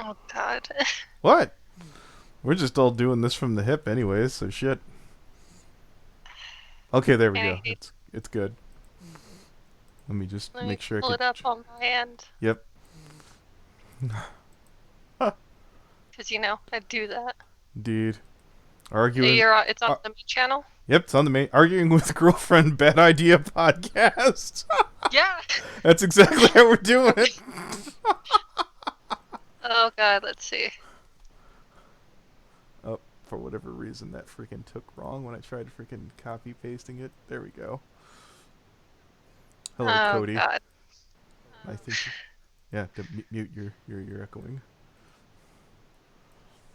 Oh God. What? We're just all doing this from the hip anyways, so shit. Okay, there we go. Hey, It's good. Let me just let me make sure I pull could. it up on my end, Yep. because I do that. Dude. Arguing. It's on the main channel. Yep, it's on the main. Arguing with girlfriend, bad idea podcast. Yeah. That's exactly how we're doing it. Oh God, let's see. Oh, for whatever reason, that freaking took wrong when I tried freaking copy pasting it. There we go. Hello, Oh Cody. God. I think. Yeah, to mute your echoing.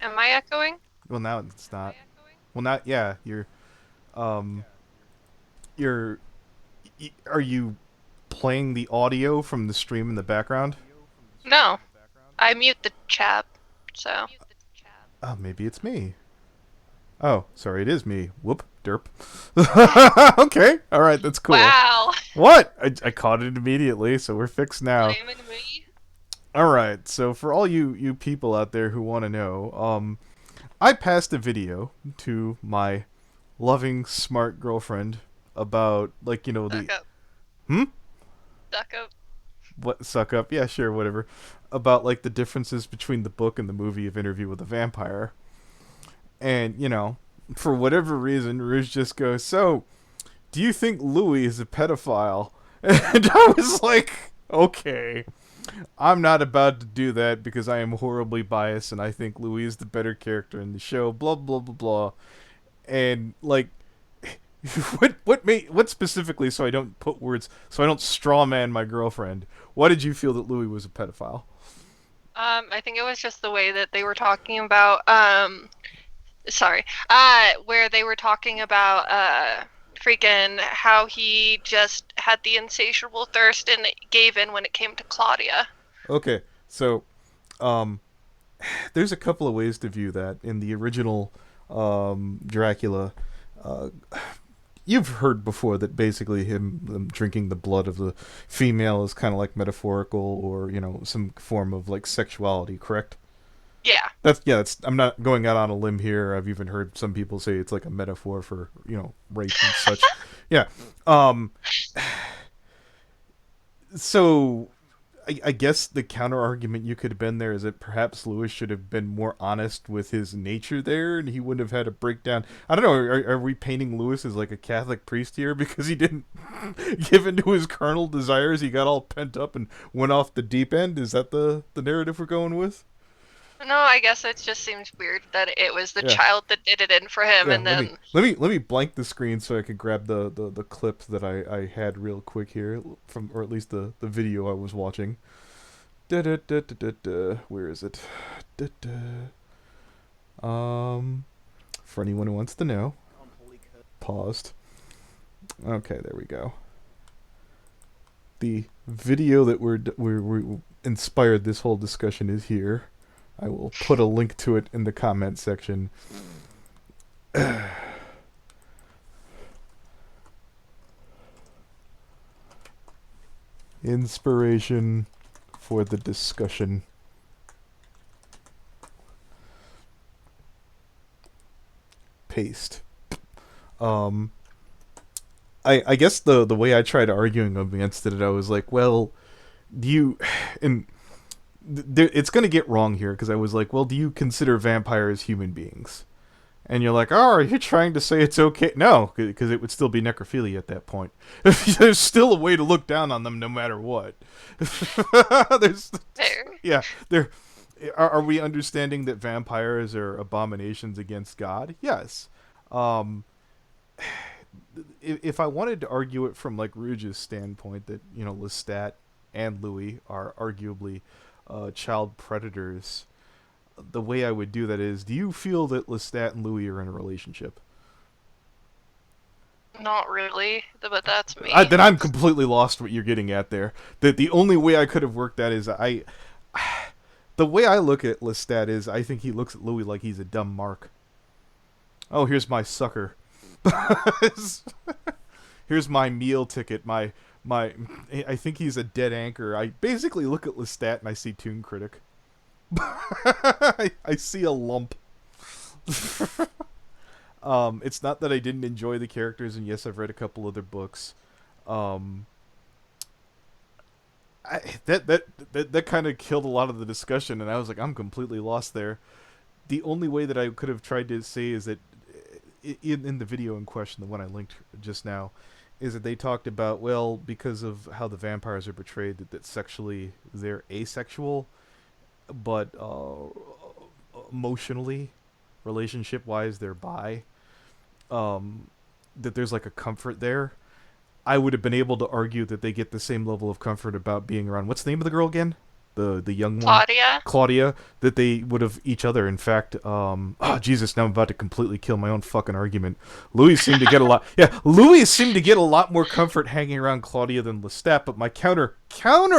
Am I echoing? Well, now it's not. Well, not. Yeah, um, you're. Are you playing the audio from the stream in the background? No, I mute the chat. So. Oh, maybe it's me. Oh, sorry, it is me. Whoop, derp. Okay, all right, that's cool. Wow. What? I caught it immediately, so we're fixed now. Blaming me? All right, so for all you people out there who want to know, I passed a video to my loving, smart girlfriend about, like, Duck up. hmm? Duck up. What, suck up? Yeah, sure, whatever. About, like, the differences between the book and the movie of Interview with a Vampire. And, for whatever reason, Rouge just goes, so, do you think Louie is a pedophile? And I was like, okay. I'm not about to do that because I am horribly biased and I think Louis is the better character in the show, blah blah blah blah. And like what specifically, so I don't put words, so I don't straw man my girlfriend. Why did you feel that Louis was a pedophile? I think it was just the way that they were talking about. Sorry. Where they were talking about freaking how he just had the insatiable thirst and gave in when it came to Claudia. Okay, so um there's a couple of ways to view that. In the original Dracula, uh, you've heard before that basically him drinking the blood of the female is kind of like metaphorical, or some form of like sexuality, correct? Yeah. That's I'm not going out on a limb here. I've even heard some people say it's like a metaphor for rape and such. Yeah. um so I guess the counter argument you could have been there is that perhaps Lewis should have been more honest with his nature there, and he wouldn't have had a breakdown. I don't know. Are we painting Lewis as like a Catholic priest here because he didn't give in to his carnal desires? He got all pent up and went off the deep end. Is that the narrative we're going with? No, I guess it just seems weird that it was the Yeah. child that did it in for him, Yeah, and let me then let me let me blank the screen so I could grab the clip that I had real quick here from, or at least the video I was watching. Da, da, da, da, da, da. Where is it? Da, da. For anyone who wants to know, paused. Okay, there we go. The video that we inspired this whole discussion is here. I will put a link to it in the comment section. Inspiration for the discussion. Paste. Um, I guess the way I tried arguing against it, I was like, well, do you, and it's gonna get wrong here because I was like, well, do you consider vampires human beings? And you're like, oh, are you trying to say it's okay? No, because it would still be necrophilia at that point. There's still a way to look down on them no matter what. There's, there. yeah, there. Are we understanding that vampires are abominations against God? Yes. Um, if I wanted to argue it from like Rouge's standpoint, that Lestat and Louie are arguably child predators, the way I would do that is: do you feel that Lestat and Louie are in a relationship? Not really, but that's me. Then I'm completely lost what you're getting at there. That the only way I could have worked that is the way I look at Lestat is I think he looks at Louie like he's a dumb mark. Oh, here's my sucker. Here's my meal ticket. My I think he's a dead anchor. I basically look at Lestat and I see Toon Critic. I see a lump. It's not that I didn't enjoy the characters, and yes, I've read a couple other books. Um, that kind of killed a lot of the discussion, and I was like, I'm completely lost there. The only way that I could have tried to say is that in the video in question, the one I linked just now, is that they talked about, well, because of how the vampires are portrayed, that sexually they're asexual, but emotionally, relationship wise, they're bi. Um, that there's like a comfort there. I would have been able to argue that they get the same level of comfort about being around. What's the name of the girl again? The young one, Claudia. Claudia. That they would have each other. In fact, oh Jesus, now I'm about to completely kill my own fucking argument. Louis seemed to get a lot. Yeah, Louis seemed to get a lot more comfort hanging around Claudia than Lestat. But my counter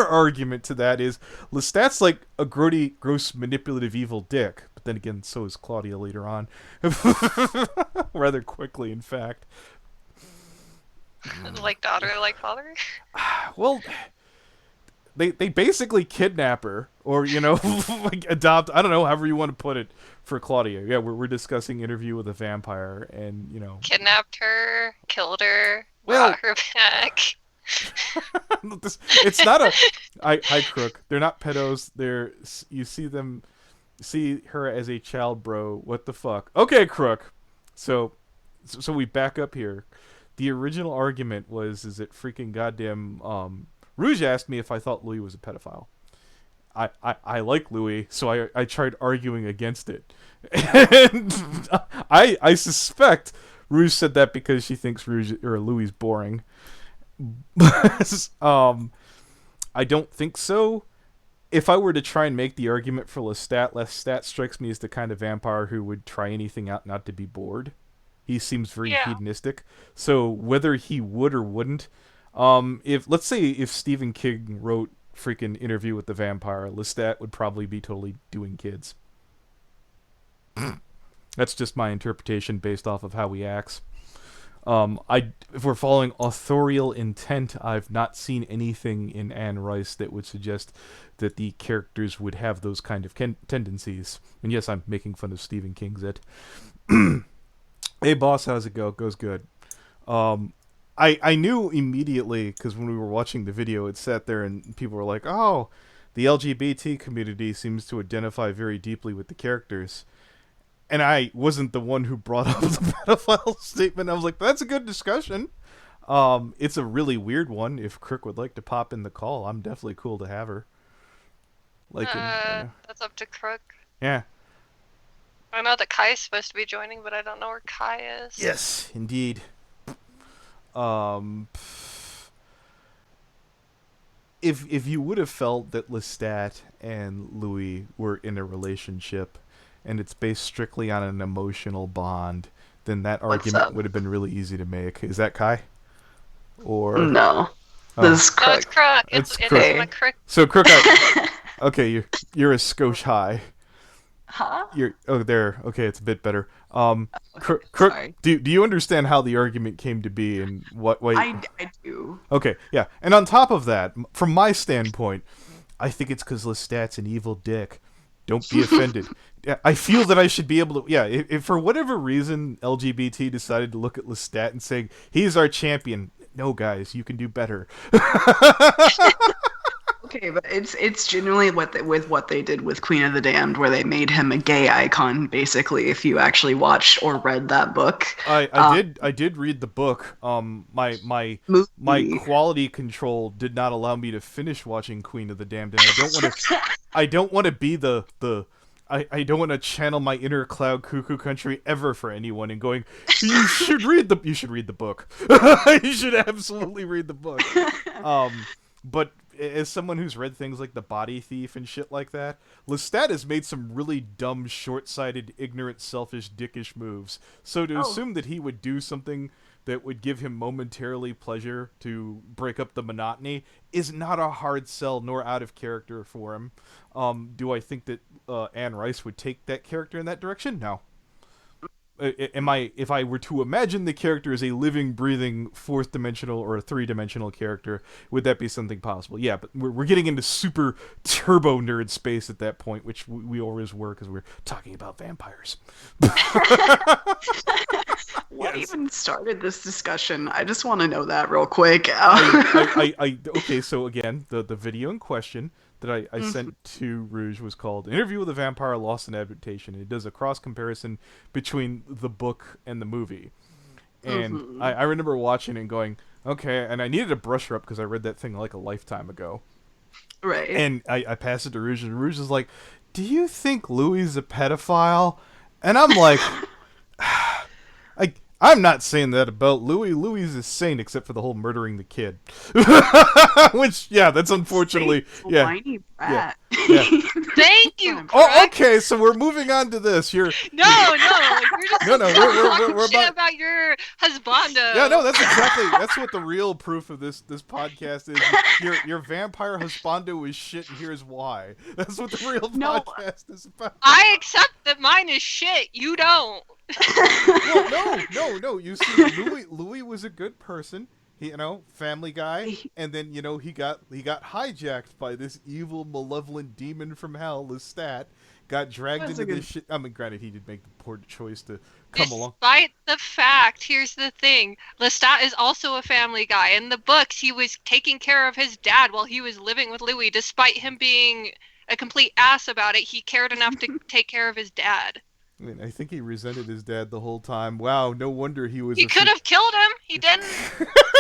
argument to that is Lestat's like a grody, gross, manipulative, evil dick. But then again, so is Claudia later on, rather quickly, in fact. Like daughter, like father. Well, they basically kidnap her, or like adopt. I don't know, however you want to put it for Claudia. Yeah, we're discussing Interview with a Vampire, and Kidnapped her, killed her, well, brought her back. it's not a. Hi Crook. They're not pedos. They're you see her as a child, bro. What the fuck? Okay, Crook. So we back up here. The original argument was is that freaking goddamn Rouge asked me if I thought Louis was a pedophile. I like Louis, so I tried arguing against it. And I suspect Rouge said that because she thinks Rouge or Louis is boring. I don't think so. If I were to try and make the argument for Lestat strikes me as the kind of vampire who would try anything out not to be bored. He seems very Yeah. hedonistic. So whether he would or wouldn't, if let's say if Stephen King wrote freaking Interview with the Vampire, Lestat would probably be totally doing kids. That's just my interpretation based off of how he acts. If we're following authorial intent, I've not seen anything in Anne Rice that would suggest that the characters would have those kind of tendencies. And yes, I'm making fun of Stephen King's It. Hey boss, how's it go? Goes good. Um, I knew immediately because when we were watching the video, it sat there and people were like, "Oh, the LGBT community seems to identify very deeply with the characters." And I wasn't the one who brought up the pedophile statement. I was like, "That's a good discussion." It's a really weird one. If Crook would like to pop in the call, I'm definitely cool to have her. Like That's up to Crook. yeah. I know that Kai's supposed to be joining, but I don't know where Kai is. Yes, indeed. Um, if you would have felt that Lestat and Louis were in a relationship, and it's based strictly on an emotional bond, then that What's argument up? would have been really easy to make. Is that Kai? Or No. oh, This is No, it's Crook. Crook. It's It Crook. is Hey. my Crook. so Crook. Okay, you're a skosh high. Huh? You're there. Okay, it's a bit better. Crook. Sorry. Do you understand how the argument came to be and what way? I do. Okay, yeah. And on top of that, from my standpoint, I think it's because Lestat's an evil dick. Don't be offended. Yeah, I feel that I should be able to. Yeah, if for whatever reason LGBT decided to look at Lestat and say he's our champion, no, guys, you can do better. Okay, but it's genuinely with what they did with Queen of the Damned, where they made him a gay icon, basically. If you actually watched or read that book, I did read the book. movie. My quality control did not allow me to finish watching Queen of the Damned, and I don't want to be I don't want to channel my inner Cloud Cuckoo Country ever for anyone and going, you should read the book. You should absolutely read the book. But as someone who's read things like The Body Thief and shit like that, Lestat has made some really dumb, short-sighted, ignorant, selfish, dickish moves. So to assume that he would do something that would give him momentarily pleasure to break up the monotony is not a hard sell nor out of character for him. Do I think that Anne Rice would take that character in that direction? No. if I were to imagine the character as a living, breathing, fourth dimensional or a 3-dimensional character, would that be something possible? Yeah, but we're getting into super turbo nerd space at that point, which we always were because we're talking about vampires. What Yes. even started this discussion? I just want to know that real quick. Okay, so again, the video in question that I sent to Rouge was called Interview with a Vampire Lost in Adaptation. It does a cross comparison between the book and the movie. And I remember watching it and going, okay, and I needed a brusher up because I read that thing like a lifetime ago. Right. And I passed it to Rouge, and Rouge is like, do you think Louis is a pedophile? And I'm like, I'm not saying that about Louis. Louis is a saint, except for the whole murdering the kid. Which, yeah, that's unfortunately, yeah, Whiny brat. yeah. Thank you. Oh, Craig. okay. So we're moving on to this. You're No, like, you're just No, talking we're shit about your husbando. yeah, no, that's what the real proof of this podcast is. Your vampire husbando is shit, and here's why. That's what the real No. podcast is about. I accept that mine is shit. You don't. Well, no. You see, Louis was a good person. He, family guy, and then he got hijacked by this evil, malevolent demon from hell, Lestat. Got dragged That's into a good- this shit. I mean, granted, he did make the poor choice to come along. Despite the fact, here's the thing: Lestat is also a family guy. In the books, he was taking care of his dad while he was living with Louis. Despite him being a complete ass about it, he cared enough to take care of his dad. I mean, I think he resented his dad the whole time. Wow, no wonder he was. He could have killed him. He didn't.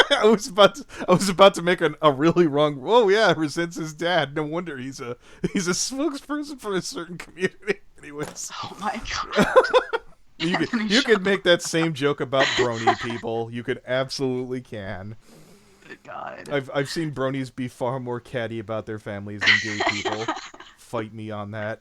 I was about to make a really wrong. Oh yeah, resents his dad. No wonder he's a spokesperson for a certain community. Anyways, Oh my god. you could make that same joke about brony people. You could absolutely can. Good god. I've seen bronies be far more catty about their families than gay people. Fight me on that.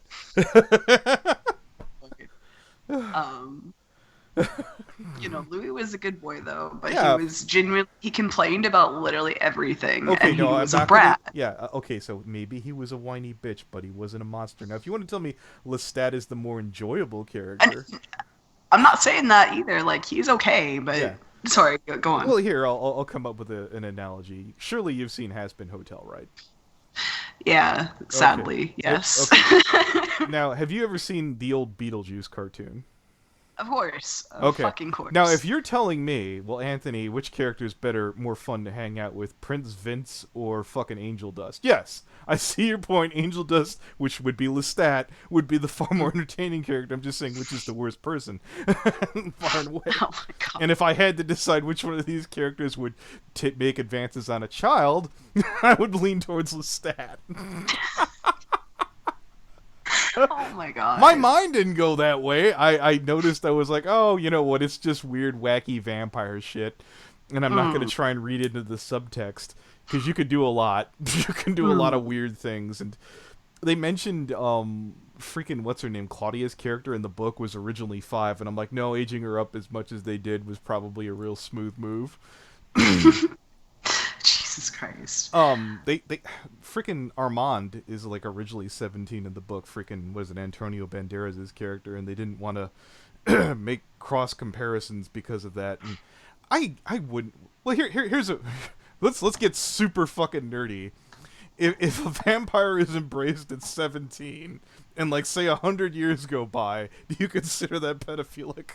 Louis was a good boy though, but Yeah. he was genuinely, he complained about literally everything, Okay, and no, he I'm was a not brat. yeah, okay, so maybe he was a whiny bitch, but he wasn't a monster. Now, if you want to tell me Lestat is the more enjoyable character, I'm not saying that either. Like, he's okay, but Yeah. sorry, go on. well, here I'll come up with an analogy. Surely you've seen Hazbin Hotel, right? Yeah, sadly, yes. Okay. Now, have you ever seen the old Beetlejuice cartoon? Of course. Of Okay. fucking course. Now, if you're telling me, well, Anthony, which character is better, more fun to hang out with, Prince Vince or fucking Angel Dust? Yes, I see your point. Angel Dust, which would be Lestat, would be the far more entertaining character. I'm just saying which is the worst person, far and away. Oh my god. And if I had to decide which one of these characters would make advances on a child, I would lean towards Lestat. Oh my god. My mind didn't go that way. I noticed I was like, oh, you know what? It's just weird, wacky vampire shit. And I'm not going to try and read into the subtext. Because you could do a lot. You can do a lot of weird things. And they mentioned freaking, what's her name? Claudia's character in the book was originally 5. And I'm like, no, aging her up as much as they did was probably a real smooth move. Jesus Christ. They freaking Armand is like originally 17 in the book. Freaking was it Antonio Banderas' character, and they didn't want to make cross comparisons because of that. And I wouldn't. Well, here's a let's get super fucking nerdy. If a vampire is embraced at 17 and like say 100 years go by, do you consider that pedophilic?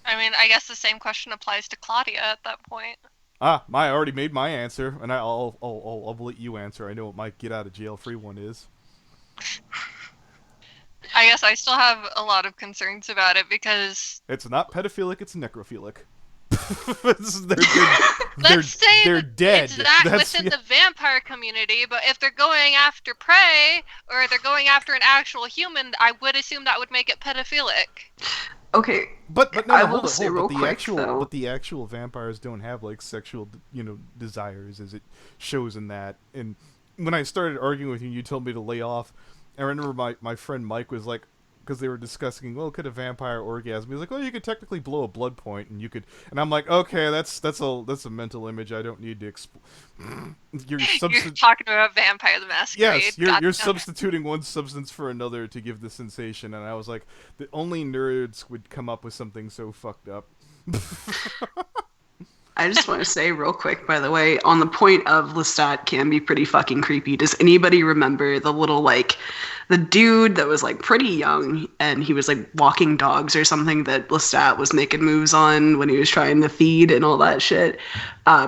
I mean, I guess the same question applies to Claudia at that point. I already made my answer, and I'll let you answer. I know what my get out of jail free one is. I guess I still have a lot of concerns about it because It's not pedophilic; it's necrophilic. let's say they're that dead. it's that That's within the vampire community, but if they're going after prey or they're going after an actual human, I would assume that would make it pedophilic. Okay. but no, I hold will it, say hold it. real But quick, though. the actual vampires don't have like sexual desires as it shows in that. And when I started arguing with you, you told me to lay off. I remember my friend Mike was like, because they were discussing, well, could a vampire orgasm? He was like, well, you could technically blow a blood point, and you could. And I'm like, okay, that's a mental image. I don't need to. You're talking about Vampire the Masquerade. Yes, you're substituting one substance for another to give the sensation, and I was like, the only nerds would come up with something so fucked up. I just want to say real quick, by the way, on the point of Lestat can be pretty fucking creepy. Does anybody remember the little, like, the dude that was, like, pretty young and he was, like, walking dogs or something that Lestat was making moves on when he was trying to feed and all that shit?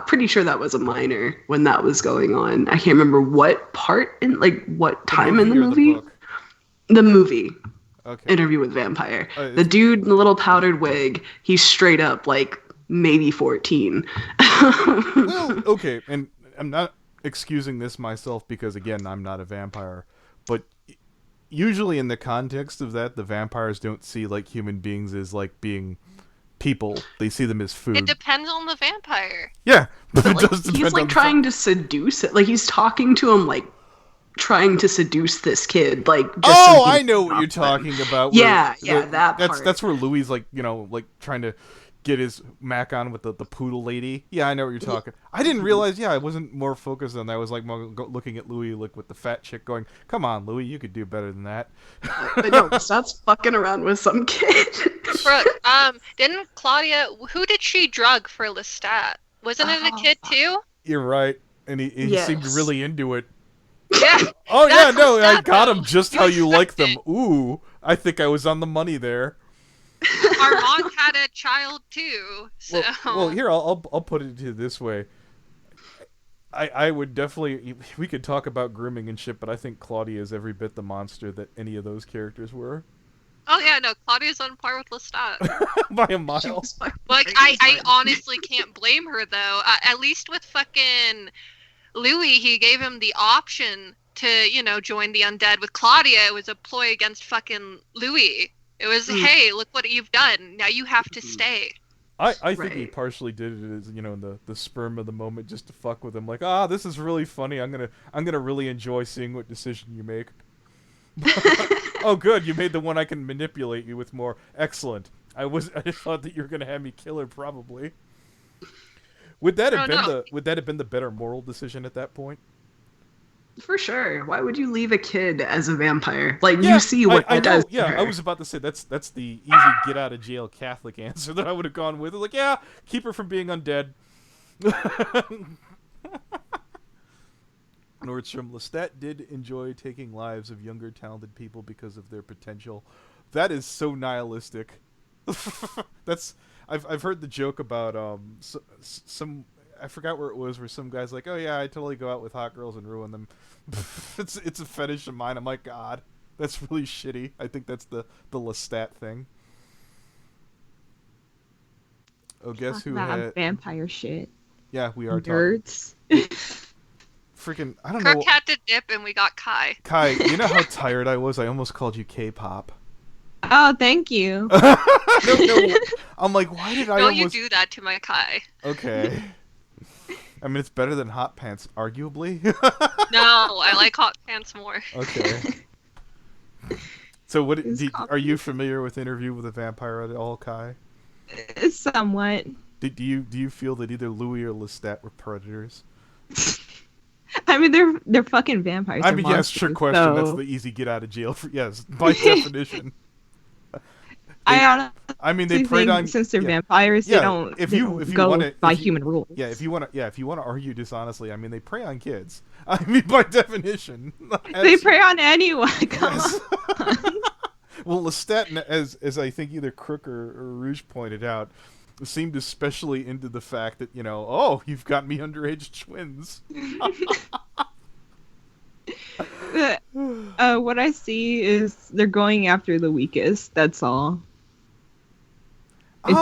Pretty sure that was a minor when that was going on. I can't remember what part in, like, what time in the movie. The movie. Okay. Interview with Vampire. The dude in the little powdered wig, he's straight up, like, maybe 14. Well, okay, and I'm not excusing this myself because, again, I'm not a vampire, but usually in the context of that, the vampires don't see, like, human beings as, like, being people. They see them as food. It depends on the vampire. Yeah, but like, it does depend he's, like, on trying to seduce it. Like, he's talking to him, like, trying to seduce this kid, like, just so I know what you're talking about. Yeah, that part. That's where Louie's, like, you know, like, trying to get his mac on with the poodle lady. Yeah, I know what you're talking. I didn't realize, I wasn't more focused on that. I was, like, more looking at Louie, like, with the fat chick going, come on, Louie, you could do better than that. But no, Lestat's fucking around with some kid. Brooke, didn't Claudia, who did she drug for Lestat? Wasn't it a kid too? You're right. And he seemed really into it. Yeah. Oh, yeah, no, I got though. him just how you like them. Ooh, I think I was on the money there. Armand had a child too, so. Well, here I'll put it to this way. I would definitely, we could talk about grooming and shit, but I think Claudia is every bit the monster that any of those characters were. Oh yeah, no, Claudia's on par with Lestat. By a mile. Like, I honestly can't blame her though. At least with fucking Louie, he gave him the option to, you know, join the undead. With Claudia, it was a ploy against fucking Louie. It was, hey, look what you've done. Now you have to stay. I think he partially did it as, you know, in the sperm of the moment, just to fuck with him. Like, this is really funny. I'm gonna really enjoy seeing what decision you make. Oh, good, you made the one I can manipulate you with more. Excellent. I thought that you were gonna have me kill her, probably. Would that have been the better moral decision at that point? For sure. Why would you leave a kid as a vampire? Like, you see what that does to her. I was about to say that's the easy get out of jail Catholic answer that I would have gone with. Like, yeah, keep her from being undead. Nordstrom, Lestat did enjoy taking lives of younger, talented people because of their potential. That is so nihilistic. I've heard the joke about some. I forgot where it was, where some guy's like, oh yeah, I totally go out with hot girls and ruin them. It's a fetish of mine. I'm like, God, that's really shitty. I think that's the Lestat thing. Oh, guess who had vampire shit? Yeah, we are nerds. Freaking, I don't know. Kirk had to dip, and we got Kai. Kai, you know how tired I was? I almost called you K-pop. Oh, thank you. No. I'm like, why did I Don't almost... you do that to my Kai. Okay. I mean, it's better than hot pants, arguably. No, I like hot pants more. Okay. So, are you familiar with Interview with a Vampire at all, Kai? Somewhat. Do you feel that either Louie or Lestat were predators? I mean, they're fucking vampires. I mean, yes, trick question. So... That's the easy get out of jail for. Yes, by definition. I mean, they preyed on, since they're vampires, they don't go by human rules. Yeah, if you want to argue dishonestly, I mean, they prey on kids. I mean, by definition, they prey on anyone. Come on. Well, Lestat, as I think either Crook or Rouge pointed out, seemed especially into the fact that, you know, oh, you've got me underage twins. What I see is they're going after the weakest. That's all. I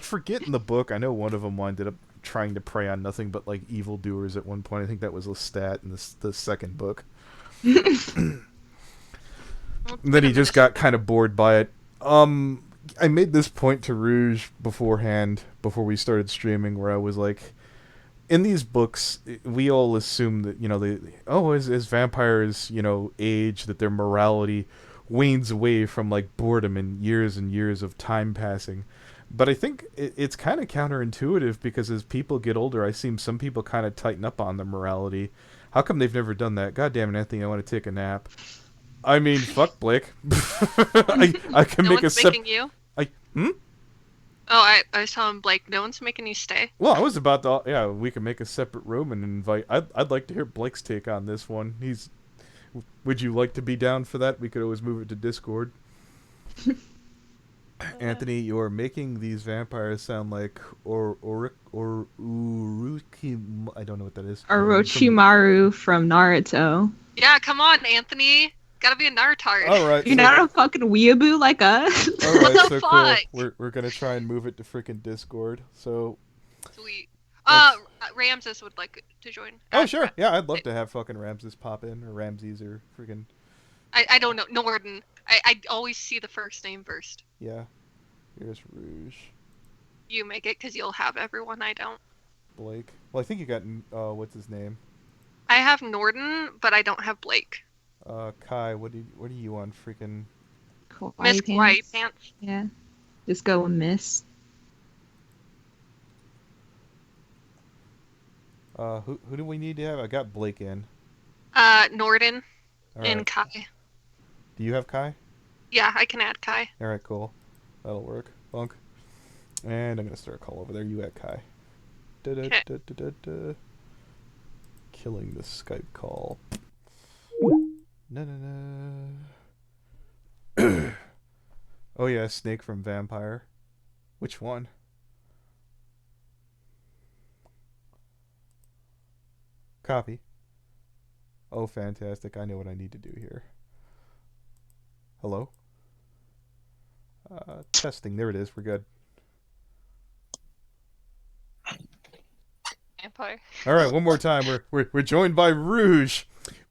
forget in the book. I know one of them ended up trying to prey on nothing but like evildoers at one point. I think that was Lestat in the second book. And then he just got kind of bored by it. I made this point to Rouge beforehand, before we started streaming, where I was like, in these books, we all assume that as vampires age, that their morality wanes away from like boredom and years of time passing. But I think it's kind of counterintuitive, because as people get older, I see some people kind of tighten up on their morality. How come they've never done that? God damn it, Anthony, I want to take a nap. I mean, fuck Blake. I can No make one's a making you. Hmm? Oh, I was telling Blake, no one's making you stay. Well, I was about to. Yeah, we can make a separate room and invite. I'd like to hear Blake's take on this one. Would you like to be down for that? We could always move it to Discord. Anthony, you're making these vampires sound like Uruki. I don't know what that is. Orochimaru from Naruto. Yeah, come on, Anthony. Gotta be a Naruto. All right. You're not a fucking weeaboo like us. All right, What so the cool. fuck? We're gonna try and move it to freaking Discord. So. Sweet. That's- Ramses would like to join. Oh sure, yeah, I'd love to have fucking Ramses pop in, or Ramses, or freaking. I don't know. Norden. I always see the first name first. Yeah. Here's Rouge. You make it, because you'll have everyone. I don't. Blake. Well, I think you got what's his name? I have Norden, but I don't have Blake. Kai. What are you on? Freaking. Miss White Pants. Yeah. Just go with Miss. Who do we need to have? I got Blake in. Norden All and right. Kai. Do you have Kai? Yeah, I can add Kai. All right, cool. That'll work. Bunk. And I'm gonna start a call over there. You at Kai. Da-da-da-da-da-da. Killing the Skype call. Na-na-na. Oh yeah, Snake from Vampire. Which one? Copy. Oh, fantastic. I know what I need to do here. Hello? Testing. There it is. We're good. Vampire. All right, one more time. We're joined by Rouge,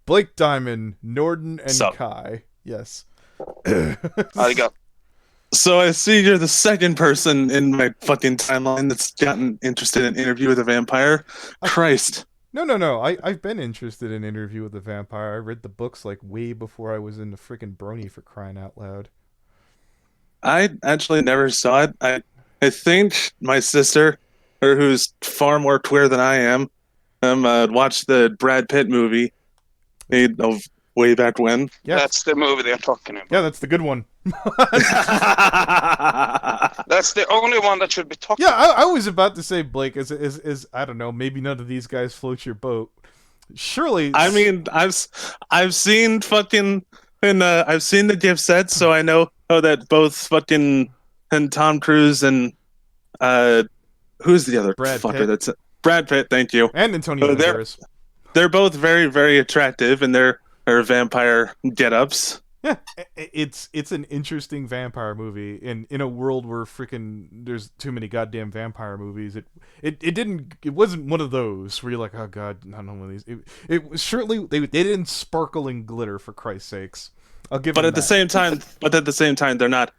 Blake Diamond, Norden, and Sup? Kai. Yes. How'd it go? So I see you're the second person in my fucking timeline that's gotten interested in Interview with a Vampire. Christ. No. I've been interested in Interview with the Vampire. I read the books like way before I was into freaking Brony, for crying out loud. I actually never saw it. I think my sister, or who's far more queer than I am, watched the Brad Pitt movie made of way back when. Yes. That's the movie they're talking about. Yeah, that's the good one. That's the only one that should be talked Yeah, I was about to say, Blake, is I don't know, maybe none of these guys float your boat. Surely. I mean, I've seen fucking, and I've seen the gift sets, so I know that both fucking and Tom Cruise and who's the other Brad fucker? Pitt. That's Brad Pitt. Thank you. And Antonio they're- Banderas. They're both very, very attractive in their vampire get-ups. Yeah, it's an interesting vampire movie in a world where freaking there's too many goddamn vampire movies. It wasn't one of those where you're like, oh god, not one of these. It was certainly they didn't sparkle and glitter, for Christ's sakes. I'll give. But them at the that. same time, they're not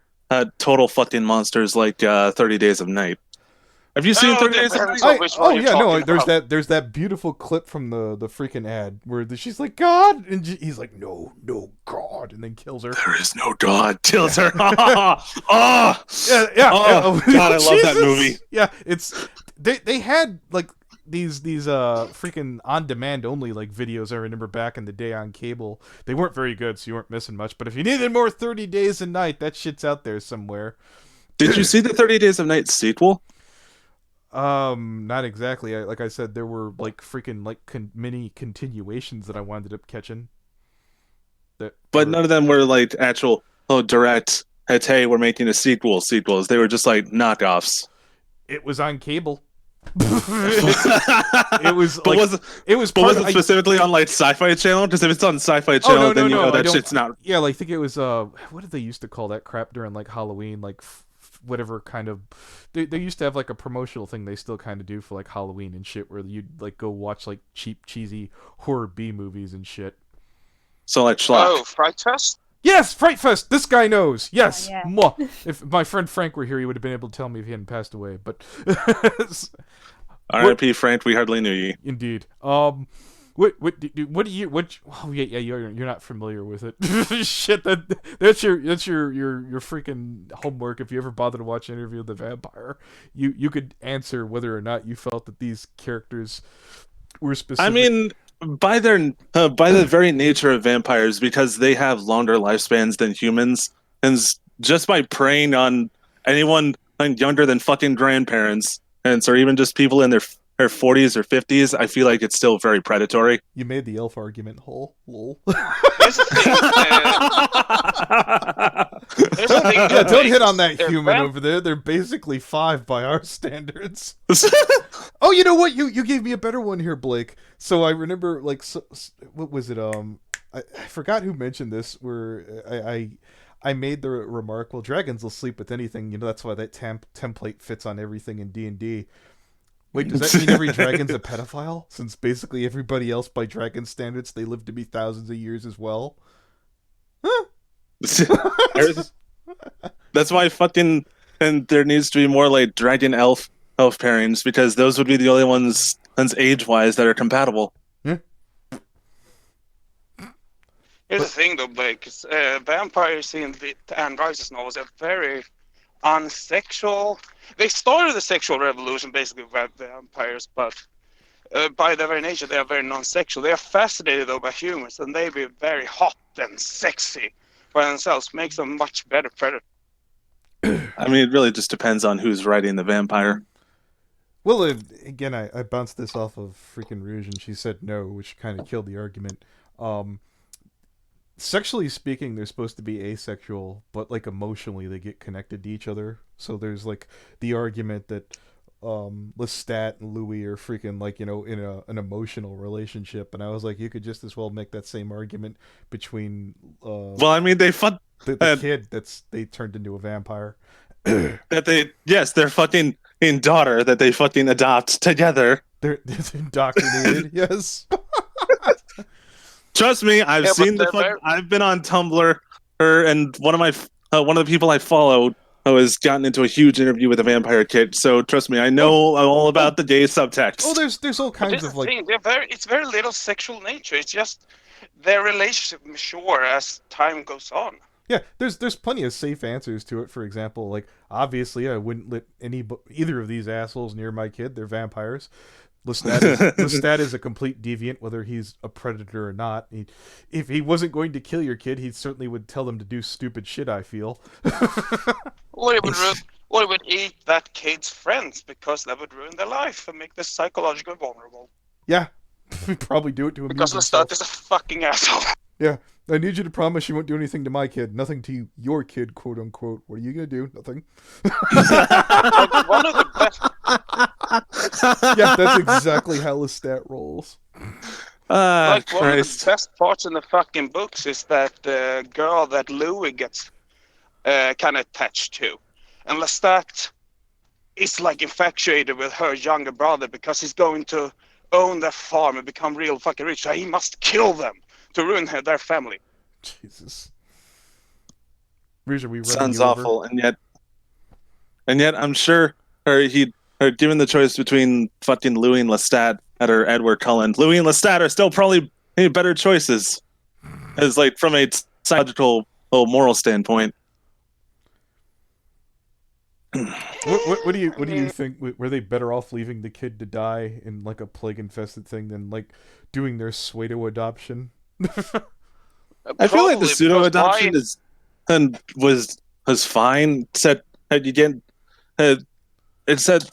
total fucking monsters like 30 Days of Night. Have you seen 30 Days of Night? There's that beautiful clip from the freaking ad where she's like, God, and he's like, no God, and then kills her. There is no God. Kills her. Oh, Yeah. Oh, God, I love that Jesus. movie. Yeah, it's they had like these freaking on demand only like videos I remember back in the day on cable. They weren't very good, so you weren't missing much. But if you needed more 30 Days a Night, that shit's out there somewhere. Did you see the 30 Days of Night sequel? Not exactly. Like I said, there were like freaking like mini continuations that I wound up catching. But none of them were like actual direct. Hey, we're making a sequels. They were just like knockoffs. It was on cable. It was. But like, was it specifically on like Sci-Fi Channel? Because if it's on Sci-Fi Channel, then you know that shit's not. Yeah, like I think it was. What did they used to call that crap during like Halloween? Like whatever kind of. They used to have like a promotional thing they still kind of do for like Halloween and shit, where you'd like go watch like cheap, cheesy horror B movies and shit. So like schlock. Oh, Fright Fest? Yes, Fright Fest. This guy knows. Yes. Yeah. Mwah. If my friend Frank were here, he would have been able to tell me if he hadn't passed away. But R.I.P. Frank. We hardly knew ye. Indeed. What do you what? Oh yeah, you're not familiar with it. Shit, that's your freaking homework. If you ever bother to watch Interview with the Vampire, you could answer whether or not you felt that these characters were specific. I mean, by the very nature of vampires, because they have longer lifespans than humans, and just by preying on anyone younger than fucking grandparents, and or even just people in their 40s or 50s, I feel like it's still very predatory. You made the elf argument whole. Lol. Here's the thing. Here's the thing. Yeah, don't hit on that They're human vamp- over there. They're basically 5 by our standards. Oh, you know what? You gave me a better one here, Blake. So I remember, like, what was it? I forgot who mentioned this. Where I made the remark, well, dragons will sleep with anything. You know, that's why that template fits on everything in D&D. Wait, does that mean every dragon's a pedophile? Since basically everybody else, by dragon standards, they live to be thousands of years as well. Huh? That's why fucking, and there needs to be more like dragon elf pairings, because those would be the only ones age wise that are compatible. Yeah. Here's the thing, though, Blake. Vampires in the Anne Rice's novels are very unsexual. They started the sexual revolution basically with vampires, but by their very nature, they are very non-sexual. They are fascinated though by humans, and they be very hot and sexy by themselves. Makes them much better predator. I mean, it really just depends on who's writing the vampire. Well, again, I bounced this off of freaking Rouge, and she said no, which kind of killed the argument. Sexually speaking, they're supposed to be asexual, but like emotionally, they get connected to each other. So there's like the argument that Lestat and Louie are freaking like, you know, in an emotional relationship, and I was like, you could just as well make that same argument between Well, I mean, they the kid they turned into a vampire. their fucking daughter that they fucking adopt together. They're indoctrinated. Yes. Trust me, I've seen I've been on Tumblr, and one of the people I follow has gotten into a huge interview with a vampire kid. So trust me, I know all about the gay subtext. Oh, there's all kinds of like. It's very little sexual nature. It's just their relationship mature as time goes on. Yeah, there's plenty of safe answers to it. For example, like obviously I wouldn't let either of these assholes near my kid. They're vampires. Lestat is a complete deviant, whether he's a predator or not. If he wasn't going to kill your kid, he certainly would tell them to do stupid shit, I feel. Or he would eat that kid's friends, because that would ruin their life and make them psychologically vulnerable. Yeah, he'd probably do it to him. Because Lestat is a fucking asshole. Yeah, I need you to promise you won't do anything to my kid. Nothing to your kid, quote unquote. What are you gonna do? Nothing. Like, one of the best. Yeah, that's exactly how Lestat rolls. Like one of the best parts in the fucking books is that the girl that Louie gets kind of attached to, and Lestat is like infatuated with her younger brother because he's going to own their farm and become real fucking rich. So he must kill them to ruin their family. Jesus. Rouge, are we running Sounds you awful, over? and yet I'm sure given the choice between fucking Louie and Lestat or Edward Cullen, Louie and Lestat are still probably better choices, as like from a psychological, moral standpoint. What do you think? Were they better off leaving the kid to die in like a plague infested thing than like doing their pseudo adoption? I feel like the pseudo adoption was fine. It said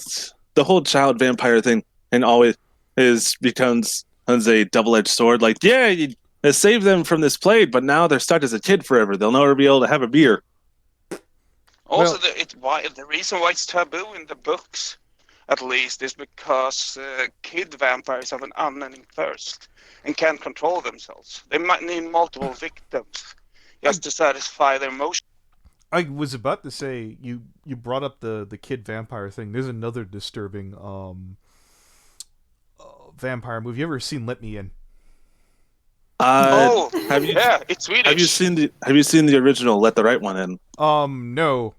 the whole child vampire thing and always becomes a double-edged sword. Like, yeah, you saved them from this plague, but now they're stuck as a kid forever. They'll never be able to have a beer. Also, the reason why it's taboo in the books, at least, is because kid vampires have an unending thirst and can't control themselves. They might need multiple victims just to satisfy their emotions. I was about to say you brought up the kid vampire thing. There's another disturbing vampire movie. You ever seen Let Me In? Have you Yeah, it's Swedish. have you seen the original Let the Right One In? No.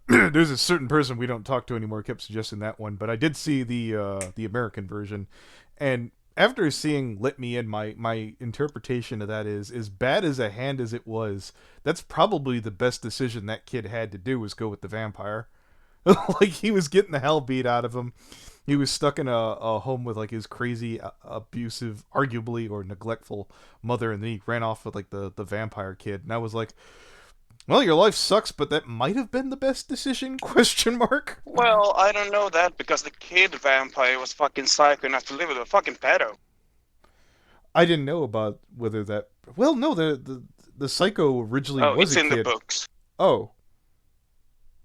There's a certain person we don't talk to anymore kept suggesting that one, but I did see the American version, and after seeing Let Me In, my interpretation of that is, as bad as a hand as it was, that's probably the best decision that kid had to do, was go with the vampire. Like, he was getting the hell beat out of him. He was stuck in a home with like his crazy, abusive, arguably, or neglectful mother, and then he ran off with like the vampire kid. And I was like, well, your life sucks, but that might have been the best decision? Question mark. Well, I don't know that because the kid vampire was fucking psycho enough to live with a fucking pedo. I didn't know about whether that. Well, no, the psycho originally was it's a in kid. the books. Oh,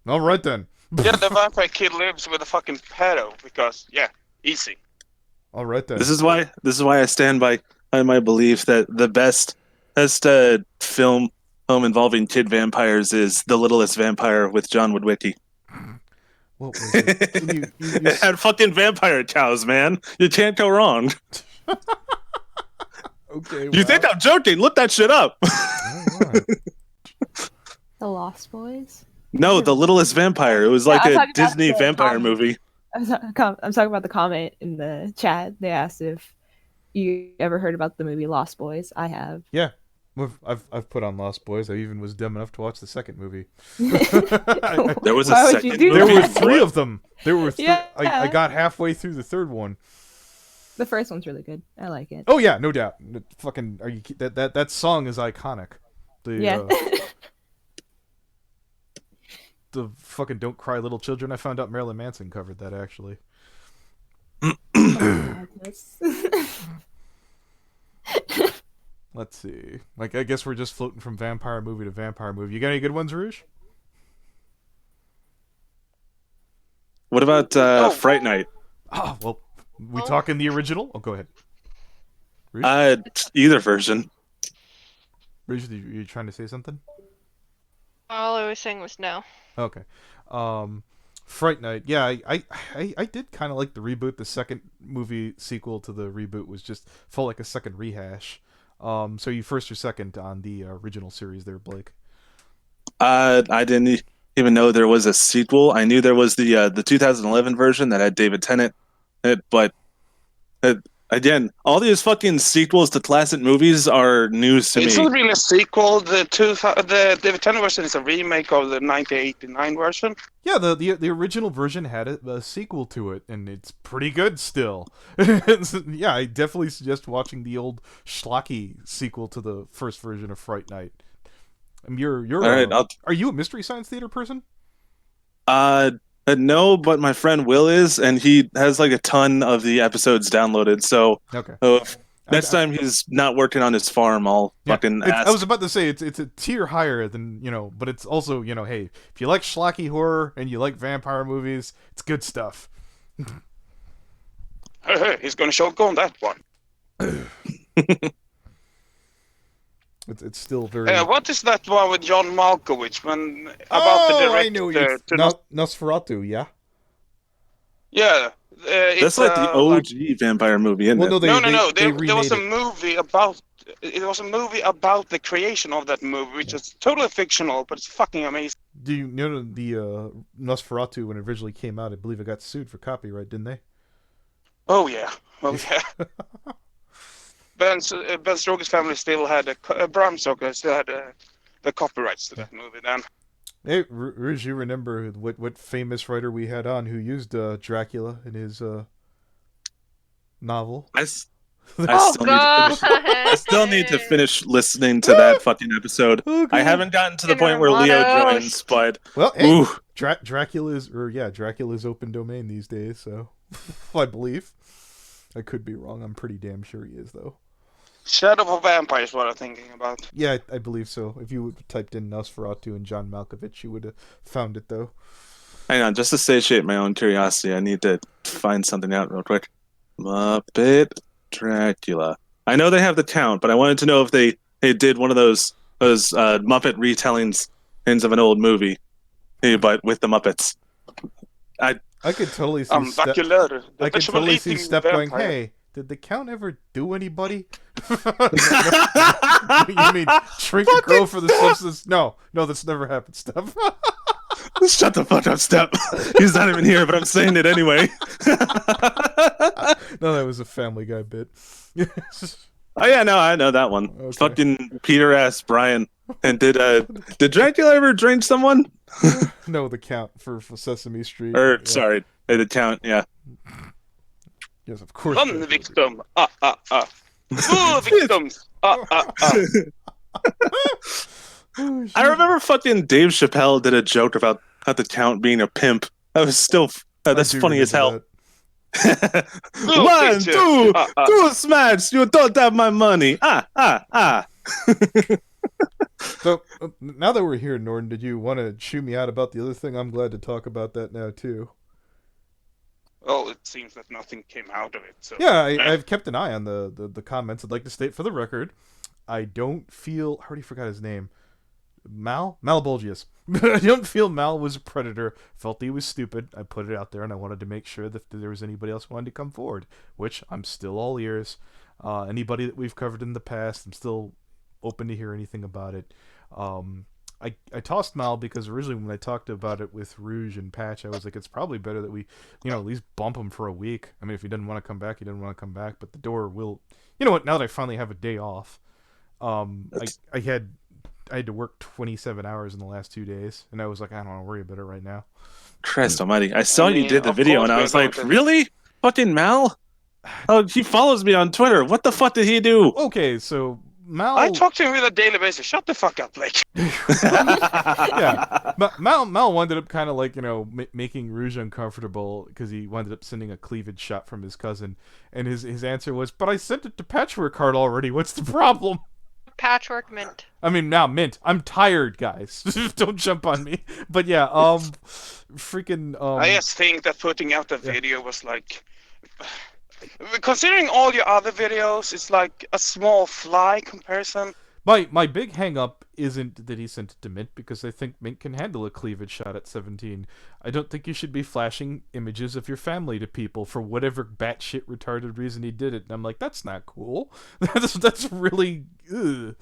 all right then. Yeah, the vampire kid lives with a fucking pedo because easy. All right then. This is why I stand by my belief that the best film involving kid vampires is The Littlest Vampire with John Woodwicki. What was it? It had fucking vampire cows, man. You can't go wrong. Okay. You think I'm joking? Look that shit up. Right. The Lost Boys? No, The Littlest Vampire. It was like a Disney vampire movie. I'm talking about the comment in the chat. They asked if you ever heard about the movie Lost Boys. I have. Yeah. I've put on Lost Boys. I even was dumb enough to watch the second movie. There was a Why would second you do There movie. were that? 3 of them. There were 3. Yeah. I got halfway through the third one. The first one's really good. I like it. Oh yeah, no doubt. Fucking, are you that song is iconic. Yeah. The fucking "Don't Cry Little Children." I found out Marilyn Manson covered that, actually. Let's see. Like, I guess we're just floating from vampire movie to vampire movie. You got any good ones, Rouge? What about Fright Night? Oh, well, we talking the original? Oh, go ahead. Rouge? Either version. Rouge, you trying to say something? All I was saying was no. Okay. Fright Night. Yeah, I did kind of like the reboot. The second movie sequel to the reboot was just felt like a second rehash. So you first or second on the original series there, Blake? I didn't even know there was a sequel. I knew there was the 2011 version that had David Tennant in it, but again, all these fucking sequels to classic movies are news to It's me. not really a sequel. The David Tennant version is a remake of the 1989 version. Yeah, the original version had a sequel to it, and it's pretty good still. Yeah, I definitely suggest watching the old schlocky sequel to the first version of Fright Night. You're All right, are you a Mystery Science Theater person? No, but my friend Will is, and he has like a ton of the episodes downloaded. So Okay. Next time he's not working on his farm, I'll fucking ask. I was about to say it's a tier higher than, but it's also, hey, if you like schlocky horror and you like vampire movies, it's good stuff. He's gonna shotgun that one. It's still very. What is that one with John Malkovich about the director? I know Nosferatu, yeah. Yeah. That's like the OG vampire movie, isn't it? No. There was a movie about. It was a movie about the creation of that movie, which is totally fictional, but it's fucking amazing. Do you know the Nosferatu, when it originally came out? I believe it got sued for copyright, didn't they? Oh yeah. Ben Stroger's family still had Bram Stoker still had the copyrights to that movie then. Hey, Rouge, you remember what famous writer we had on who used Dracula in his novel? I still need to finish listening to that fucking episode. Okay. I haven't gotten to the point where Leo joins, but well, hey, ooh. Dracula's open domain these days, so I believe. I could be wrong. I'm pretty damn sure he is, though. Shadow of a Vampire is what I'm thinking about. Yeah, I believe so. If you typed in Nosferatu and John Malkovich, you would have found it, though. Hang on, just to satiate my own curiosity, I need to find something out real quick. Muppet Dracula. I know they have the count, but I wanted to know if they did one of those Muppet retellings of an old movie, but with the Muppets. I could totally see I could totally Steph going, hey, Did the Count ever do anybody? You mean shrink a girl for the substance? No, that's never happened, Steph. Shut the fuck up, Step. He's not even here, but I'm saying it anyway. No, that was a Family Guy bit. Oh yeah, no, I know that one. Okay. Fucking Peter asked Brian, and did Dracula ever drink someone? No, the Count for Sesame Street. Or Yeah. sorry, the Count. Yeah. Yes, of course. One victim. Two victims. I remember fucking Dave Chappelle did a joke about the Count being a pimp. That was still that's funny as hell. One, two, smash! You don't have my money. So now that we're here, Norton, did you want to chew me out about the other thing? I'm glad to talk about that now too. Well, it seems that nothing came out of it. So. Yeah, I've kept an eye on the comments. I'd like to state for the record, I don't feel... I already forgot his name. Mal Bulges. I don't feel Mal was a predator. Felt he was stupid. I put it out there, and I wanted to make sure that if there was anybody else who wanted to come forward, which I'm still all ears. Anybody that we've covered in the past, I'm still open to hear anything about it. I tossed Mal because originally when I talked about it with Rouge and Patch, I was like, it's probably better that we, at least bump him for a week. I mean, if he doesn't want to come back, he doesn't want to come back. But the door will... You know what? Now that I finally have a day off, I had to work 27 hours in the last 2 days, and I was like, I don't want to worry about it right now. Christ almighty. I saw you did the video, and I was like, really? Fucking Mal? Oh, he follows me on Twitter. What the fuck did he do? Okay, so Mal... I talk to him on a daily basis. Shut the fuck up, Blake. Yeah. Mal ended up kind of like, making Rouge uncomfortable because he ended up sending a cleavage shot from his cousin. And his answer was, but I sent it to Patchwork Heart already. What's the problem? Patchwork mint. I mean, now, Mint. I'm tired, guys. Don't jump on me. But yeah, freaking... I just think that putting out the video was like... Considering all your other videos, it's like a small fly comparison. My big hang-up isn't that he sent it to Mint, because I think Mint can handle a cleavage shot at 17. I don't think you should be flashing images of your family to people for whatever batshit retarded reason he did it. And I'm like, that's not cool. That's really... Ugh.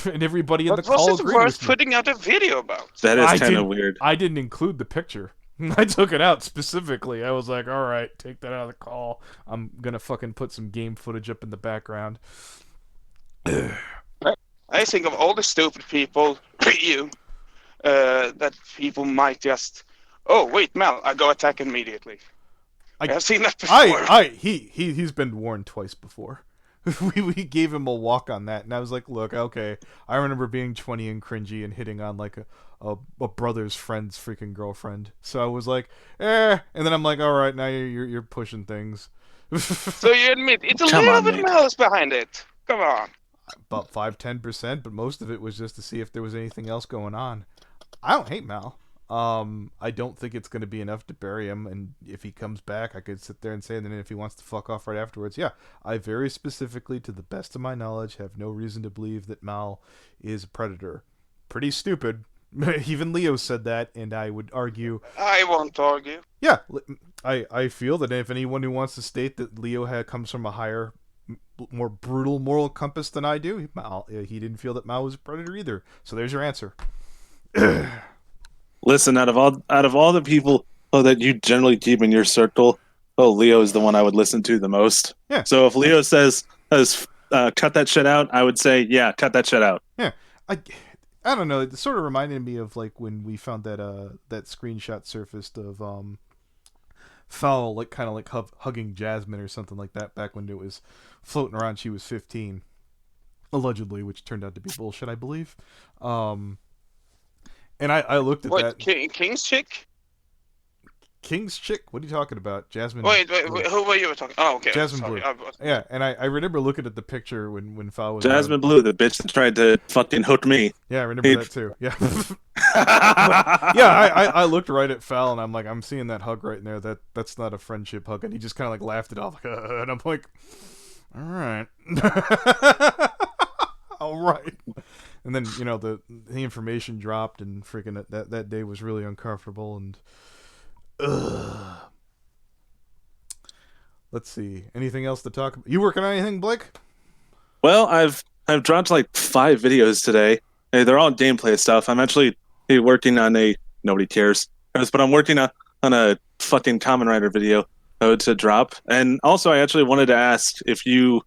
And everybody in the call What's it agreed worth with me. putting out a video about? That is kind of weird. I didn't include the picture. I took it out specifically. I was like, all right, take that out of the call. I'm gonna fucking put some game footage up in the background. I think of all the stupid people, that people might just... Oh, wait, Mel, I go attack immediately. I've seen that before. He's been warned twice before. we gave him a walk on that, and I was like, look, okay, I remember being 20 and cringy and hitting on like a brother's friend's freaking girlfriend. So I was like, and then I'm like, all right, now you're pushing things. So you admit it's a little bit malice behind it. Come on. About 5-10%, but most of it was just to see if there was anything else going on. I don't hate Mal. I don't think it's going to be enough to bury him, and if he comes back, I could sit there and say, and then if he wants to fuck off right afterwards, yeah, I very specifically, to the best of my knowledge, have no reason to believe that Mal is a predator. Pretty stupid. Even Leo said that, and I would argue... I won't argue. Yeah, I feel that if anyone who wants to state that Leo comes from a higher, more brutal moral compass than I do, he didn't feel that Mal was a predator either. So there's your answer. Listen, out of all the people that you generally keep in your circle, Leo is the one I would listen to the most. Yeah. So if Leo says cut that shit out, I would say, yeah, cut that shit out. Yeah. I don't know. It sort of reminded me of like when we found that screenshot surfaced of Fowl like kind of like hugging Jasmine or something like that back when it was floating around. She was 15, allegedly, which turned out to be bullshit, I believe. And I looked at that. King's chick? King's chick? What are you talking about? Jasmine. Wait, who were you talking? Oh, okay. Jasmine Sorry. Blue. Yeah, and I remember looking at the picture when Fowl was Jasmine Blue, the bitch that tried to fucking hook me. Yeah, I remember that too. Yeah. Yeah, I looked right at Fowl and I'm like, I'm seeing that hug right in there. That's not a friendship hug, and he just kind of like laughed it off, and I'm like, all right, all right. And then the information dropped, and freaking that day was really uncomfortable, and Let's see. Anything else to talk about? You working on anything, Blake? Well, I've dropped like 5 videos today. Hey, they're all gameplay stuff. I'm actually working on a nobody cares, but I'm working on a fucking Common Rider video to drop. And also, I actually wanted to ask if you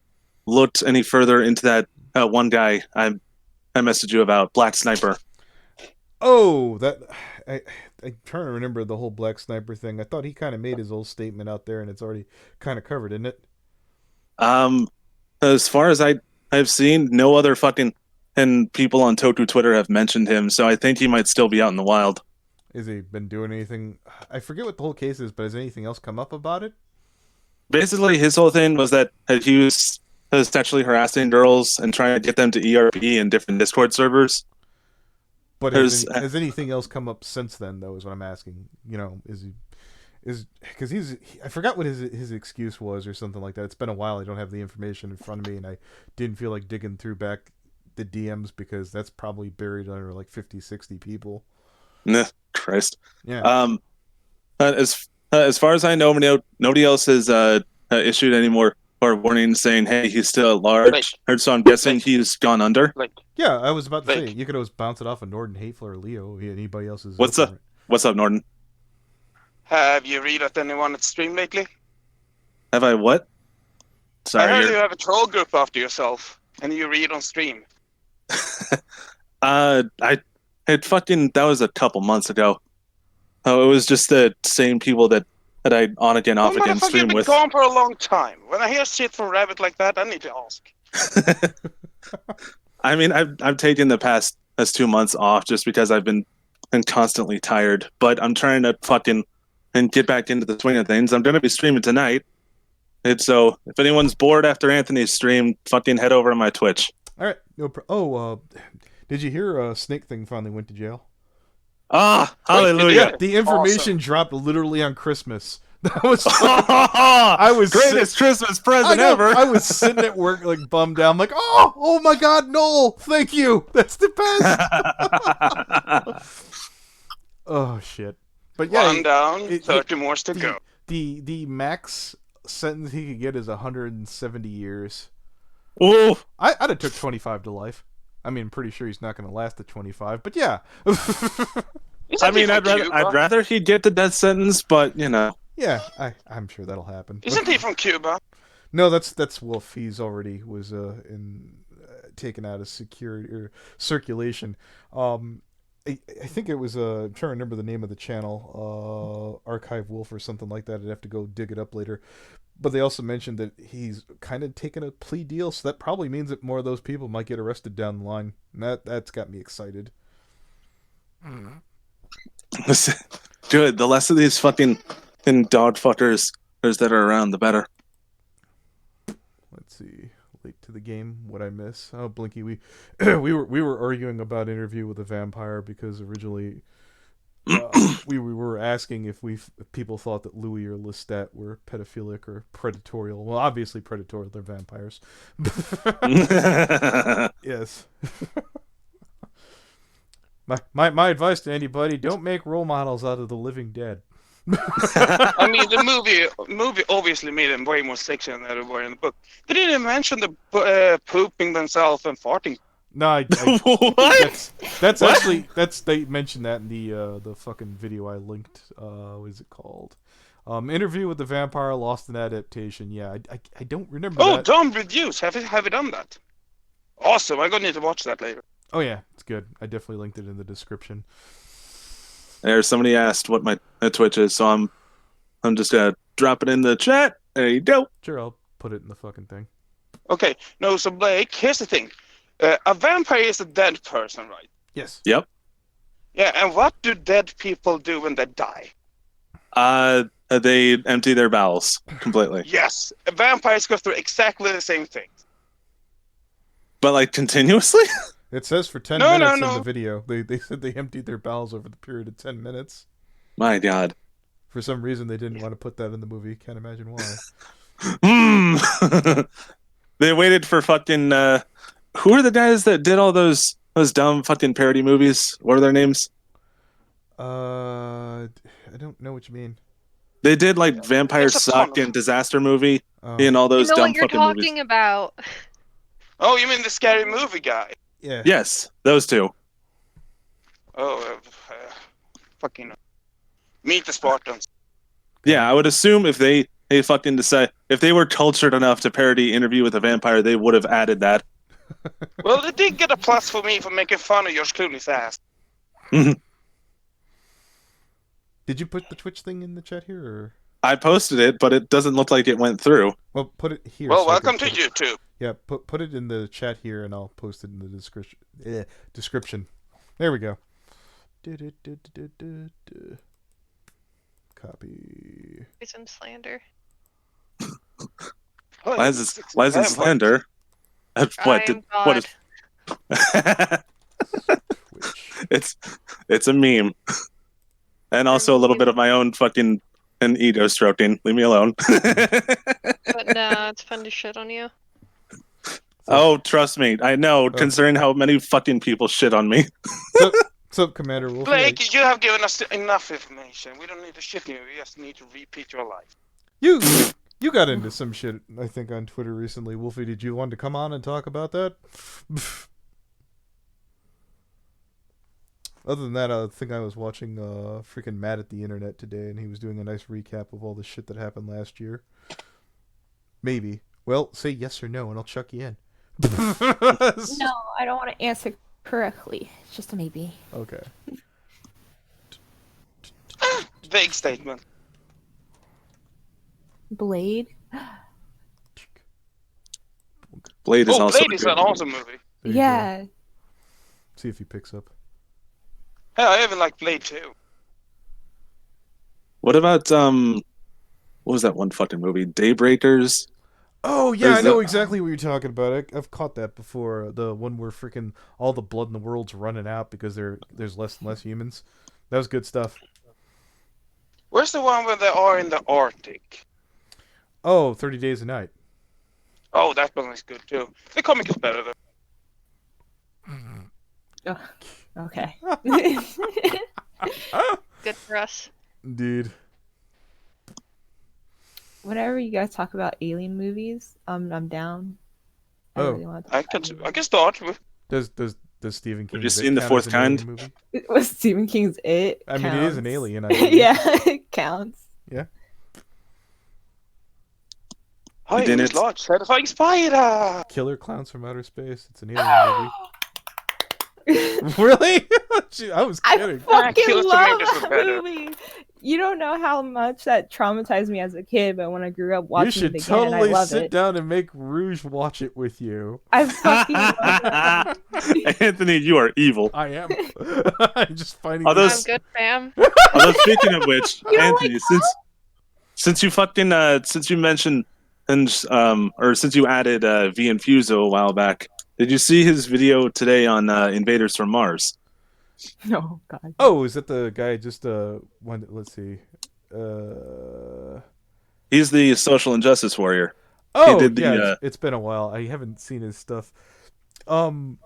looked any further into that one guy I messaged you about, Black Sniper. Oh, I'm trying to remember the whole Black Sniper thing. I thought he kind of made his old statement out there, and it's already kind of covered, isn't it? As far as I've seen, no other fucking and people on Toku Twitter have mentioned him, so I think he might still be out in the wild. Has he been doing anything? I forget what the whole case is, but has anything else come up about it? Basically, his whole thing was that he was sexually harassing girls and trying to get them to ERP in different Discord servers. But has anything else come up since then, though, is what I'm asking. You know, because I forgot what his excuse was or something like that. It's been a while. I don't have the information in front of me, and I didn't feel like digging through back the DMs because that's probably buried under like 50, 60 people. Nah, Christ. Yeah. As far as I know, nobody else has issued any more warnings saying, hey, he's still at large. So I'm guessing he's gone under. Yeah, I was about to say, you could always bounce it off of Norden, Hateful, or Leo. Anybody else's. What's up, Norden? Have you read at anyone at stream lately? Have I what? Sorry. I heard you have a troll group after yourself, and you read on stream. That was a couple months ago. Oh, it was just the same people that I on again, off again stream with. You've been gone for a long time. When I hear shit from Rabbit like that, I need to ask. I mean, I've taken the past 2 months off just because I've been constantly tired. But I'm trying to fucking and get back into the swing of things. I'm going to be streaming tonight. So if anyone's bored after Anthony's stream, fucking head over to my Twitch. All right. Did you hear Snake Thing finally went to jail? Ah, hallelujah. The information dropped literally on Christmas. That was I was greatest Christmas present ever. I was sitting at work like bummed out. I'm like, oh my God, Noel, thank you. That's the best. Oh shit. But yeah, 1 down, 30 more to go. The max sentence he could get is 170 years. Oh, I'd have took 25 to life. I mean, I'm pretty sure he's not going to last at 25, but yeah. I mean, I'd rather he get the death sentence, but you know. Yeah, I'm sure that'll happen. Isn't he from Cuba? No, that's Wolf. He's already was taken out of security or circulation. I think it was I'm trying to remember the name of the channel, Archive Wolf or something like that. I'd have to go dig it up later. But they also mentioned that he's kind of taken a plea deal, so that probably means that more of those people might get arrested down the line. And that's got me excited. Good. The less of these fucking dog fuckers that are around, the better. Let's see. Late to the game. What I miss? Oh, Blinky. We were arguing about Interview with a Vampire because originally we were asking if people thought that Louie or Lestat were pedophilic or predatorial. Well, obviously predatorial. They're vampires. Yes. My advice to anybody: don't make role models out of the living dead. I mean, the movie obviously made them way more sexy than they were in the book. They didn't even mention the pooping themselves and farting. No, what? That's actually they mentioned that in the fucking video I linked. What is it called? Interview with the Vampire, Lost in Adaptation. Yeah, I don't remember. Oh, that. dumb reviews. Have you done that? Awesome. I'm gonna need to watch that later. Oh yeah, it's good. I definitely linked it in the description. There's somebody asked what my Twitch is, so I'm just gonna drop it in the chat. There you go. Sure, I'll put it in the fucking thing. Okay. No, so Blake, here's the thing. A vampire is a dead person, right? Yes. Yep. Yeah, and what do dead people do when they die? They empty their bowels completely. Yes, vampires go through exactly the same thing. But like continuously? It says for 10 minutes in the video. They said they emptied their bowels over the period of 10 minutes. My God. For some reason, they didn't want to put that in the movie. Can't imagine why. They waited for fucking... who are the guys that did all those dumb fucking parody movies? What are their names? I don't know what you mean. They did like Vampire It's a ton Suck of- and Disaster Movie Oh, and all You those know dumb what you're fucking movies. talking about. Oh, you mean the scary movie guy? yeah. Yes, those two. Oh, fucking Meet the Spartans. Yeah, I would assume if they fucking decide if they were cultured enough to parody Interview with a Vampire, they would have added that. Well, they did get a plus for me for making fun of George Clooney's ass. Did you put the Twitch thing in the chat here, or? I posted it, but it doesn't look like it went through. Well, put it here. Well, so I can welcome to put it- YouTube. Yeah, put it in the chat here, and I'll post it in the description. There we go. Copy. Reason slander. Oh, Why is it slander? What? I'm What God. Twitch. it's a meme, and also a little bit of my own fucking and ego stroking. Leave me alone. But no, it's fun to shit on you. Oh, trust me, I know. Considering how many fucking people shit on me. What's up, Commander Wolfy? Blake, you have given us enough information. We don't need to shit you. We just need to repeat your life. You got into some shit, I think, on Twitter recently. Wolfie, did you want to come on and talk about that? Other than that, I think I was watching freaking Matt at the Internet today, and he was doing a nice recap of all the shit that happened last year. Maybe. Well, say yes or no, and I'll chuck you in. No, I don't want to answer correctly. It's just a maybe. Okay. Vague statement. Blade? Blade is Oh, also Blade is an awesome movie. There you Yeah. go. See if he picks up. Hey, I even like Blade too. What about what was that one fucking movie? Daybreakers. Oh, yeah, There's I know the- exactly what you're talking about. I've caught that before. The one where freaking all the blood in the world's running out because there's less and less humans. That was good stuff. Where's the one where they are in the Arctic? Oh, 30 Days a Night. Oh, that one is good too. The comic is better though. Okay. Good for us. Indeed. Whenever you guys talk about alien movies, I'm down. I Oh. really want to I can start with. Does Stephen King you seen The Fourth Kind? movie? It was Stephen King's It. I mean, it is an counts. alien. I believe. Yeah, it counts. Yeah. Hi, didn't- it's large satisfying spider. Killer Clowns from Outer Space. It's an alien movie. Really? Gee, I was I kidding. fucking Killers love Tomatoes was that better. movie. You don't know how much that traumatized me as a kid, but when I grew up You watching should it again, I totally love sit it. down and make Rouge watch it with you. I fucking love that. Anthony, you are evil. I am. I'm just finding. Are these- those- I'm good, fam. Although speaking of which, You don't Anthony, since you fucking since you mentioned and or since you added V Infuso a while back, did you see his video today on Invaders from Mars? Oh god. Oh, is that the guy just one? Let's see. He's the social injustice warrior. Oh, did the, yeah. It's been a while. I haven't seen his stuff. Hey,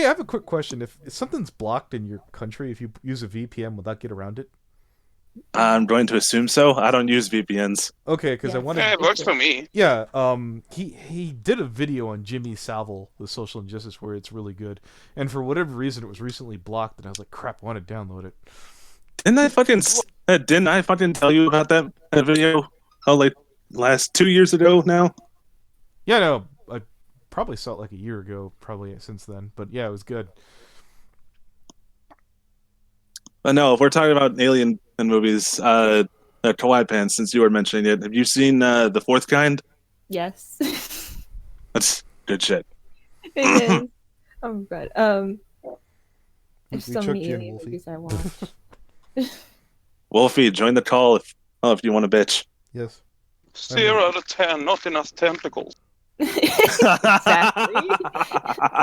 I have a quick question. If something's blocked in your country, if you use a VPN, will that get around it? I'm going to assume so. I don't use VPNs. Okay, because I Yeah. wanted. Yeah, it works for me. Yeah, he did a video on Jimmy Savile, the social injustice, where it's really good. And for whatever reason, it was recently blocked, and I was like, crap, I want to download it. Didn't I fucking tell you about that video? Oh, like last 2 years ago now. Yeah, no, I probably saw it like a year ago, probably since then. But yeah, it was good. But no, if we're talking about alien movies, Kawaii Pants, since you were mentioning it, have you seen The Fourth Kind? Yes. That's good shit. It is. Oh god. There's We so chucked many you in, alien Wolfie. movies I watch. Wolfie, join the call if you want to bitch. Yes. 0 out of 10, not enough tentacles. Exactly.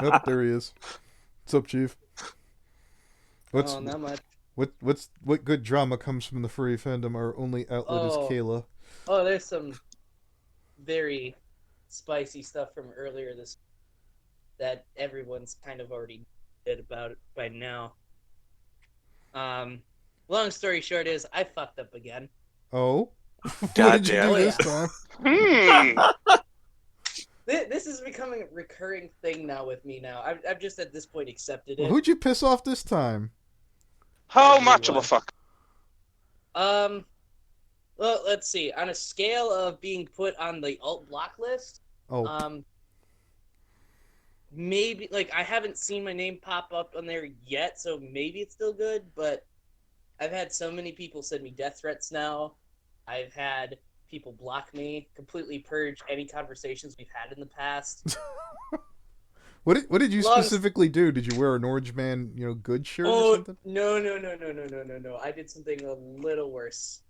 Nope, there he is. What's up, Chief? What's Oh, not much. what good drama comes from the furry fandom? Our only outlet is Oh. Kayla. Oh, there's some very spicy stuff from earlier this that everyone's kind of already did about it by now. Long story short is I fucked up again. Oh, What God did you damn. do Oh, this yeah. time? This is becoming a recurring thing now with me now. I've just at this point accepted Well, it. who'd you piss off this time? How much of a fuck? Well, let's see. On a scale of being put on the alt block list, Oh, maybe like I haven't seen my name pop up on there yet, so maybe it's still good. But I've had so many people send me death threats now. I've had people block me, completely purge any conversations we've had in the past. what did you Long- specifically do? Did you wear an Orange Man, good shirt or Oh something? no! I did something a little worse.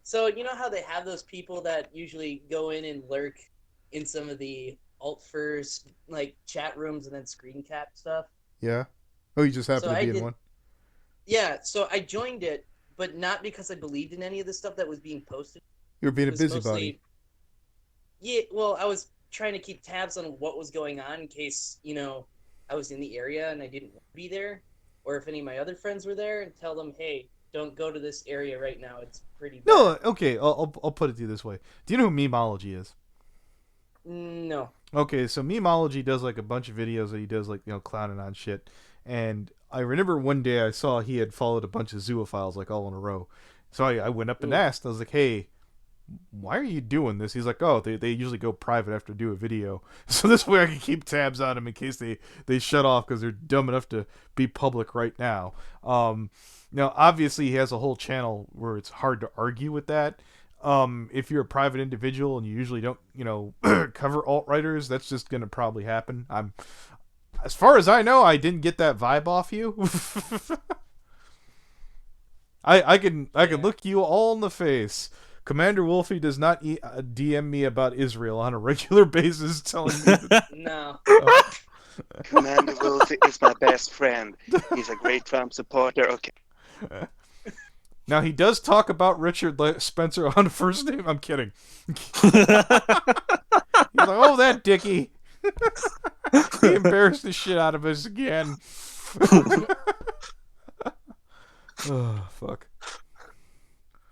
So you know how they have those people that usually go in and lurk in some of the alt furs like chat rooms and then screen cap stuff. Yeah. Oh, you just happened So to I be in did- one. Yeah, so I joined it, but not because I believed in any of the stuff that was being posted. You were being It a was busybody. Yeah, well, I was trying to keep tabs on what was going on in case, I was in the area and I didn't want to be there, or if any of my other friends were there, and tell them, hey, don't go to this area right now. It's pretty bad. No, okay. I'll put it to you this way. Do you know who Memeology is? No. Okay, so Memeology does like a bunch of videos that he does like clowning on shit, and I remember one day I saw he had followed a bunch of zoophiles like all in a row, so I went up and asked. I was like, hey, why are you doing this? He's like, oh, they usually go private after do a video, so this way I can keep tabs on them in case they shut off because they're dumb enough to be public right now. Now obviously he has a whole channel where it's hard to argue with that. If you're a private individual and you usually don't cover alt-writers, that's just gonna probably happen. As far as I know, I didn't get that vibe off you. I can look you all in the face. Commander Wolfy does not DM me about Israel on a regular basis, telling me that, No. Commander Wolfy is my best friend. He's a great Trump supporter. Okay. Now he does talk about Richard Spencer on the first name. I'm kidding. He's like, oh, that Dickie. He embarrassed the shit out of us again. Oh, fuck.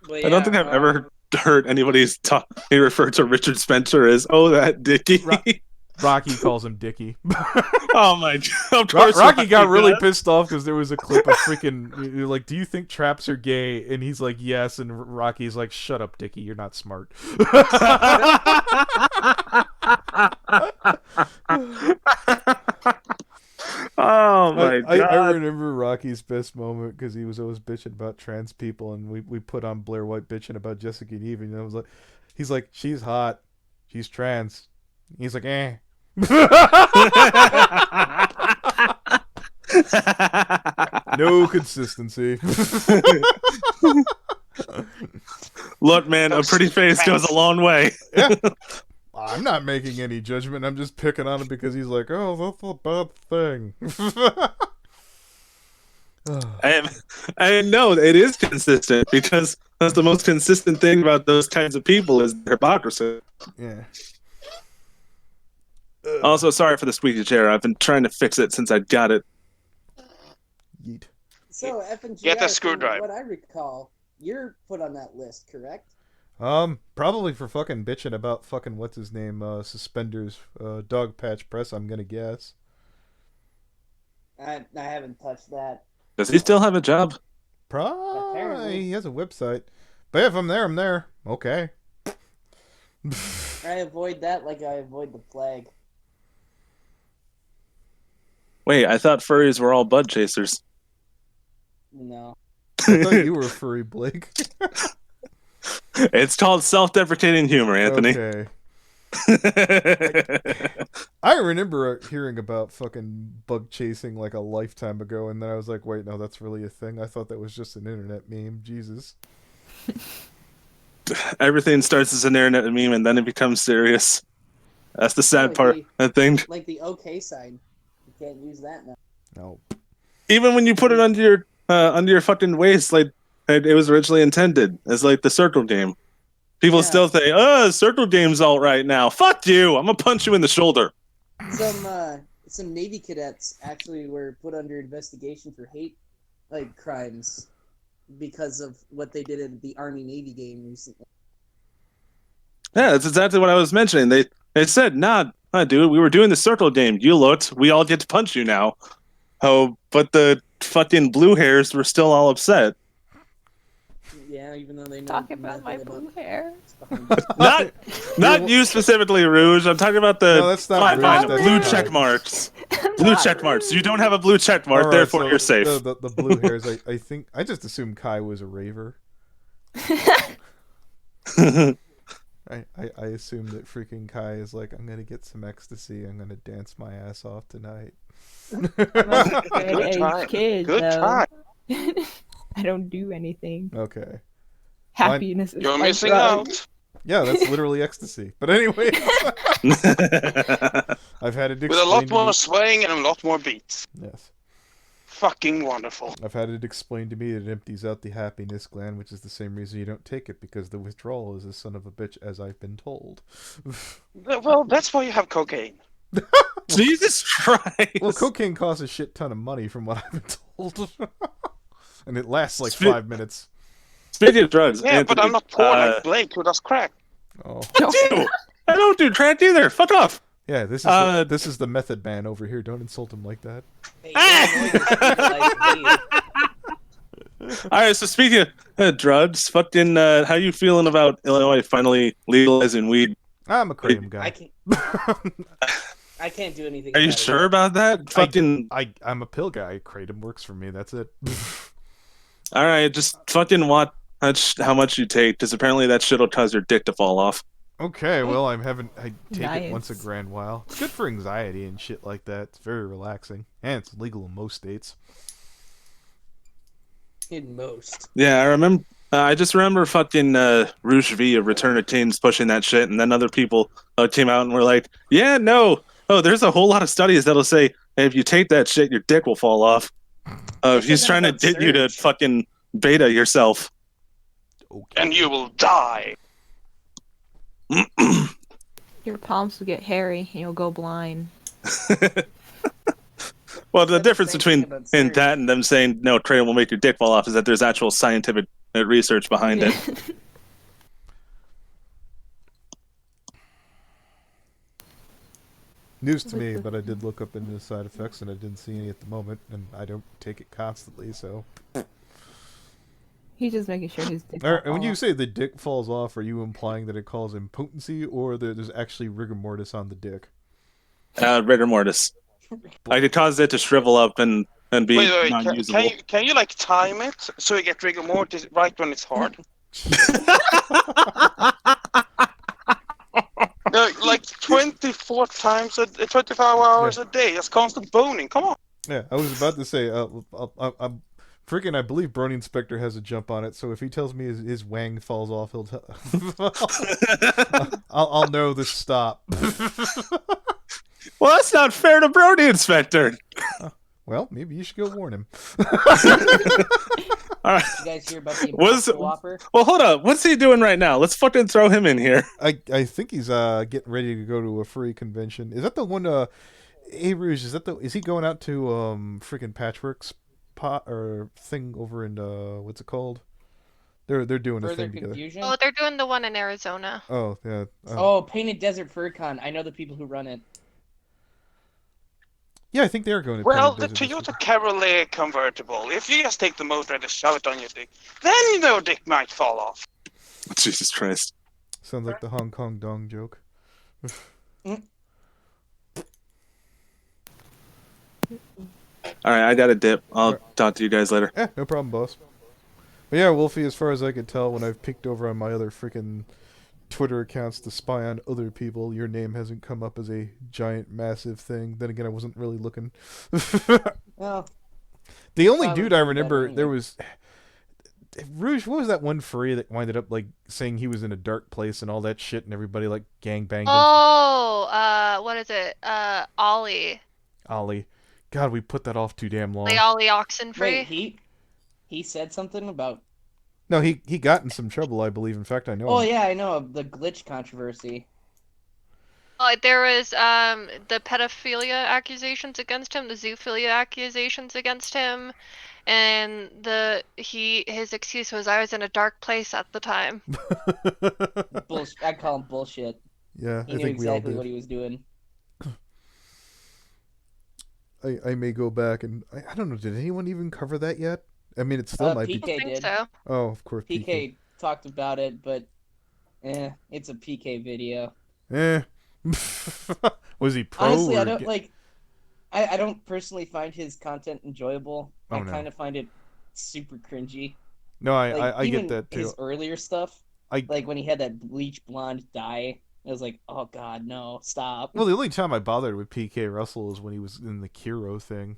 But I don't think I've ever heard anybody's he referred to Richard Spencer as, oh, that Dickie. Rocky calls him Dickie. Oh my god! Of course, Rocky got really does. pissed off because there was a clip of freaking like, do you think traps are gay? And he's like, yes. And Rocky's like, shut up, Dickie. You're not smart. Oh my god! I remember Rocky's best moment because he was always bitching about trans people, and we put on Blair White bitching about Jessica and Eve, and I was like, he's like, she's hot, she's trans. He's like, eh. No consistency. Look, man, a pretty face goes a long way. Yeah. I'm not making any judgment. I'm just picking on him because he's like, oh, that's a bad thing. And no, it is consistent because that's the most consistent thing about those kinds of people is their hypocrisy. Yeah. Also, sorry for the squeaky chair. I've been trying to fix it since I got it. Yeet. So, FNGR, Get the screwdriver. What I recall, you're put on that list, correct? Probably for fucking bitching about fucking what's his name, suspenders, dog patch press. I'm gonna guess. I haven't touched that. Does he still have a job? Probably Apparently. he has a website. But if I'm there, I'm there. Okay. I avoid that like I avoid the plague. Wait, I thought furries were all bud chasers. No. I thought you were a furry, Blake. It's called self-deprecating humor, Anthony. Okay. I remember hearing about fucking bug chasing like a lifetime ago, and then I was like, wait, no, that's really a thing? I thought that was just an internet meme. Jesus. Everything starts as an internet meme and then it becomes serious. That's the sad part, I think. Like the OK sign. You can't use that now. No. Even when you put it under your fucking waist, like it was originally intended as like the circle game. People still say, circle game's all right now. Fuck you! I'm gonna punch you in the shoulder. Some Navy cadets actually were put under investigation for hate crimes because of what they did in the Army Navy game recently. Yeah, that's exactly what I was mentioning. They said, nah, dude, we were doing the circle game. You looked. We all get to punch you now. Oh, but the fucking blue hairs were still all upset. Yeah, even though they know Talking about my nothing blue hair. Not you specifically, Rouge. I'm talking about the No, that's not Rouge, that's blue Kai. check marks. Blue check marks. You don't have a blue check mark, All right, therefore so you're safe. The blue hairs. I think I just assumed Kai was a raver. I assume that freaking Kai is like, I'm gonna get some ecstasy. I'm gonna dance my ass off tonight. I'm a Good good try. age kid, Good though. try. I don't do anything. Okay. Happiness is You're my missing drug. out. Yeah, that's literally ecstasy. But anyway, I've had it explained With a lot to more me. swaying and a lot more beats. Yes. Fucking wonderful. I've had it explained to me that it empties out the happiness gland, which is the same reason you don't take it, because the withdrawal is a son of a bitch, as I've been told. Well, that's why you have cocaine. Jesus Christ. Well, cocaine costs a shit ton of money, from what I've been told. And it lasts like Spe- 5 minutes. Speaking of drugs, Yeah, Anthony, but I'm not poor like Blake, who does crack. Oh. I don't do crack either. Fuck off. Yeah, this is the method man over here. Don't insult him like that. Hey, Illinois All right, so speaking of drugs, fucking, how you feeling about Illinois finally legalizing weed? I'm a kratom guy. I can't do anything. Are you about it. sure about that? Fucking. I'm a pill guy. Kratom works for me. That's it. All right, just fucking watch how much you take, because apparently that shit will cause your dick to fall off. Okay, well, I take it once a Nice. grand while. It's good for anxiety and shit like that. It's very relaxing, and it's legal in most states. In most. Yeah, I remember. I just remember fucking Rouge V of Return of Kings pushing that shit, and then other people came out and were like, "Yeah, no, there's a whole lot of studies that'll say hey, if you take that shit, your dick will fall off." He's trying to get you to fucking beta yourself. Okay. And you will die. Your palms will get hairy and you'll go blind. Well, the That's the difference same between thing about in surgery. that and them saying no, kratom will make your dick fall off is that there's actual scientific research behind it. News to me, but I did look up into the side effects, and I didn't see any at the moment, and I don't take it constantly, so. He's just making sure his dick. And when you say the dick falls off, are you implying that it causes impotency, or that there's actually rigor mortis on the dick? Rigor mortis. Like it causes it to shrivel up and be Wait, non-usable. can you like time it so you get rigor mortis right when it's hard? Like 24 times 24 hours a day. That's constant boning. Come on. Yeah, I was about to say, I'm freaking. I believe Brony Inspector has a jump on it. So if he tells me his wang falls off, he'll tell. I'll know to stop. Well, that's not fair to Brody Inspector. Well, maybe you should go warn him. All right. You guys hear about the Was- Impossible Whopper? Well, hold up. What's he doing right now? Let's fucking throw him in here. I think he's getting ready to go to a furry convention. Is that the one? Hey Rouge, is he going out to freaking Patchwork spot or thing over in what's it called? They're doing a Further thing together. confusion? Oh, they're doing the one in Arizona. Oh yeah. Oh, Painted Desert FurCon. I know the people who run it. Yeah, I think they're going to. Well, the Painted Desert Toyota Cabriolet convertible. If you just take the motor and just shove it on your dick, then your dick might fall off. Jesus Christ. Sounds like the Hong Kong dong joke. All right, I got a dip. I'll talk to you guys later. No problem, boss. But yeah, Wolfie, as far as I could tell, when I've peeked over on my other freaking Twitter accounts to spy on other people, your name hasn't come up as a giant, massive thing. Then again, I wasn't really looking. Well, The only Probably dude I better remember, anyway. there was... Rouge, what was that one furry that winded up, like, saying he was in a dark place and all that shit, and everybody, like, gangbanged him? Oh, what is it? Ollie. Ollie. God, we put that off too damn long. The Ollie Oxenfree. wait, he said something about. No, he got in some trouble, I believe. In fact, I know Oh him. yeah, I know of the glitch controversy. There was the pedophilia accusations against him, the zoophilia accusations against him, and his excuse was I was in a dark place at the time. Bullshit. I call him bullshit. Yeah, He I knew think we all exactly did. what he was doing. I may go back and I don't know. Did anyone even cover that yet? I mean, it still might PK be. I think did. so. Oh, of course, PK. PK talked about it, but it's a PK video. Eh. Was he pro? Honestly, or I don't like. I don't personally find his content enjoyable. Oh, I no. kind of find it super cringy. No, Like, I even get that too. his earlier stuff, I like when he had that bleach blonde dye, I was like, oh god, no, stop. Well, the only time I bothered with PK Russell was when he was in the Kiro thing.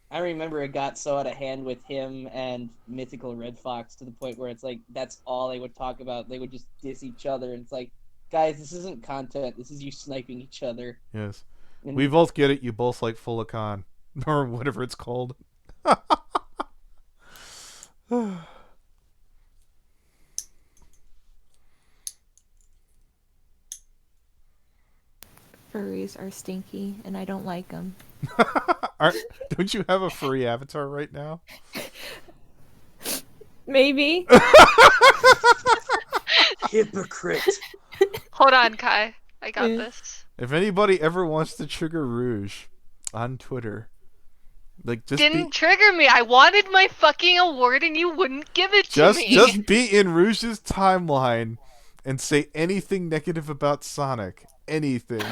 I remember it got so out of hand with him and Mythical Red Fox to the point where it's like that's all they would talk about. They would just diss each other, and it's like, guys, this isn't content. This is you sniping each other. Yes. And We both get it. You both like Full-a-Con. Or whatever it's called. Furries are stinky, and I don't like them. Don't you have a furry avatar right now? Maybe. hypocrite. Hold on, Kai. I got Yeah. this. If anybody ever wants to trigger Rouge on Twitter, like Didn't trigger me. I wanted my fucking award and you wouldn't give it to me. just be in Rouge's timeline and say anything negative about Sonic. Anything.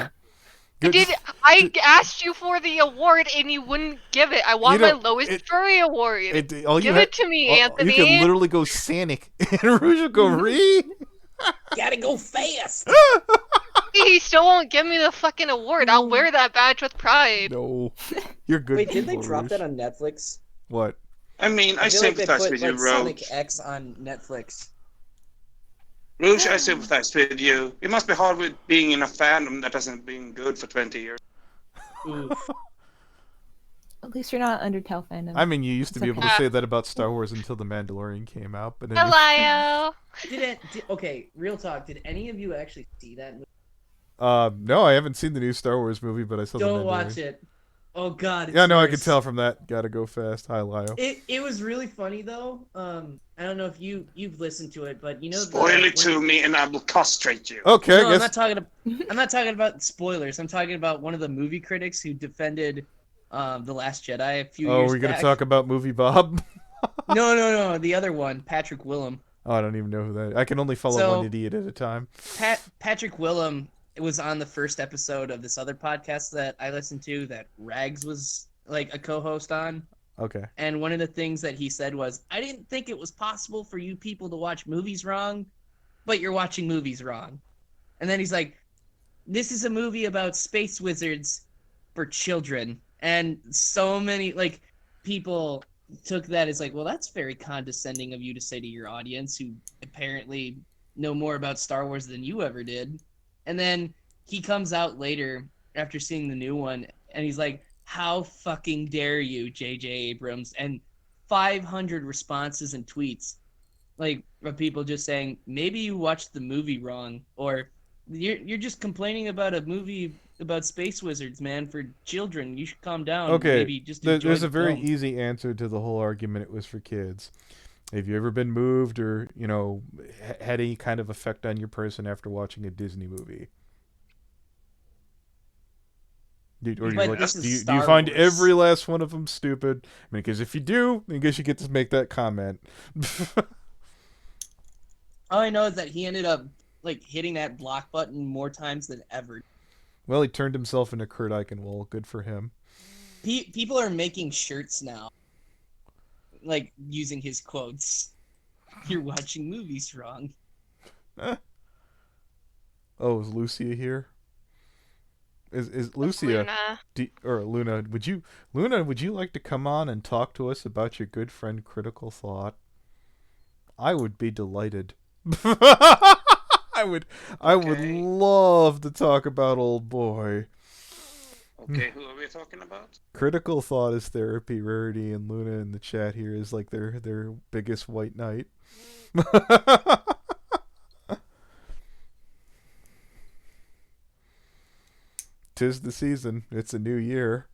I asked you for the award and you wouldn't give it. I want my lowest furry award. Give it to me, Anthony. You can literally go Sonic and Rouge will go Ree. Gotta go fast. He still won't give me the fucking award. I'll wear that badge with pride. No. You're good. Wait, did they people, drop Rouge. that on Netflix? What? I mean, I feel like they sympathize put with you, like Sonic Rouge. X on Netflix. Rouge, I sympathize with you. It must be hard with being in a fandom that hasn't been good for 20 years. Oof. At least you're not Undertale fandom. I mean, you used to It's be able okay. to say that about Star Wars until The Mandalorian came out, but Hello. Okay, real talk. Did any of you actually see that movie? No, I haven't seen the new Star Wars movie, but I saw the Don't Mandalorian. watch it. Oh god. It's Yeah, no, I worse. could tell from that. Gotta go fast. Hi, Lio. It was really funny though. I don't know if you've listened to it, but you know. Spoil it to me and I will castrate you. Okay, No, I I'm guess. not talking about spoilers. I'm talking about one of the movie critics who defended The Last Jedi a few Oh, years we're gonna back. talk about Movie Bob? No, the other one, Patrick Willem. Oh, I don't even know who that is. I can only follow So- one idiot at a time. Patrick Willem was on the first episode of this other podcast that I listened to that Rags was like a co-host on. Okay. And one of the things that he said was, I didn't think it was possible for you people to watch movies wrong, but you're watching movies wrong. And then he's like, this is a movie about space wizards for children. And so many like people took that as like, well, that's very condescending of you to say to your audience who apparently know more about Star Wars than you ever did. And then he comes out later after seeing the new one and he's like, how fucking dare you, J.J. Abrams? And 500 responses and tweets like of people just saying, maybe you watched the movie wrong, or you're just complaining about a movie about space wizards, man, for children. You should calm down. Okay. Maybe just enjoy There's the a very film. easy answer to the whole argument. It was for kids. Have you ever been moved or, had any kind of effect on your person after watching a Disney movie? Do you find Wars. every last one of them stupid? I mean, because if you do, I guess you get to make that comment. All I know is that he ended up like hitting that block button more times than ever. Well, he turned himself into Kurt Eichenwald. Good for him. People are making shirts now, like using his quotes. You're watching movies wrong. Oh, is Lucia here? Is Lucia Luna. or Luna? Would you like to come on and talk to us about your good friend Critical Thought? I would be delighted. I would love to talk about old boy. Okay, who are we talking about? Critical Thought is Therapy Rarity, and Luna in the chat here is like their biggest white knight. 'tis the season. It's a new year.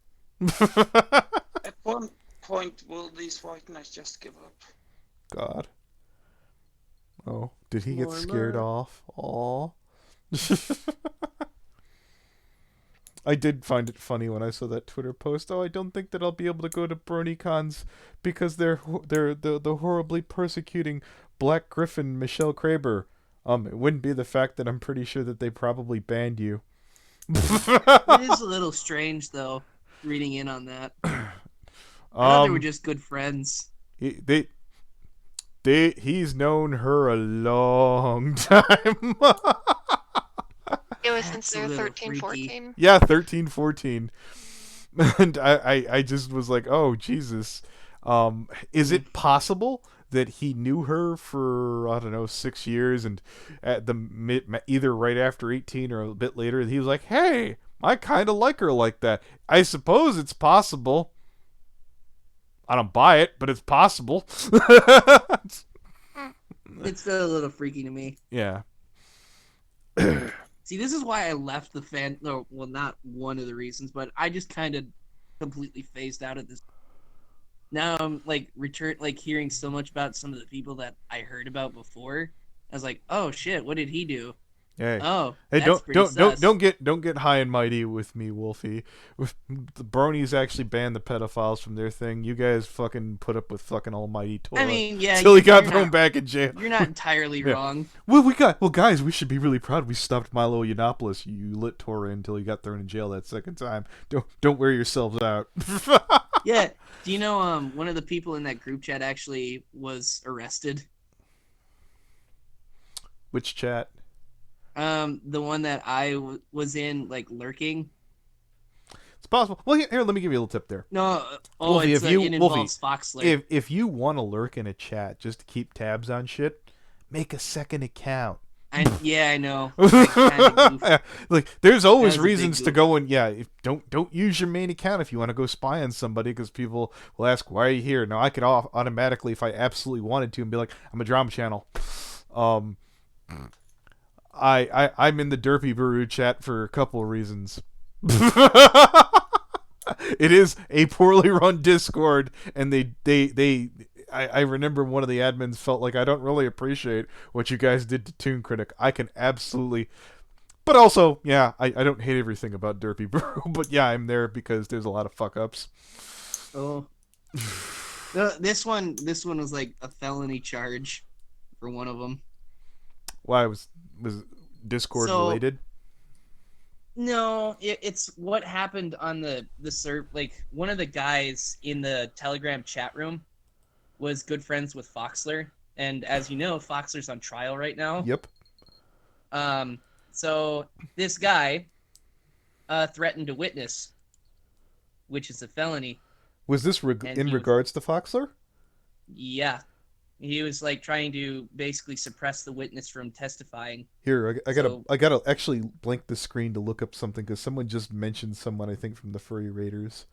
At one point, will these Fright Nights just give up? God. Oh, did he get scared Norma. off? Aw. I did find it funny when I saw that Twitter post. Oh, I don't think that I'll be able to go to BronyCons because they're horribly persecuting Black Griffin Michelle Kraber. It wouldn't be the fact that I'm pretty sure that they probably banned you. It is a little strange, though, reading in on that. I thought they were just good friends. He's known her a long time. It was since That's they a were little 13, freaky. 14. Yeah, 13, 14. And I just was like, oh, Jesus. Is it possible that he knew her for, I don't know, 6 years, and at either right after 18 or a bit later, he was like, hey, I kind of like her like that. I suppose it's possible. I don't buy it, but it's possible. It's still a little freaky to me. Yeah. See, this is why I left the fan. No, well, not one of the reasons, but I just kind of completely phased out of this. Now I'm like hearing so much about some of the people that I heard about before. I was like, oh shit, what did he do? Hey, Oh, hey, that's pretty sus. don't get high and mighty with me, Wolfy. The bronies actually banned the pedophiles from their thing. You guys fucking put up with fucking almighty Torah. I mean, yeah, till he got you're thrown not- back in jail. You're not entirely Yeah. wrong. Well, guys, we should be really proud. We stopped Milo Yiannopoulos. You lit Torah until he got thrown in jail that second time. Don't wear yourselves out. Yeah. Do you know one of the people in that group chat actually was arrested? Which chat? The one that I was in, like, lurking. It's possible. Well, here, let me give you a little tip there. No, Wolfy, it involves Foxler. If you want to lurk in a chat just to keep tabs on shit, make a second account. I know. Kinda Like, there's always That was a big reasons to goof. go and don't use your main account if you want to go spy on somebody, because people will ask, why are you here? Now I could automatically, if I absolutely wanted to, and be like, I'm a drama channel. I'm in the Derpy Buru chat for a couple of reasons. It is a poorly run Discord, and I remember one of the admins felt like, I don't really appreciate what you guys did to Toon Critic. I can absolutely, but also, yeah, I don't hate everything about Derpy Bro, but yeah, I'm there because there's a lot of fuck ups. Oh. This one was like a felony charge for one of them. Why was Discord related? No, it's what happened on the serve. Like, one of the guys in the Telegram chat room was good friends with Foxler, and as you know, Foxler's on trial right now. Yep. So this guy threatened to witness, which is a felony. Was this in regards to Foxler? Yeah. He was like trying to basically suppress the witness from testifying. Here, I gotta actually blink the screen to look up something, because someone just mentioned someone, I think, from the Furry Raiders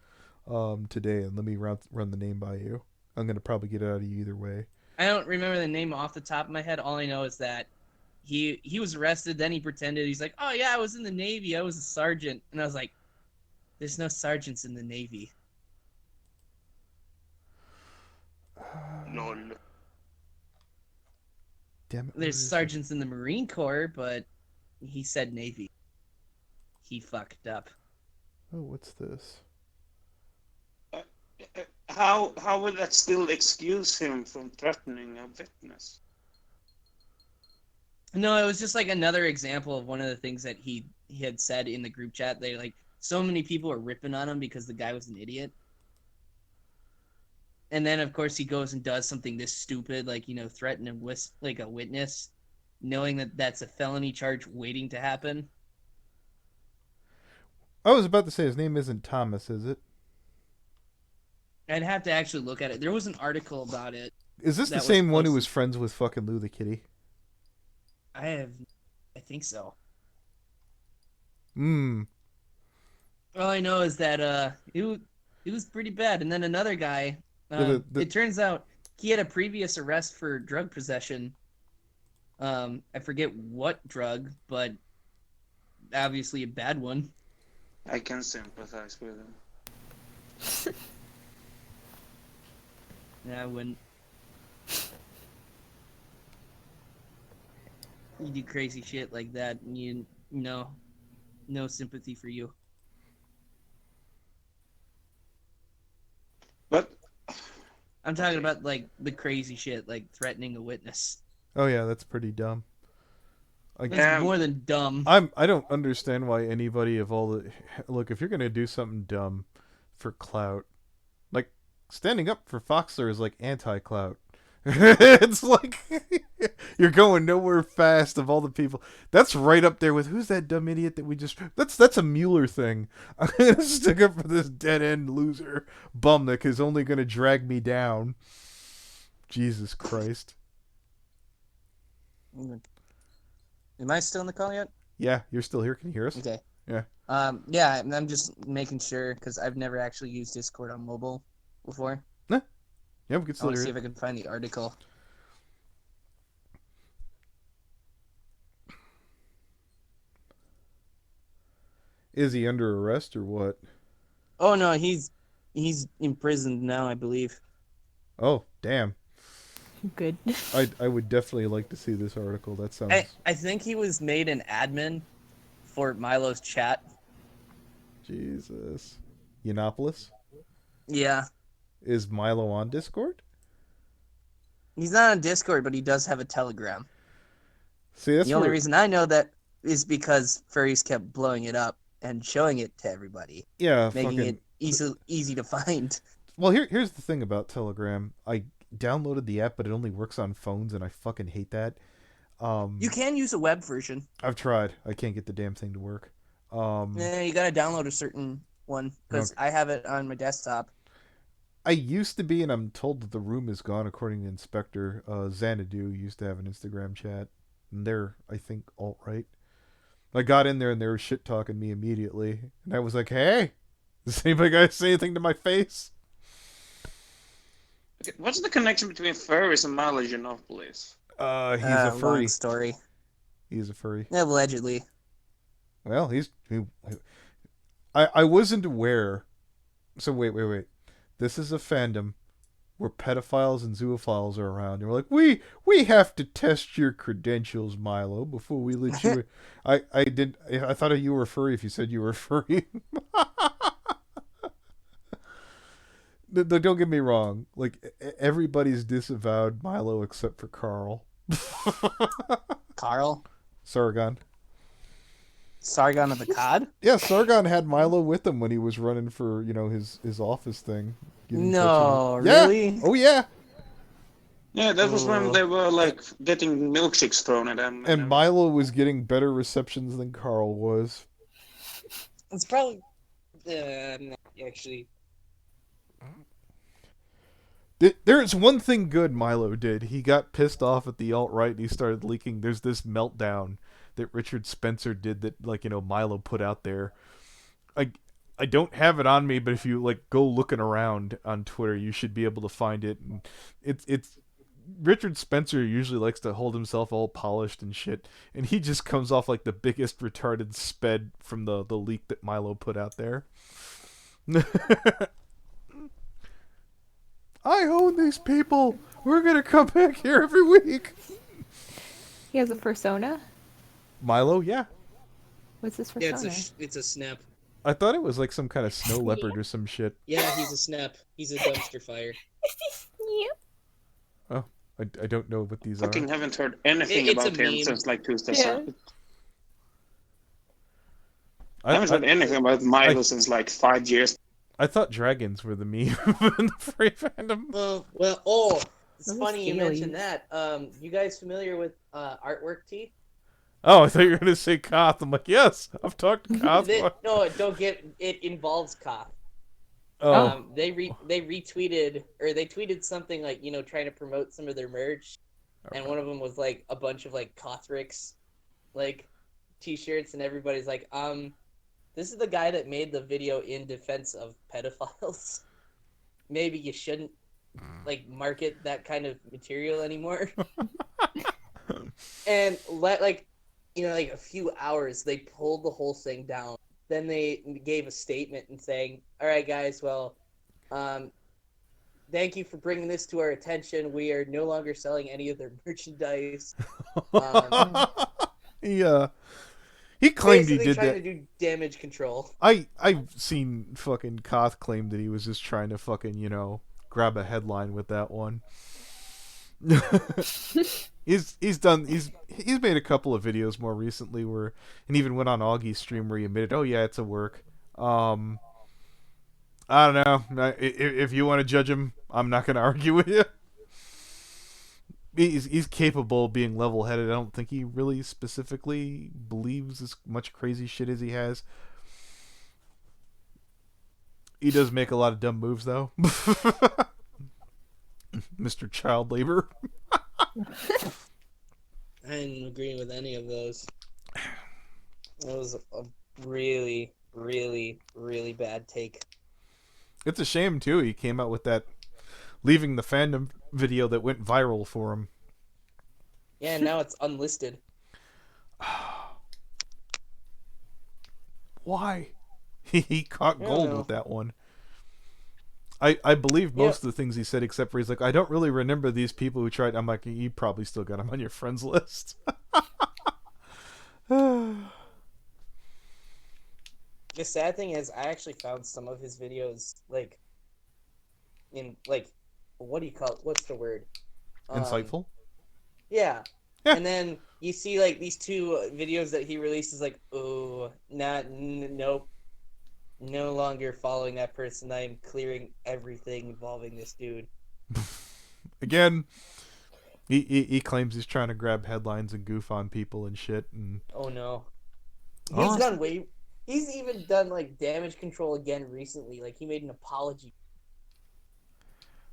today, and let me run the name by you. I'm gonna probably get it out of you either way. I don't remember the name off the top of my head. All I know is that he was arrested, then he pretended. He's like, oh yeah, I was in the Navy. I was a sergeant. And I was like, there's no sergeants in the Navy. No. Damn it. There's sergeants in the Marine Corps, but he said Navy. He fucked up. Oh, what's this? How would that still excuse him from threatening a witness? No, it was just like another example of one of the things that he had said in the group chat. They like, so many people are ripping on him because the guy was an idiot. And then, of course, he goes and does something this stupid, like, threaten a witness, knowing that that's a felony charge waiting to happen. I was about to say, his name isn't Thomas, is it? I'd have to actually look at it. There was an article about it. Is this the same one who was friends with fucking Lou the Kitty? I think so. Hmm. All I know is that it was pretty bad. And then another guy, it turns out he had a previous arrest for drug possession. I forget what drug, but obviously a bad one. I can sympathize with him. Yeah, I wouldn't. You do crazy shit like that, and you know, no sympathy for you. But I'm talking Okay. about like the crazy shit, like threatening a witness. Oh yeah, that's pretty dumb. That's more than dumb. I don't understand why anybody of all the look, if you're gonna do something dumb for clout, like standing up for Foxler is like anti-clout. It's like you're going nowhere fast of all the people. That's right up there with who's that dumb idiot that we just. That's a Mueller thing. I'm gonna stick up for this dead end loser bum that is only gonna drag me down. Jesus Christ. Am I still in the call yet? Yeah, you're still here. Can you hear us? Okay. Yeah. Yeah, I'm just making sure because I've never actually used Discord on mobile before. Yeah, we can I still want to hear see you. if I can find the article. Is he under arrest or what? Oh no, he's imprisoned now, I believe. Oh, damn. Good. I would definitely like to see this article. That sounds. I think he was made an admin for Milo's chat. Jesus. Yianopolis? Yeah. Is Milo on Discord? He's not on Discord, but he does have a Telegram. See, that's The only where- reason I know that is because furries kept blowing it up and showing it to everybody, Yeah, making fucking. it easy to find. Well, here's the thing about Telegram. I downloaded the app, but it only works on phones, and I fucking hate that. You can use a web version. I've tried. I can't get the damn thing to work. You gotta download a certain one because I have it on my desktop. I used to be, and I'm told that the room is gone, according to Inspector. Xanadu used to have an Instagram chat, and they're, I think, alt-right. I got in there, and they were shit-talking me immediately, and I was like, hey, does anybody guys say anything to my face? Okay, what's the connection between furries and Milo Yiannopoulos? He's a furry. Long story. He's a furry. Allegedly. Well, I wasn't aware. So wait. This is a fandom where pedophiles and zoophiles are around. And we're like, we have to test your credentials, Milo, before we let you. I thought you were furry if you said you were furry. Don't get me wrong. Like everybody's disavowed Milo except for Carl. Carl? Sargon. Sargon of Akkad? Yeah, Sargon had Milo with him when he was running for, his office thing. No, Yeah. really? Oh, yeah. Yeah, that was when they were like getting milkshakes thrown at them. And Milo was getting better receptions than Carl was. It's probably not actually. There's one thing good Milo did. He got pissed off at the alt-right and he started leaking. There's this meltdown that Richard Spencer did that, Milo put out there. I don't have it on me, but if you go looking around on Twitter, you should be able to find it. And it's Richard Spencer usually likes to hold himself all polished and shit, and he just comes off like the biggest retarded sped from the leak that Milo put out there. I own these people. We're gonna come back here every week. He has a persona? Milo, yeah. What's his Yeah, persona? it's a snap. I thought it was like some kind of snow leopard or some shit. Yeah, he's a snap. He's a dumpster fire. Yep. Oh, I don't know what these fucking are. haven't heard anything It's a about him meme. since like 2000. Yeah. I haven't heard anything about Milo since like 5 years. I thought dragons were the meme in the free fandom. It's Those are funny you scaly. mentioned that. You guys familiar with Artwork Tea? Oh, I thought you were gonna say Koth. I'm like, yes, I've talked to Koth. No, don't get it involves Koth. Oh, They retweeted or they tweeted something like trying to promote some of their merch, and one of them was like a bunch of like Kothrix, like T-shirts, and everybody's like, this is the guy that made the video in defense of pedophiles. Maybe you shouldn't like market that kind of material anymore. And a few hours they pulled the whole thing down. then they gave a statement and saying, "All right, guys, well, thank you for bringing this to our attention. We are no longer selling any of their merchandise." Yeah. He claimed he Basically did trying that. to do damage control. I've seen fucking Koth claim that he was just trying to fucking, grab a headline with that one. he's made a couple of videos more recently and even went on Augie's stream where he admitted, "Oh yeah, it's a work." I don't know. If you want to judge him, I'm not going to argue with you. He's capable of being level-headed. I don't think he really specifically believes as much crazy shit as he has. He does make a lot of dumb moves, though. Mr. Child Labor. I didn't agree with any of those. It was a really, really, really bad take. It's a shame, too. He came out with that leaving the fandom video that went viral for him. Yeah, now it's unlisted. Why? He caught gold with that one. I believe most of the things he said, except for he's like, "I don't really remember these people who tried." I'm like, you probably still got them on your friends list. The sad thing is, I actually found some of his videos, what do you call it? What's the word? Insightful? Yeah. And then you see, these two videos that he releases, nope. No longer following that person. I am clearing everything involving this dude. Again, he claims he's trying to grab headlines and goof on people and shit. And oh no, Oh. He's even done damage control again recently. He made an apology.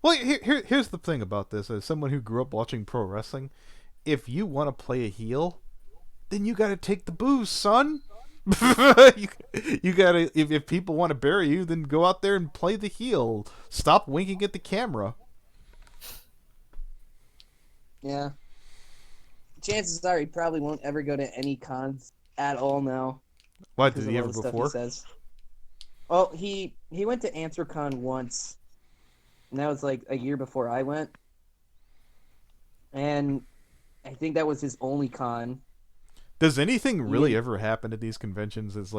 Well, here's the thing about this. As someone who grew up watching pro wrestling, if you want to play a heel, then you got to take the booze, son. you gotta, if people want to bury you, then go out there and play the heel. Stop winking at the camera. Yeah. Chances are he probably won't ever go to any cons at all now. Why did he ever before? He says. Well, he went to Anthrocon once, and that was a year before I went, and I think that was his only con. Does anything really ever happen at these conventions? It's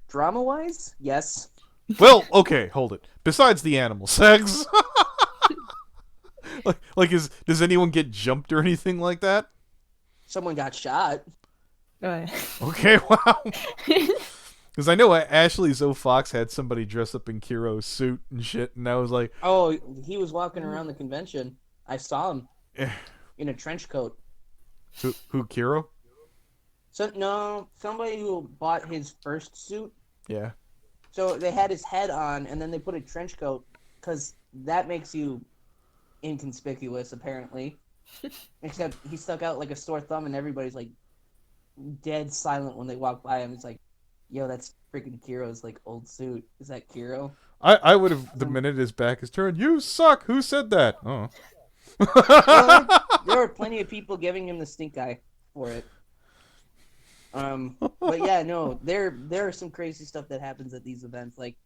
drama-wise, yes. Well, okay, hold it. Besides the animal sex, does anyone get jumped or anything like that? Someone got shot. Okay, wow. Because I know Ashley Zoe Fox had somebody dress up in Kiro's suit and shit, and I was like, oh, he was walking around the convention. I saw him in a trench coat. Who Kiro? So no, somebody who bought his first suit. Yeah. So they had his head on, and then they put a trench coat because that makes you inconspicuous, apparently. Except he stuck out like a sore thumb, and everybody's dead silent when they walk by him. It's yo, that's freaking Kiro's old suit. Is that Kiro? I would have, the minute his back is turned, "You suck. Who said that?" Oh. Well, there were plenty of people giving him the stink eye for it. But yeah, no, there are some crazy stuff that happens at these events. Like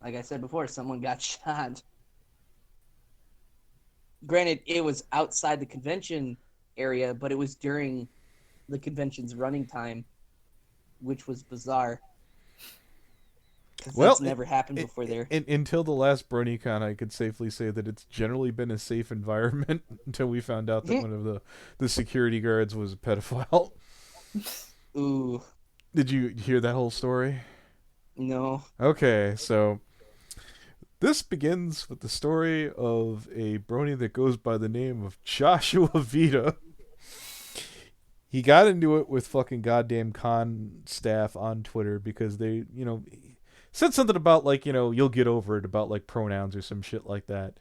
I said before, someone got shot. Granted, it was outside the convention area, but it was during the convention's running time, which was bizarre. Well, that's never happened before there. Until the last BronyCon, I could safely say that it's generally been a safe environment until we found out that one of the security guards was a pedophile. Ooh. Did you hear that whole story? No. Okay, so this begins with the story of a brony that goes by the name of Joshua Vita. He got into it with fucking goddamn con staff on Twitter because they, said something about you'll get over it about pronouns or some shit like that.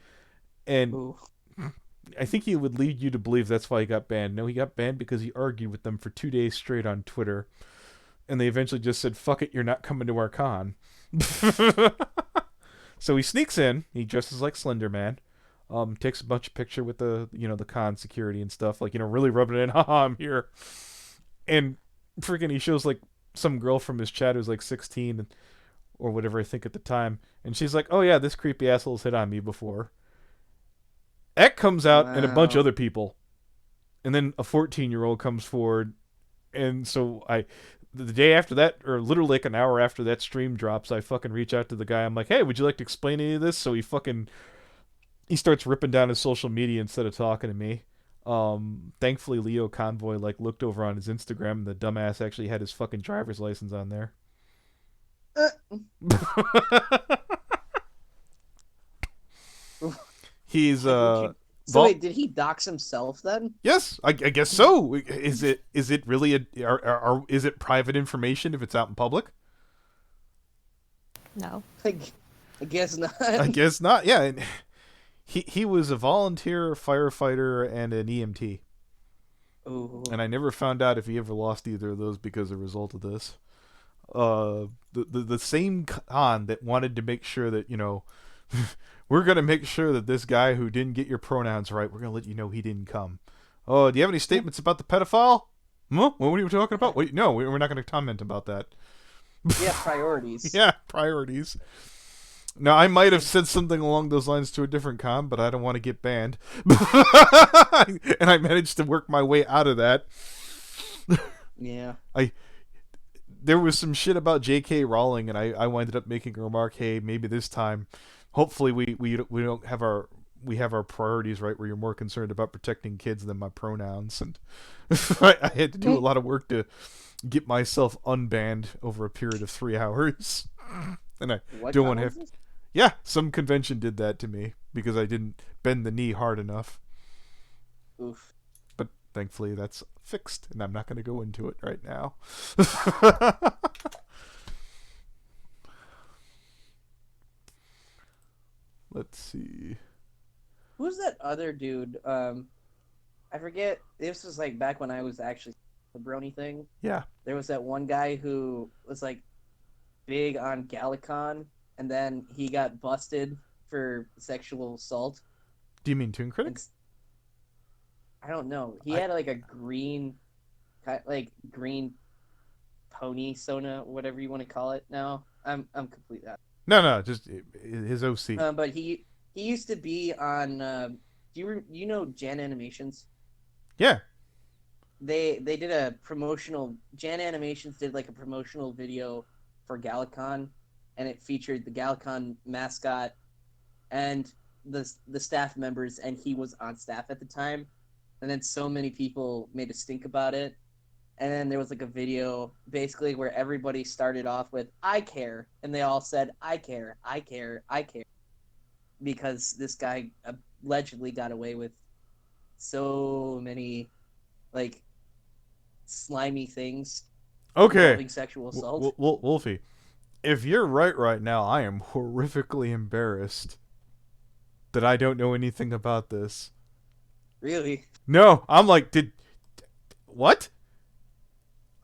And ooh. I think he would lead you to believe that's why he got banned. No, he got banned because he argued with them for 2 days straight on Twitter. And they eventually just said, "Fuck it, you're not coming to our con." So he sneaks in, he dresses like Slender Man, takes a bunch of picture with the con security and stuff, really rubbing it in, "Haha, I'm here." And freaking he shows some girl from his chat who's like 16 or whatever I think at the time, and she's like, "Oh yeah, this creepy asshole's hit on me before." Ek comes out and a bunch of Wow. other people, and then a 14-year-old comes forward, and so the day after that, or literally like an hour after that stream drops, I fucking reach out to the guy. I'm like, "Hey, would you like to explain any of this?" So he starts ripping down his social media instead of talking to me. Thankfully, Leo Convoy like looked over on his Instagram, and the dumbass actually had his fucking driver's license on there. Uh, He's so wait, did he dox himself then? Yes, I guess so. Is it really is it private information if it's out in public? No. I guess not. I guess not. Yeah, and he was a volunteer firefighter and an EMT. Ooh. And I never found out if he ever lost either of those because of a result of this. The same con that wanted to make sure that, we're gonna make sure that this guy who didn't get your pronouns right, we're gonna let you know he didn't come. Oh, do you have any statements about the pedophile? Huh? What were you talking about? No, we're not gonna comment about that. Yeah, priorities. Yeah, priorities. Now, I might have said something along those lines to a different con, but I don't want to get banned. And I managed to work my way out of that. Yeah. There was some shit about J.K. Rowling, and I winded up making a remark, hey, maybe this time, hopefully we don't have our priorities right, where you're more concerned about protecting kids than my pronouns. And I had to do a lot of work to get myself unbanned over a period of 3 hours. And I don't want to have... Yeah, some convention did that to me because I didn't bend the knee hard enough. Oof. But thankfully that's fixed, and I'm not going to go into it right now. Let's see. Who's that other dude? I forget. This was like back when I was actually the brony thing. Yeah. There was that one guy who was like big on Galacon, and then he got busted for sexual assault. Do you mean Toon Critic? I don't know. He had like a green pony sona, whatever you want to call it. Now I'm completely out. No, just his OC. But he used to be on. Do you know Jan Animations? Yeah. They did a promotional. Jan Animations did like a promotional video for Galacon, and it featured the Galacon mascot and the staff members, and he was on staff at the time. And then so many people made a stink about it. And then there was like a video basically where everybody started off with "I care," and they all said "I care, I care, I care," because this guy allegedly got away with so many like slimy things. Okay. Involving sexual assault. Wolfy, if you're right now, I am horrifically embarrassed that I don't know anything about this. Really? No, I'm like, what?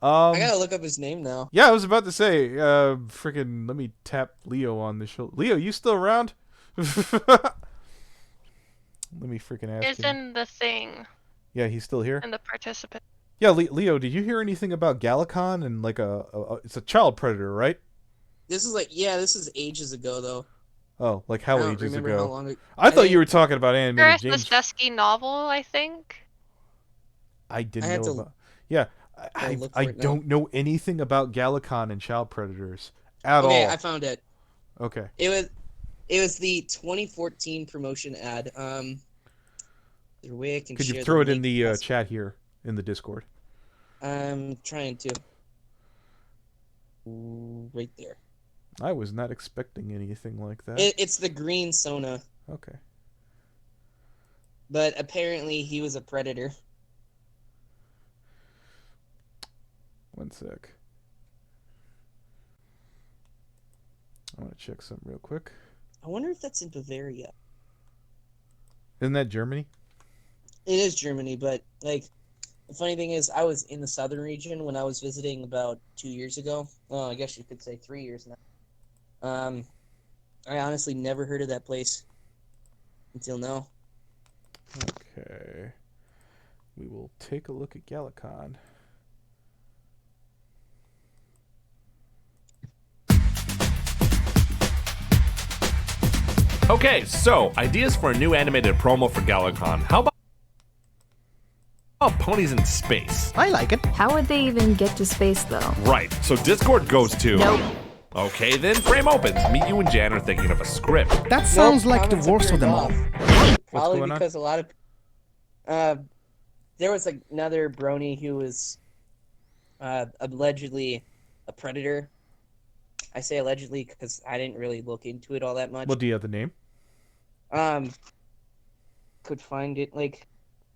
I gotta look up his name now. Yeah, I was about to say, freaking, let me tap Leo on the shoulder. Leo, you still around? Let me freaking ask Is him. in the thing. Yeah, he's still here? In the participant. Yeah, Leo, did you hear anything about Galacon and like it's a child predator, right? This is ages ago though. Oh, like how I don't ages remember ago? how long I thought you were talking about animated James. The Stesky novel, I think. I didn't know about. Yeah, I now. don't know anything about Galacon and child predators at all. Okay, I found it. Okay. It was the 2014 promotion ad. There's a way I can. Could you share throw it the in the link. chat here in the Discord? I'm trying to. Right there. I was not expecting anything like that. It's the green Sona. Okay. But apparently he was a predator. One sec. I want to check something real quick. I wonder if that's in Bavaria. Isn't that Germany? It is Germany, but like the funny thing is, I was in the southern region when I was visiting about 2 years ago. Well, I guess you could say 3 years now. I honestly never heard of that place until now. Okay. We will take a look at Galacon. Okay, so ideas for a new animated promo for Galacon. How about ponies in space? I like it. How would they even get to space, though? Right, so Discord goes to... Nope. Okay, then frame opens. Me, you, and Jan are thinking of a script. That sounds like the worst of them all. Probably going on? because a lot of there was another brony who was allegedly a predator. I say allegedly because I didn't really look into it all that much. Well, do you have the name? Could find it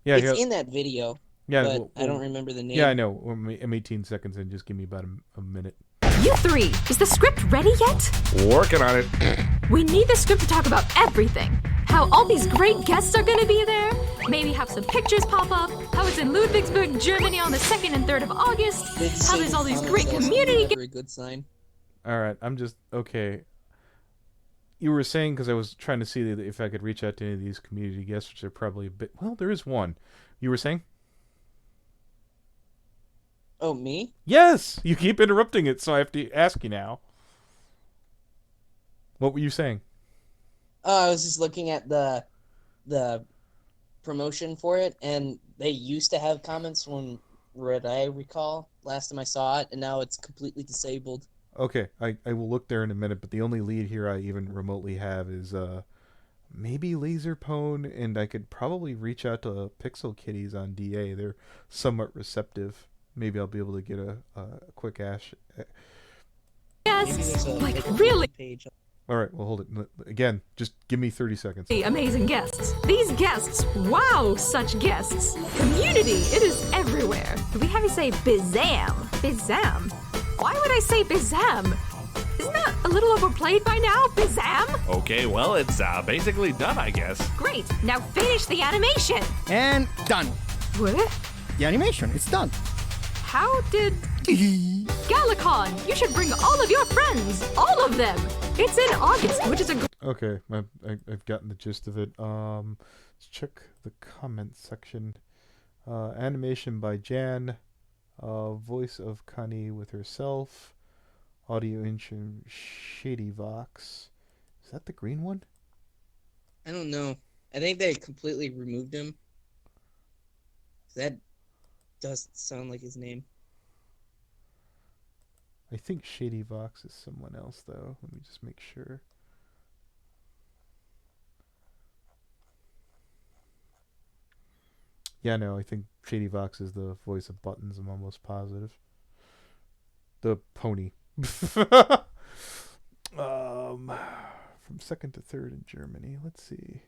Yeah, it's in that video. Yeah, but I don't remember the name. Yeah, I know. I'm 18 seconds in. Just give me about a minute. You three, is the script ready yet? Working on it. We need the script to talk about everything. How all these great guests are gonna be there. Maybe have some pictures pop up. How it's in Ludwigsburg, Germany on the 2nd and 3rd of August. How there's all these great community... Very good sign. All right, I'm just okay. You were saying, because I was trying to see if I could reach out to any of these community guests, which are probably a bit. Well, there is one. You were saying? Oh, me? Yes. You keep interrupting it, so I have to ask you now. What were you saying? Oh, I was just looking at the promotion for it, and they used to have comments from what I recall last time I saw it, and now it's completely disabled. Okay, I will look there in a minute, but the only lead here I even remotely have is maybe Laserpone, and I could probably reach out to Pixel Kitties on DA. They're somewhat receptive. Maybe I'll be able to get a quick ash. Guests, really All right, well, hold it. Again, just give me 30 seconds. amazing guests. These guests, wow, such guests. Community, it is everywhere. Do we have you say Bizam? Bizam? Why would I say Bizam? Isn't that a little overplayed by now? Bizam? Okay, well, it's basically done, I guess. Great, now finish the animation. And done. What? The animation, it's done. How did... Galacon, you should bring all of your friends. All of them. It's in August, which is a... Okay, I've gotten the gist of it. Let's check the comment section. Animation by Jan. Voice of Connie with herself. Audio engine Shady Vox. Is that the green one? I don't know. I think they completely removed him. That doesn't sound like his name. I think Shady Vox is someone else, though. Let me just make sure. Yeah, no, I think Shady Vox is the voice of Buttons. I'm almost positive. The pony. From 2nd to 3rd in Germany. Let's see.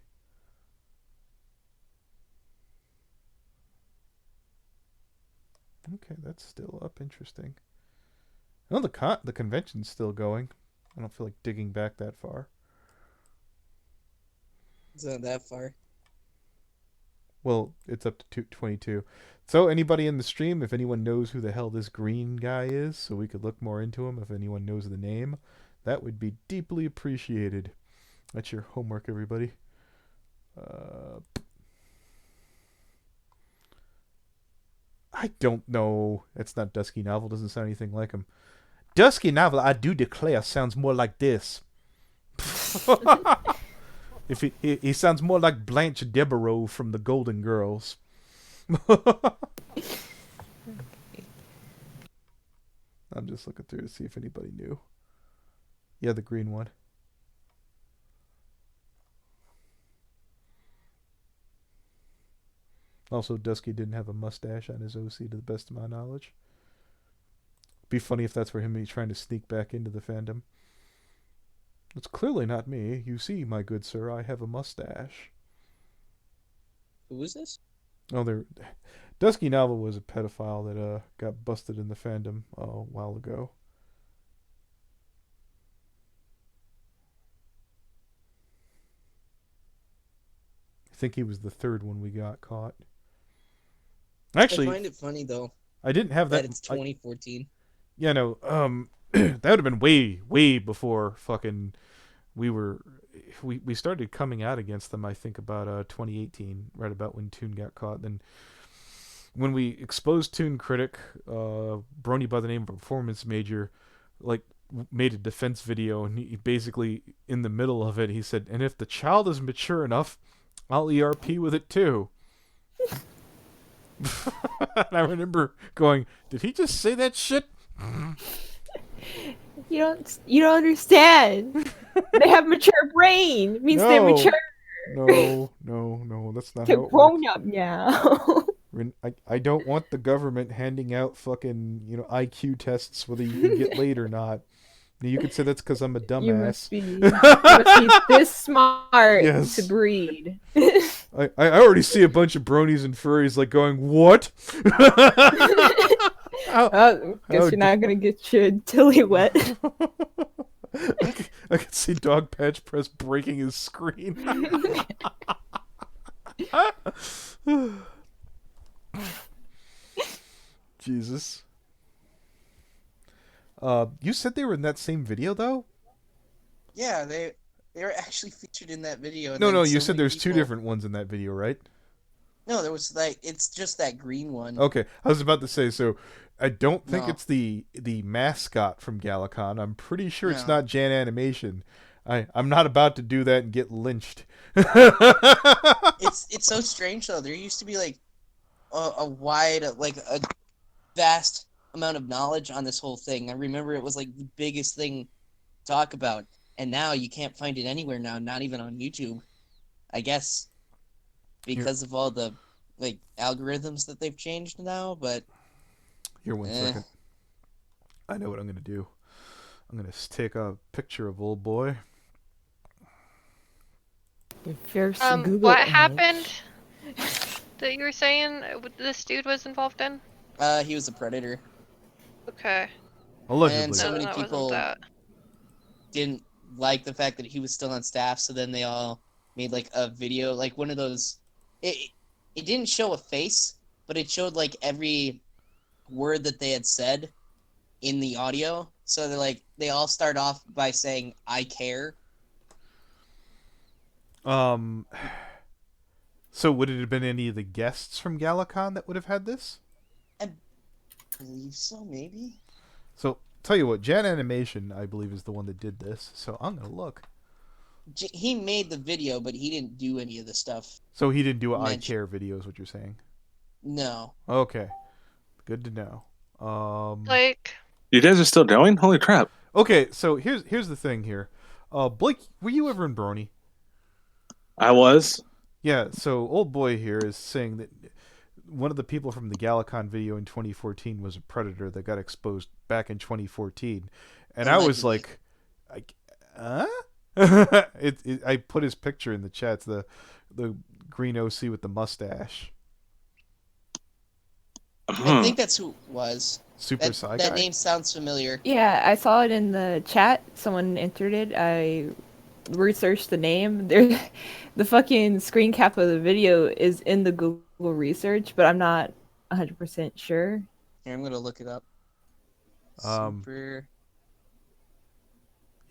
Okay, that's still up. Interesting. Oh, the convention's still going. I don't feel like digging back that far. It's not that far. Well, it's up to 22. So, anybody in the stream, if anyone knows who the hell this green guy is, so we could look more into him, if anyone knows the name, that would be deeply appreciated. That's your homework, everybody. I don't know. It's not Dusky Novel. Doesn't sound anything like him. Dusky Novel, I do declare, sounds more like this. If he sounds more like Blanche Devereaux from the Golden Girls. I'm just looking through to see if anybody knew. Yeah, the green one. Also, Dusky didn't have a mustache on his OC to the best of my knowledge. Be funny if that's for him, he's trying to sneak back into the fandom. It's clearly not me. You see, my good sir, I have a mustache. Who is this? Oh, Dusky Novel was a pedophile that got busted in the fandom a while ago. I think he was the third one we got caught. Actually, I find it funny though. I didn't have that. It's 2014. Yeah, no. That would have been way before fucking we started coming out against them. I think about 2018, right about when Toon got caught. Then when we exposed Toon Critic, brony by the name of a Performance Major, like made a defense video, and he basically, in the middle of it, he said, "And if the child is mature enough, I'll ERP with it too." And I remember going, "Did he just say that shit?" You don't understand. They have mature brain. It means they're mature. No, that's not They're how it grown works. up now. I don't want the government handing out fucking, IQ tests whether you can get laid or not. You could say that's because I'm a dumbass. You must be this smart Yes. to breed. I already see a bunch of bronies and furries like going, "What?" Guess you're not gonna get your tilly wet. I could see Dog Patch Press breaking his screen. Jesus. You said they were in that same video, though? Yeah, they were actually featured in that video. And No, then you so said many there's two people- different ones in that video, right? No, there was it's just that green one. Okay, I was about to say, so I don't think No. it's the mascot from Galacon. I'm pretty sure it's No. not Jan Animation. I'm not about to do that and get lynched. It's so strange though. There used to be like a wide, like a vast amount of knowledge on this whole thing. I remember it was like the biggest thing to talk about, and now you can't find it anywhere now, not even on YouTube. I guess because of all the like algorithms that they've changed now, but Here, one second. I know what I'm gonna do. I'm gonna take a picture of old boy. What happened that you were saying this dude was involved in? He was a predator. Okay. Allegedly. And so No, many that wasn't people that. didn't like the fact that he was still on staff, so then they all made like a video, like one of those. It didn't show a face, but it showed like every word that they had said in the audio. So they're like, they all start off by saying "I care." So would it have been any of the guests from Galacon that would have had this? I believe so, maybe. So tell you what, Jan Animation, I believe, is the one that did this. So I'm gonna look. He made the video, but he didn't do any of the stuff. So he didn't do an I Mention- Care video, is what you're saying? No. Okay, good to know. Like, You guys are still going? Holy crap! Okay, so here's the thing here. Blake, were you ever in Brony? I was. Yeah, so old boy here is saying that one of the people from the Galacon video in 2014 was a predator that got exposed back in 2014, and I was like, huh? I put his picture in the chat. It's the green OC with the mustache. I think that's who it was. Super Psy That guy? name sounds familiar. Yeah, I saw it in the chat. Someone entered it. I researched the name. There, the fucking screen cap of the video is in the Google research, but I'm not 100% sure. Here, I'm gonna look it up. Super.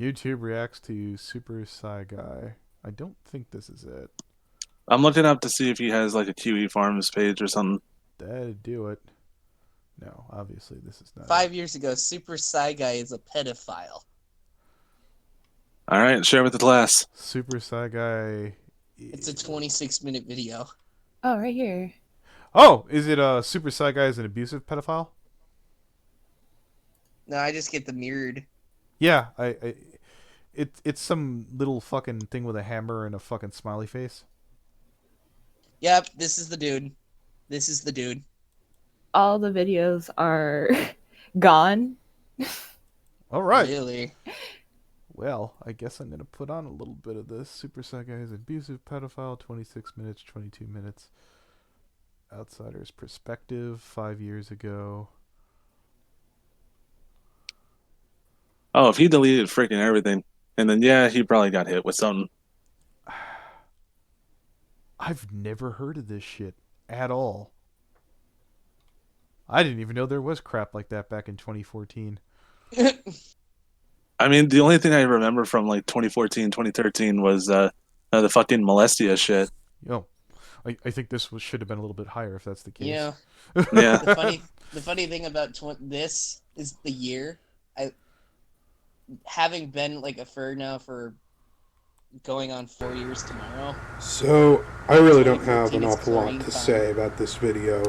YouTube reacts to Super Psy guy. I don't think this is it. I'm looking up to see if he has like a QE Farms page or something. That'd do it. No, obviously this is not. 5 years ago, Super Psy Guy is a pedophile. All right, share with the class. Super Psy guy. It's a 26-minute video. Oh, right here. Oh, is it Super Psy guy is an abusive pedophile? No, I just get the mirrored. Yeah, it's some little fucking thing with a hammer and a fucking smiley face. Yep, this is the dude. This is the dude. All the videos are gone. All right. Really? Well, I guess I'm gonna put on a little bit of this. Super Psy guy is an abusive pedophile. 26 minutes, 22 minutes. Outsider's perspective. 5 years ago. Oh, if he deleted freaking everything, and then yeah, he probably got hit with something. I've never heard of this shit at all. I didn't even know there was crap like that back in 2014. I mean, the only thing I remember from like 2014, 2013 was the fucking Molestia shit. Yo, I think this should have been a little bit higher if that's the case. Yeah. Yeah. The funny thing about this is the year. having been like a fur now for going on 4 years tomorrow. So, I really don't have 2014 an is awful lot chlorine to fine. say about this video.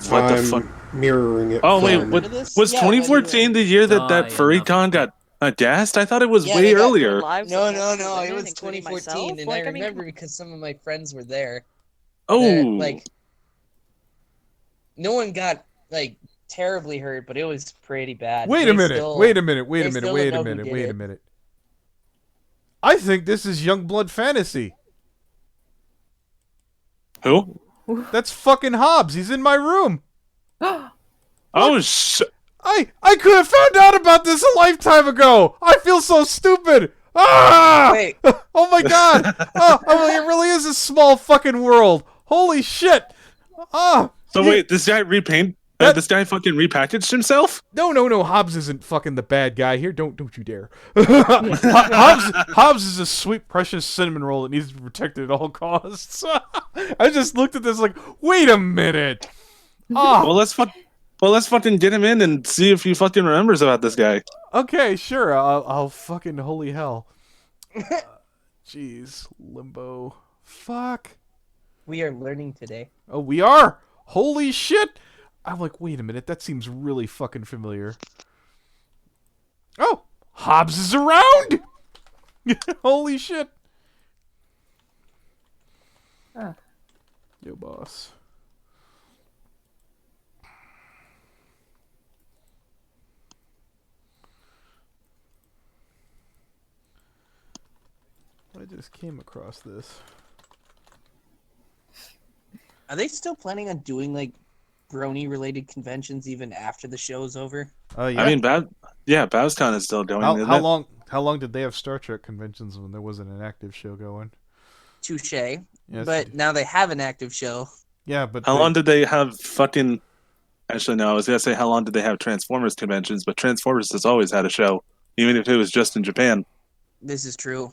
What the fuck? I'm mirroring it Oh, from... wait, Heard of this? was Yeah, 2014 the year that furry con got gassed? I thought it was Yeah, way they got earlier. No, it was 2014, and I remember because some of my friends were there. That, Oh. like, no one got like terribly hurt, but it was pretty bad. Wait a minute. Wait a minute. I think this is Youngblood Fantasy. Who? That's fucking Hobbs. He's in my room. Oh shit! I could have found out about this a lifetime ago. I feel so stupid. Ah! Wait. Oh my god. Oh, it really is a small fucking world. Holy shit. Ah. So wait, this guy this guy fucking repackaged himself? No. Hobbs isn't fucking the bad guy here. Don't you dare. Hobbs is a sweet, precious cinnamon roll that needs to be protected at all costs. I just looked at this like, wait a minute. Oh. Well, let's fucking get him in and see if he fucking remembers about this guy. Okay, sure. I'll fucking holy hell. Jeez, Limbo. Fuck. We are learning today. Oh, we are. Holy shit. I'm like, wait a minute, that seems really fucking familiar. Oh, Hobbs is around! Holy shit. Yo, boss. I just came across this. Are they still planning on doing like brony-related conventions even after the show's over? Yeah. I mean, BowsCon is still going. How long did they have Star Trek conventions when there wasn't an active show going? Touche. Yes. But now they have an active show. Yeah, but how long did they have fucking? Actually, no. I was gonna say how long did they have Transformers conventions? But Transformers has always had a show, even if it was just in Japan. This is true.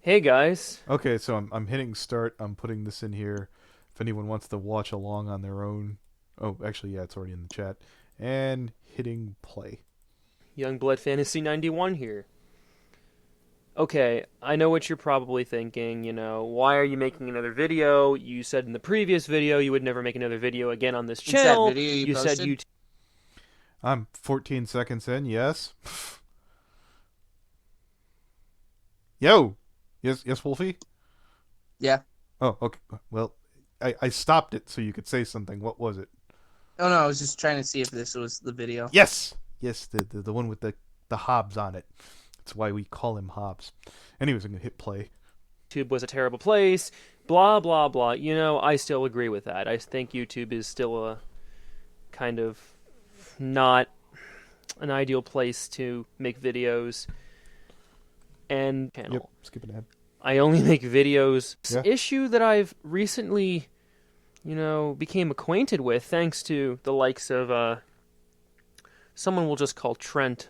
Hey guys. Okay, so I'm hitting start. I'm putting this in here. If anyone wants to watch along on their own. Oh, actually, yeah, it's already in the chat. And hitting play. Youngblood Fantasy 91 here. Okay, I know what you're probably thinking, why are you making another video? You said in the previous video you would never make another video again on this channel. That video you posted? Said you... I'm 14 seconds in, yes. Yo! Yes, Wolfy? Yeah. Oh, okay. Well, I stopped it so you could say something. What was it? Oh no, I was just trying to see if this was the video. Yes! Yes, the one with the Hobbs on it. That's why we call him Hobbs. Anyways, I'm going to hit play. YouTube was a terrible place, blah, blah, blah. I still agree with that. I think YouTube is still a kind of not an ideal place to make videos and channel. Yep, skip ahead. I only make videos. Yeah. Issue that I've recently, became acquainted with thanks to the likes of someone we'll just call Trent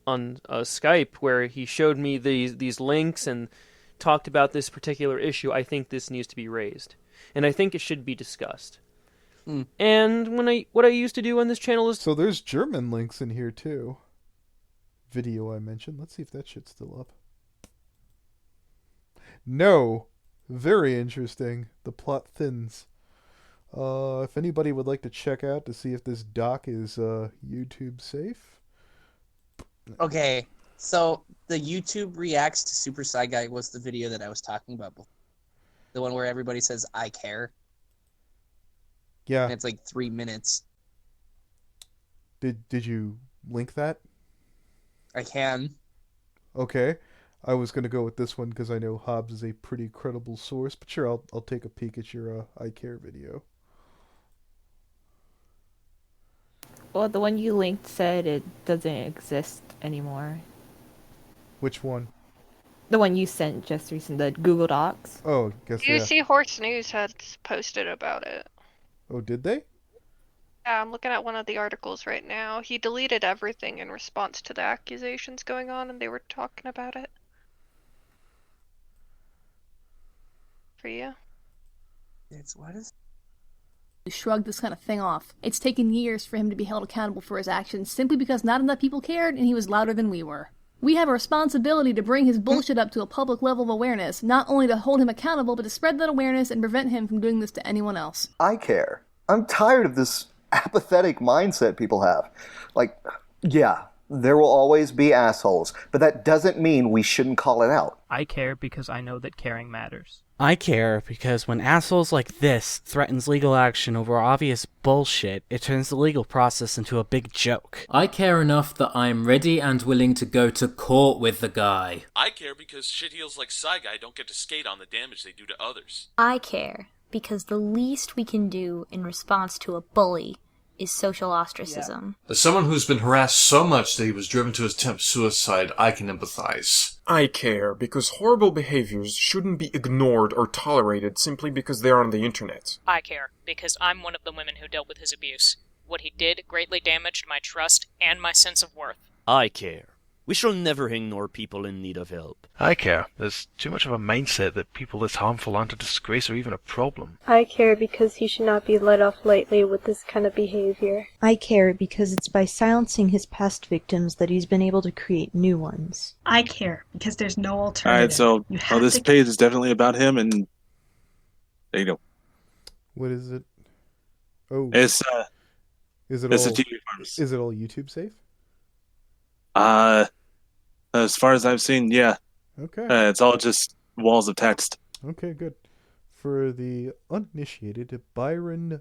on Skype, where he showed me these links and talked about this particular issue. I think this needs to be raised, and I think it should be discussed. And what I used to do on this channel is... So there's German links in here too. Video I mentioned. Let's see if that shit's still up. No. Very interesting. The plot thins. If anybody would like to check out to see if this doc is YouTube safe. Okay, so the YouTube reacts to Super Sci Guy was the video that I was talking about before. The one where everybody says, I care. Yeah. And it's like 3 minutes. Did you link that? I can. Okay. I was going to go with this one because I know Hobbs is a pretty credible source, but sure, I'll take a peek at your I care video. Well, the one you linked said it doesn't exist anymore. Which one? The one you sent just recently, the Google Docs. Oh, guess yeah. UC Horse News has posted about it. Oh, did they? Yeah, I'm looking at one of the articles right now. He deleted everything in response to the accusations going on, and they were talking about it. For you? It's what is... shrug this kind of thing off. It's taken years for him to be held accountable for his actions simply because not enough people cared and he was louder than we were. We have a responsibility to bring his bullshit up to a public level of awareness, not only to hold him accountable, but to spread that awareness and prevent him from doing this to anyone else. I care. I'm tired of this apathetic mindset people have. Like, yeah, there will always be assholes, but that doesn't mean we shouldn't call it out. I care because I know that caring matters. I care because when assholes like this threatens legal action over obvious bullshit, it turns the legal process into a big joke. I care enough that I'm ready and willing to go to court with the guy. I care because shitheels like Saigai don't get to skate on the damage they do to others. I care because the least we can do in response to a bully is social ostracism. As someone who's been harassed so much that he was driven to attempt suicide, I can empathize. I care because horrible behaviors shouldn't be ignored or tolerated simply because they're on the internet. I care because I'm one of the women who dealt with his abuse. What he did greatly damaged my trust and my sense of worth. I care. We shall never ignore people in need of help. I care. There's too much of a mindset that people this harmful aren't a disgrace or even a problem. I care because he should not be let off lightly with this kind of behavior. I care because it's by silencing his past victims that he's been able to create new ones. I care because there's no alternative. Alright, so this page is definitely about him, and there you go. What is it? Oh, it's is it it's all a TV farms. Is it all YouTube safe? As far as I've seen, yeah. Okay. It's all just walls of text. Okay, good. For the uninitiated, Byron,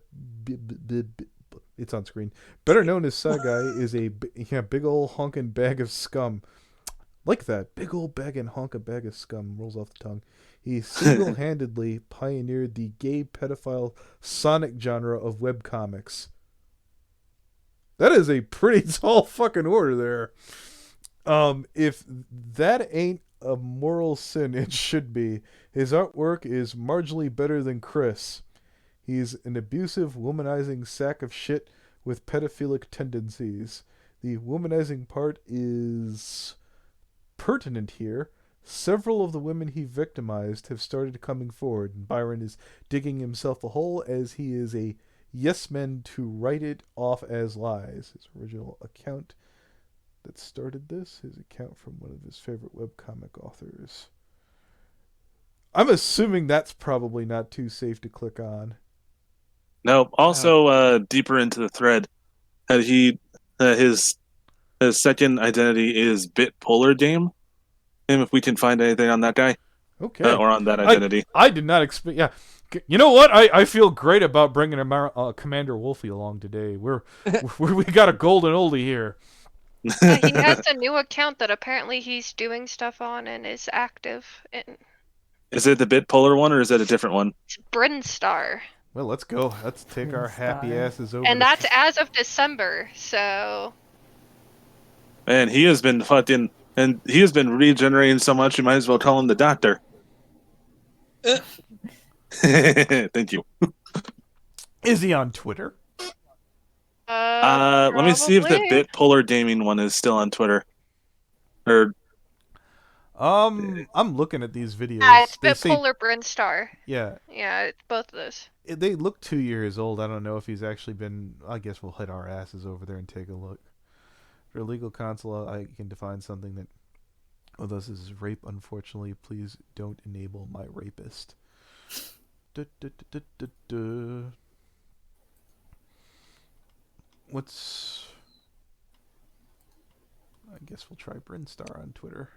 it's on screen. Better known as Saigai, is a big ol' honkin' bag of scum. Like that, big ol' honkin' bag of scum rolls off the tongue. He single-handedly pioneered the gay pedophile Sonic genre of webcomics. That is a pretty tall fucking order there. If that ain't a moral sin, it should be. His artwork is marginally better than Chris. He's an abusive, womanizing sack of shit with pedophilic tendencies. The womanizing part is pertinent here. Several of the women he victimized have started coming forward, and Byron is digging himself a hole as he is a yes man to write it off as lies. His original account that started this, his account from one of his favorite webcomic authors. I'm assuming that's probably not too safe to click on. No, also deeper into the thread, his second identity is Bitpolar Game. And if we can find anything on that guy, okay, or on that identity, I did not expect. Yeah, you know what? I feel great about bringing Commander Wolfy along today. We got a golden oldie here. He has a new account that apparently he's doing stuff on and is active. Is it the Bitpolar one or is it a different one? It's Brinstar. Well, let's go. Let's take our happy asses over. And that's as of December, so. Man, he has been fucking, and he has been regenerating so much. You might as well call him the Doctor. Thank you. Is he on Twitter? Let me see if the Bitpolar Gaming one is still on Twitter. Or I'm looking at these videos. Yeah, it's Bitpolar Brinstar. Yeah. Yeah, it's both of those. They look 2 years old. I don't know if he's actually been. I guess we'll hit our asses over there and take a look. For legal counsel, I can define something that. Oh, this is rape. Unfortunately, please don't enable my rapist. What's... I guess we'll try Brinstar on Twitter.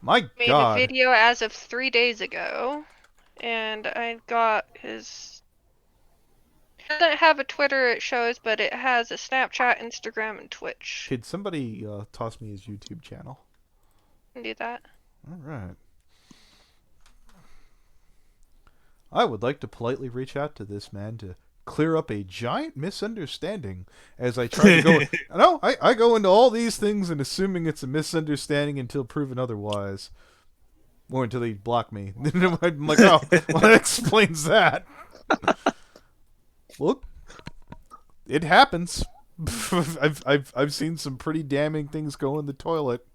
My Made God. a video as of 3 days ago, and I got his... It doesn't have a Twitter, it shows, but it has a Snapchat, Instagram, and Twitch. Could somebody toss me his YouTube channel? Can do that. All right. I would like to politely reach out to this man to clear up a giant misunderstanding as I try to go... No, I go into all these things and assuming it's a misunderstanding until proven otherwise. Or until they block me. I'm like, oh, well, that explains that. Look, it happens. I've seen some pretty damning things go in the toilet.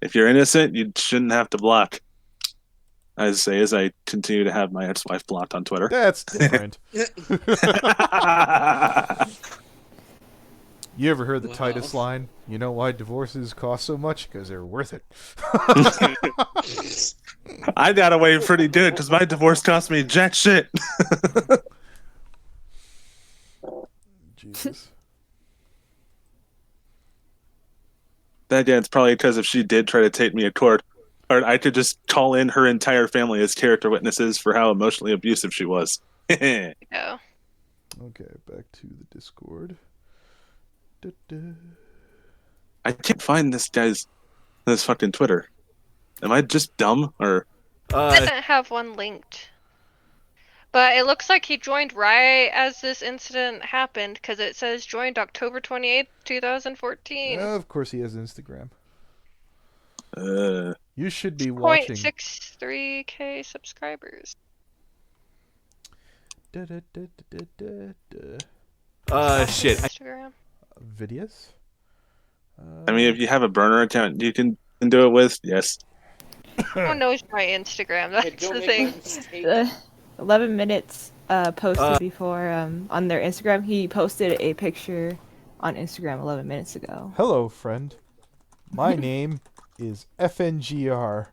If you're innocent, you shouldn't have to block. I say as I continue to have my ex-wife blocked on Twitter. That's different. You ever heard the Titus line? You know why divorces cost so much? Because they're worth it. I got away pretty good because my divorce cost me jack shit. Jesus. That yeah, it's probably because if she did try to take me to court, or I could just call in her entire family as character witnesses for how emotionally abusive she was. Yeah. Okay, back to the Discord. I can't find this fucking Twitter. Am I just dumb or? Doesn't have one linked. But it looks like he joined right as this incident happened, because it says joined October 28th, 2014. Of course he has Instagram. You should be 0.63k subscribers. Shit. Instagram. Videos? I mean, if you have a burner account, you can do it with. Yes. No one knows my Instagram. That's the thing. 11 minutes posted before on their Instagram. He posted a picture on Instagram 11 minutes ago. Hello, friend. My name is FNGR.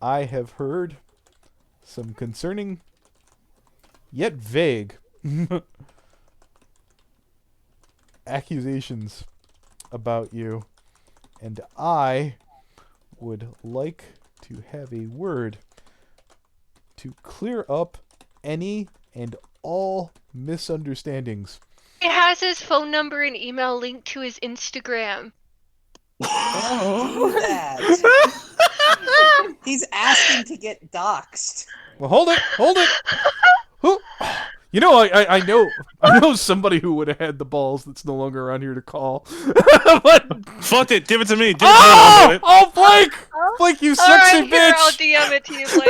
I have heard some concerning yet vague accusations about you, and I would like to have a word to clear up any and all misunderstandings. It has his phone number and email linked to his Instagram. He's asking to get doxxed. Well, hold it. Who? You know, I know somebody who would have had the balls that's no longer around here to call. But... Fuck it, give it to me. Oh, Blake! Blake, you sexy Alright, bitch! here, I'll DM it to you, Blake.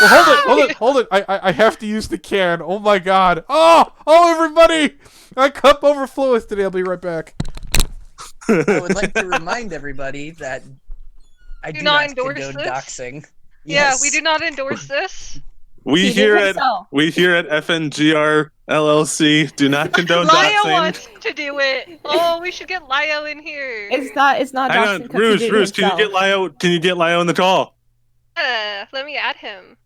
Well, hold it. I have to use the can. Oh my god. Oh, everybody! My cup overflows today. I'll be right back. I would like to remind everybody that I do not endorse condone this? doxing. Yeah, Yes. we do not endorse this. We here at FNGR LLC do not condone Lio doxing. wants to do it. Oh, we should get Lio in here. It's not Hang on, Rouge, can you get Lio? Can you get Lio in the call? Let me add him.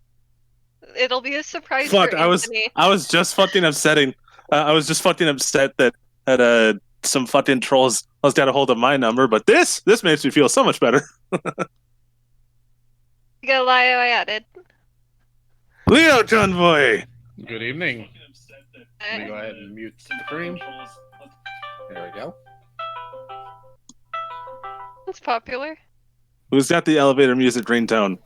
It'll be a surprise Fuck, for I was just fucking upsetting. I was just fucking upset that some fucking trolls got a hold of my number, but this makes me feel so much better. You got Lio, I added. Leo Convoy. Good evening. Let me go ahead and mute the stream. There we go. That's popular. Who's got the elevator music ringtone?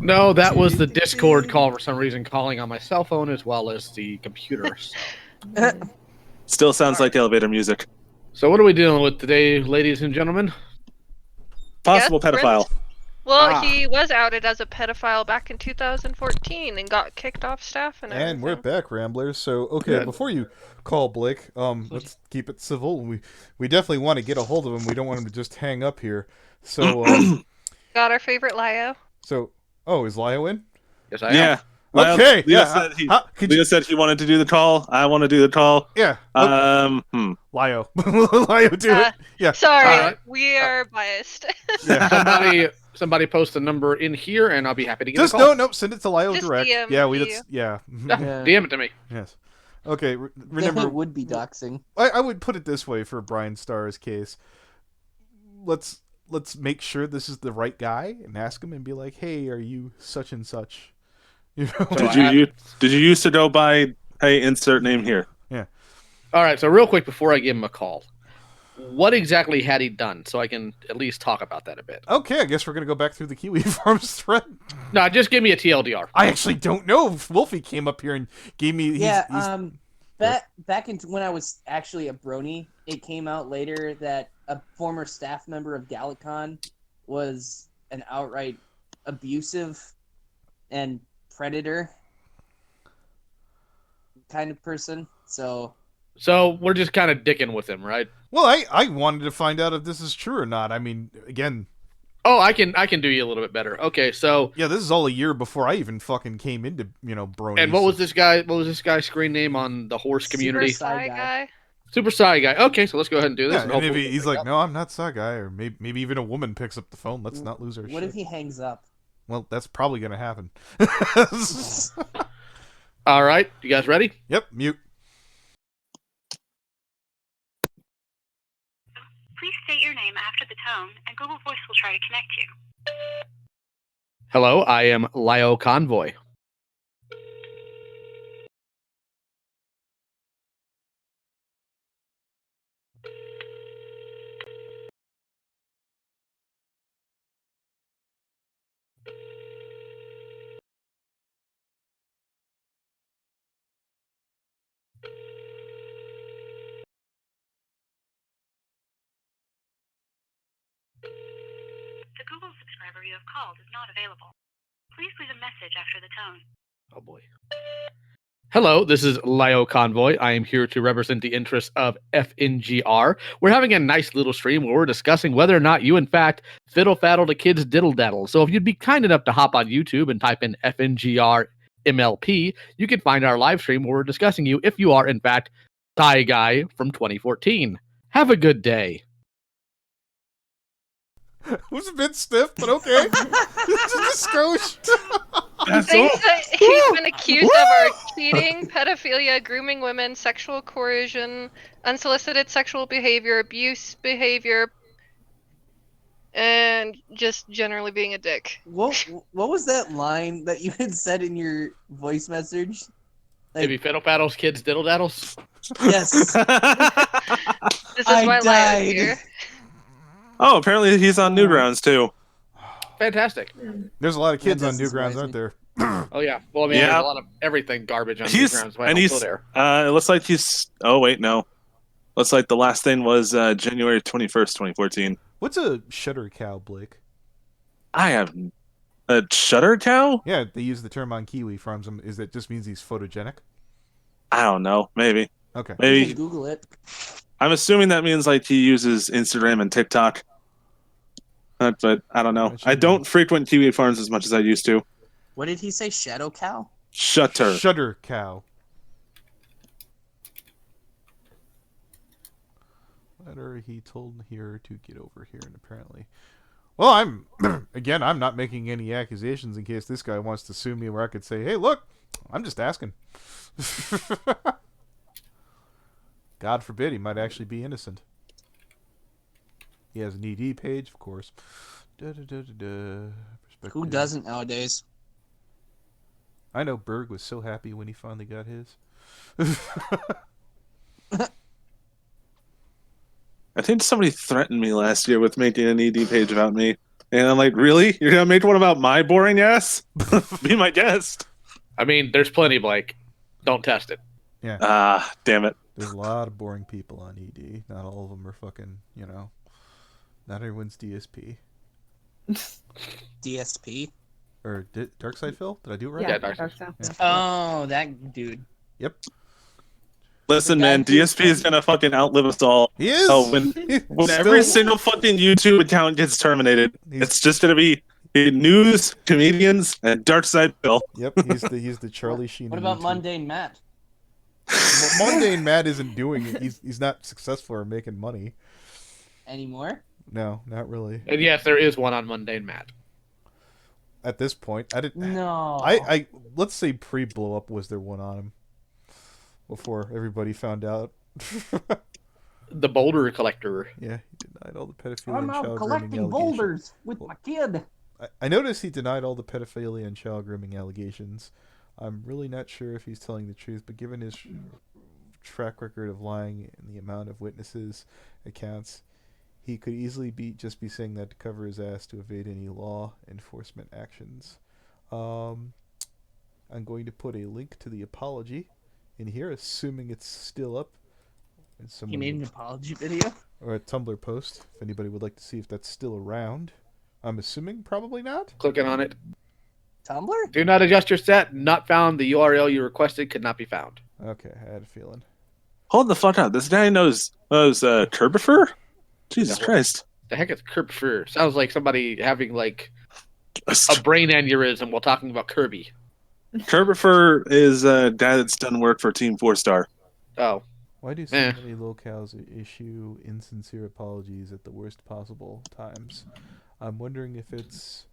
No, that was the Discord call for some reason, calling on my cell phone as well as the computers. Still sounds like elevator music. So what are we dealing with today, ladies and gentlemen? Possible pedophile. Well, he was outed as a pedophile back in 2014 and got kicked off staff and everything. And we're back, Ramblers. So, okay, before you call Blake, let's keep it civil. We definitely want to get a hold of him. We don't want him to just hang up here. So, got our favorite Lio. So, is Lio in? Yes, I am. Lio, Okay. Leo said he wanted to do the call. I want to do the call. Yeah. Lio. Lio, do it. Yeah. Sorry, we are biased. Yeah. Somebody post a number in here, and I'll be happy to get Just a call. no, send it to Lio direct. DM DM it to me. Yes. Okay. Remember, It would be doxing. I would put it this way for Brian Starr's case. Let's make sure this is the right guy and ask him and be like, "Hey, are you such and such?" You know? Did you used to go by hey insert name here? Yeah. All right. So real quick before I give him a call, what exactly had he done, so I can at least talk about that a bit? Okay, I guess we're gonna go back through the Kiwi Farms thread. No, just give me a TLDR. I actually don't know if Wolfy came up here and gave me. Back in when I was actually a brony, it came out later that a former staff member of Galacon was an outright abusive and predator kind of person. So we're just kind of dicking with him, right? Well, I wanted to find out if this is true or not. I mean, again, Oh, I can do you a little bit better. Okay, so yeah, this is all a year before I even fucking came into bronies. And what was this guy's screen name on the horse community? Super Psy Guy. Super Psy Guy. Okay, so let's go ahead and do this. Yeah, and if he's like, no, I'm not Psy Guy, or maybe even a woman picks up the phone. Let's not lose our shit. What if he hangs up? Well, that's probably gonna happen. All right, you guys ready? Yep, mute. Please state your name after the tone, and Google Voice will try to connect you. Hello, I am Lio Convoy. The Google subscriber you have called is not available. Please leave a message after the tone. Oh boy. Hello, this is Lio Convoy. I am here to represent the interests of FNGR. We're having a nice little stream where we're discussing whether or not you, in fact, fiddle-faddle the kids diddle-daddle. So if you'd be kind enough to hop on YouTube and type in FNGR MLP, you can find our live stream where we're discussing you if you are, in fact, Thai Guy from 2014. Have a good day. It was a bit stiff, but okay. It's a skosh. Things that he's been accused of are cheating, pedophilia, grooming women, sexual coercion, unsolicited sexual behavior, abuse behavior, and just generally being a dick. What was that line that you had said in your voice message? Maybe fiddle paddles, kids diddle daddles. Yes. This is why Lio's here. Oh, apparently he's on Newgrounds too. Fantastic. There's a lot of kids on Newgrounds, aren't there? Oh yeah. Well, I mean, there's a lot of everything garbage on Newgrounds. So I don't go there. It looks like he's. Oh wait, no. Looks like the last thing was January 21st, 2014. What's a shutter cow, Blake? I have a shutter cow. Yeah, they use the term on Kiwi farms. Is that just means he's photogenic? I don't know. Maybe. Okay. Maybe. You can Google it. I'm assuming that means like he uses Instagram and TikTok. But I don't know. I don't frequent Kiwi farms as much as I used to. What did he say? Shadow cow? Shutter cow. Letter he told here to get over here, and apparently, well, I'm I'm not making any accusations in case this guy wants to sue me, where I could say, hey, look, I'm just asking. God forbid he might actually be innocent. He has an ED page, of course. Who doesn't nowadays? I know Berg was so happy when he finally got his. I think somebody threatened me last year with making an ED page about me. And I'm like, really? You're going to make one about my boring ass? Be my guest. I mean, there's plenty, Blake. Don't test it. Yeah. Ah, damn it. There's a lot of boring people on ED. Not all of them are fucking, not everyone's DSP. DSP? Or Darkside Phil? Did I do it right? Yeah, Darkside. Yeah. Oh, that dude. Yep. Listen, man, DSP is gonna fucking outlive us all. He is. Oh, when every single fucking YouTube account gets terminated, it's just gonna be news, comedians, and Darkside Phil. Yep, he's the Charlie Sheen. What about Mundane Matt? Well, Mundane Matt isn't doing it. He's not successful or making money anymore. No, not really. And yes, there is one on Mundane Matt. At this point, I didn't. No. I let's say pre-blow up was there one on him before everybody found out. The boulder collector. Yeah, he denied all the pedophilia I'm and out child collecting grooming boulders with my kid. I noticed he denied all the pedophilia and child grooming allegations. I'm really not sure if he's telling the truth, but given his track record of lying and the amount of witnesses accounts, he could easily be saying that to cover his ass to evade any law enforcement actions. I'm going to put a link to the apology in here, assuming it's still up. He made an apology video? Or a Tumblr post, if anybody would like to see if that's still around. I'm assuming probably not. Clicking on it. Tumblr? Do not adjust your set. Not found. The URL you requested could not be found. Okay, I had a feeling. Hold the fuck up. This guy knows Turbifer? Jesus Christ. The heck is Kirby? Sounds like somebody having like a brain aneurysm while talking about Kirby. Kerbifer is a guy that's done work for Team 4-Star. Oh. Why do so many locales issue insincere apologies at the worst possible times? I'm wondering if it's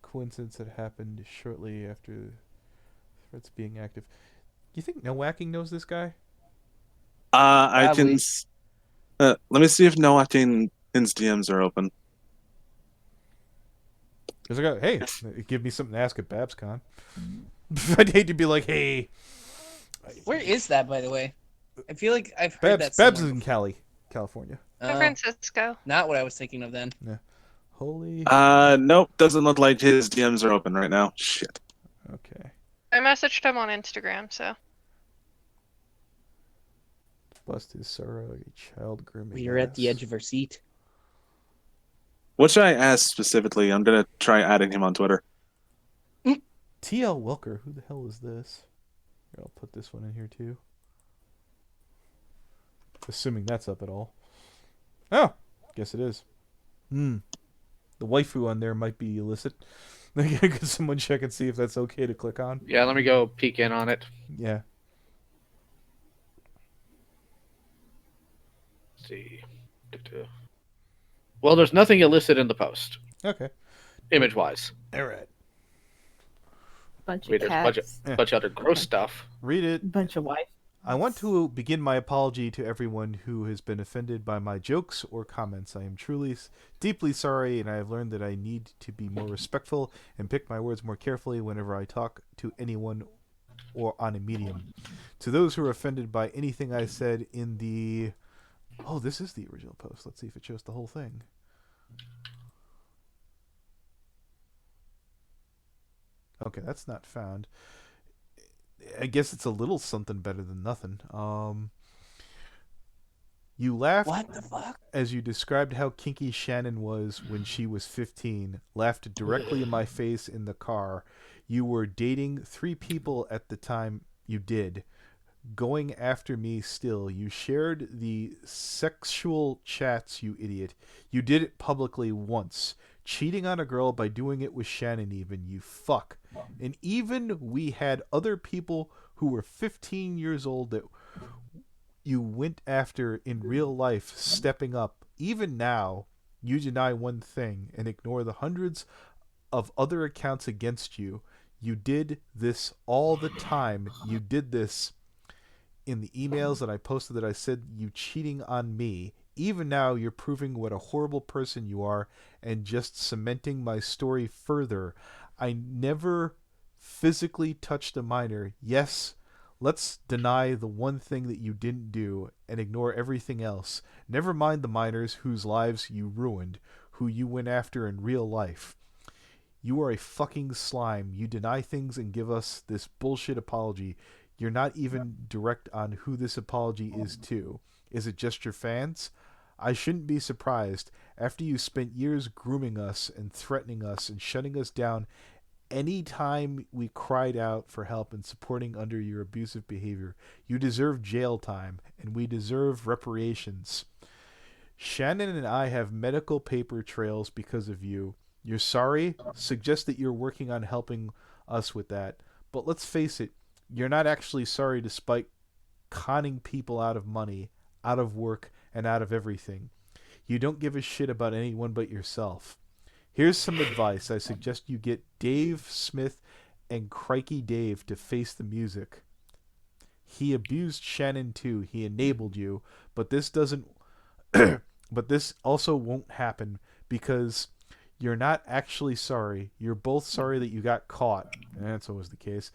coincidence that happened shortly after threats being active. Do you think No Whacking knows this guy? I can. Let me see if No Whacking In's DMs are open. Because I go, hey, give me something to ask at BabsCon. I'd hate to be like, hey. Where is that, by the way? I feel like I've heard that somewhere. Babs is in California. San Francisco. Not what I was thinking of then. Yeah. Holy. Nope. Doesn't look like his DMs are open right now. Shit. Okay. I messaged him on Instagram, so. Bust his sorrow, a child grooming. We are at the edge of our seat. What should I ask specifically? I'm gonna try adding him on Twitter. TL Wilker, who the hell is this? Here, I'll put this one in here too. Assuming that's up at all. Oh, guess it is. The waifu on there might be illicit. Could someone check and see if that's okay to click on? Yeah, let me go peek in on it. Yeah. Let's see. Well, there's nothing illicit in the post. Okay. Image-wise. All right. Bunch Wait, of there's cats. a bunch of other gross stuff. Read it. Bunch of wife. I want to begin my apology to everyone who has been offended by my jokes or comments. I am truly, deeply sorry, and I have learned that I need to be more respectful and pick my words more carefully whenever I talk to anyone or on a medium. To those who are offended by anything I said in the... Oh, this is the original post. Let's see if it shows the whole thing. Okay, that's not found. I guess it's a little something better than nothing. You laughed What the fuck? as you described how kinky Shannon was when she was 15. Laughed directly in my face in the car. You were dating 3 people at the time you did. Going after me still. You shared the sexual chats, you idiot. You did it publicly once. Cheating on a girl by doing it with Shannon even, you fuck. And even we had other people who were 15 years old that you went after in real life stepping up. Even now, you deny one thing and ignore the hundreds of other accounts against you. You did this all the time. You did this in the emails that I posted that I said you cheating on me. Even now, you're proving what a horrible person you are and just cementing my story further. I never physically touched a minor. Yes, let's deny the one thing that you didn't do and ignore everything else. Never mind the minors whose lives you ruined, who you went after in real life. You are a fucking slime. You deny things and give us this bullshit apology. You're not even direct on who this apology is to. Is it just your fans? I shouldn't be surprised. After you spent years grooming us and threatening us and shutting us down any time we cried out for help and supporting under your abusive behavior, you deserve jail time, and we deserve reparations. Shannon and I have medical paper trails because of you. You're sorry? Suggest that you're working on helping us with that. But let's face it, you're not actually sorry despite conning people out of money, out of work, and out of everything. You don't give a shit about anyone but yourself. Here's some advice. I suggest you get Dave Smith and Crikey Dave to face the music. He abused Shannon too. He enabled you, but this doesn't but this also won't happen because you're not actually sorry. You're both sorry that you got caught. And that's always the case.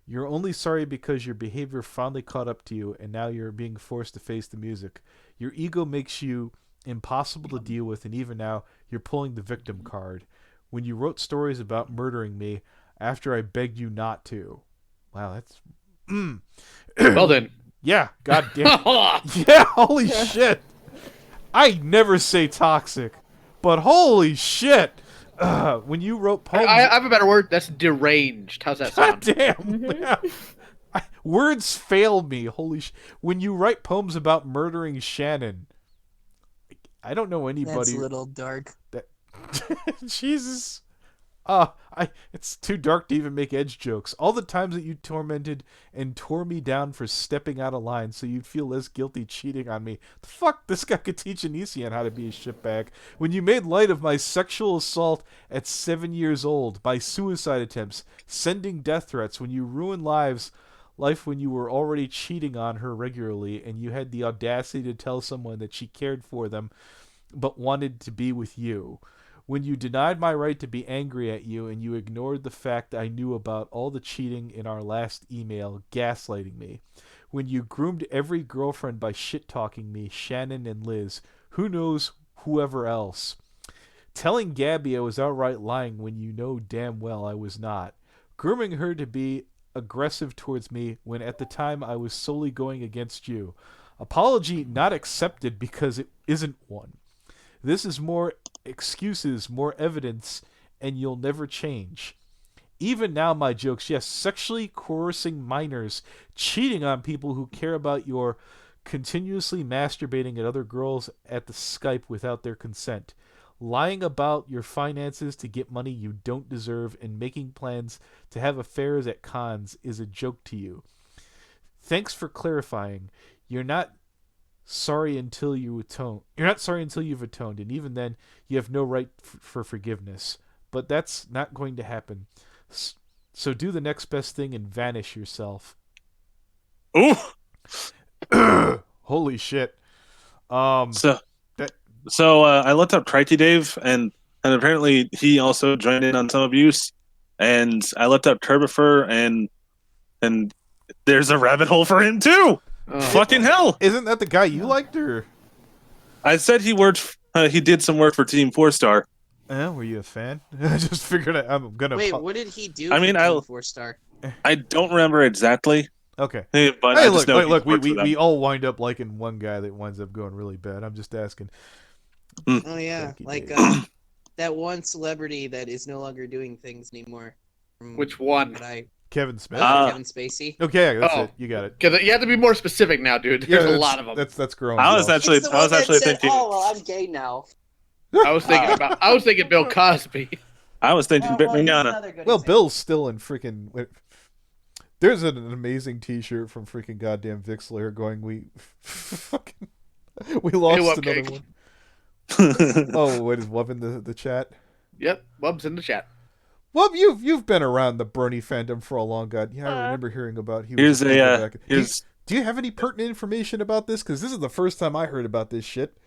You're only sorry because your behavior finally caught up to you, and now you're being forced to face the music. Your ego makes you impossible to deal with, and even now, you're pulling the victim card. When you wrote stories about murdering me after I begged you not to. Wow, that's... Well then. Yeah, goddamn. Yeah, holy shit. I never say toxic, but holy shit. When you wrote poems... I have a better word. That's deranged. How's that sound? Damn. Yeah. Words fail me. Holy shit. When you write poems about murdering Shannon, I don't know anybody. That's a little dark. That Jesus. It's too dark to even make edge jokes. All the times that you tormented and tore me down for stepping out of line so you'd feel less guilty cheating on me. The fuck, this guy could teach Anision how to be a shitbag. When you made light of my sexual assault at 7 years old, my suicide attempts, sending death threats, when you ruined life when you were already cheating on her regularly and you had the audacity to tell someone that she cared for them but wanted to be with you. When you denied my right to be angry at you and you ignored the fact I knew about all the cheating in our last email, gaslighting me. When you groomed every girlfriend by shit-talking me, Shannon and Liz, who knows whoever else. Telling Gabby I was outright lying when you know damn well I was not. Grooming her to be aggressive towards me when at the time I was solely going against you. Apology not accepted because it isn't one. This is more excuses, more evidence, and you'll never change. Even now, my jokes, yes, sexually coercing minors, cheating on people who care about your continuously masturbating at other girls at the Skype without their consent, lying about your finances to get money you don't deserve, and making plans to have affairs at cons is a joke to you. Thanks for clarifying. You're not sorry until you atone. You're not sorry until you've atoned, and even then, you have no right for forgiveness. But that's not going to happen. So do the next best thing and vanish yourself. Ooh. Holy shit. So I looked up Tricky Dave, and apparently he also joined in on some abuse. And I looked up Turbifer, and there's a rabbit hole for him too. Fucking hell! Isn't that the guy you liked, or? I said he worked. He did some work for Team 4-Star. Were you a fan? I just figured I'm gonna. Wait, what did he do? I mean, for Team 4-Star. I don't remember exactly. Okay. But hey, I look, just know we all wind up liking one guy that winds up going really bad. I'm just asking. Oh yeah, like that one celebrity that is no longer doing things anymore. Which one? Kevin Smith. Kevin Spacey. Okay, that's it. You got it. You have to be more specific now, dude. There's a lot of them. That's growing. I was actually thinking. Oh well, I'm gay now. I was thinking Bill Cosby. I was thinking Rihanna. Well, Bill's still in freaking. There's an amazing T-shirt from freaking goddamn Vic Slayer going. We lost another one. Oh, what is Wub in the chat? Yep, Wub's in the chat. Wub, you've been around the Bernie fandom for a long god. Yeah, I remember hearing about. Do you have any pertinent information about this? Because this is the first time I heard about this shit.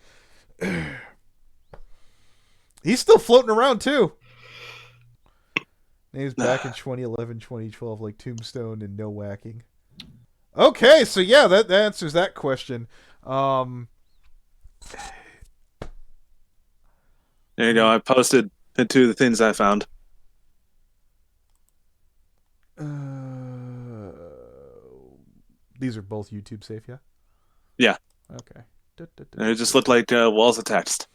He's still floating around too. Name's back in 2011, 2012, like Tombstone and No Whacking. Okay, so yeah, that answers that question. There you go. I posted the two of the things I found. These are both YouTube safe, yeah? Yeah. Okay. It just looked like walls of text.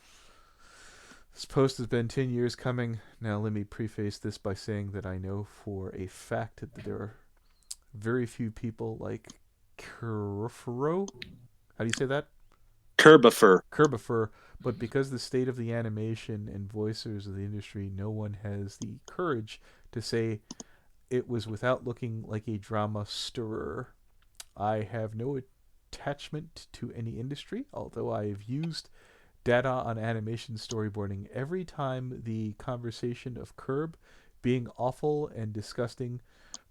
This post has been 10 years coming. Now let me preface this by saying that I know for a fact that there are very few people like Kerfero. How do you say that? Kerbifer. But because the state of the animation and voicers of the industry, no one has the courage to say it was without looking like a drama stirrer. I have no attachment to any industry, although I have used data on animation storyboarding every time the conversation of Curb being awful and disgusting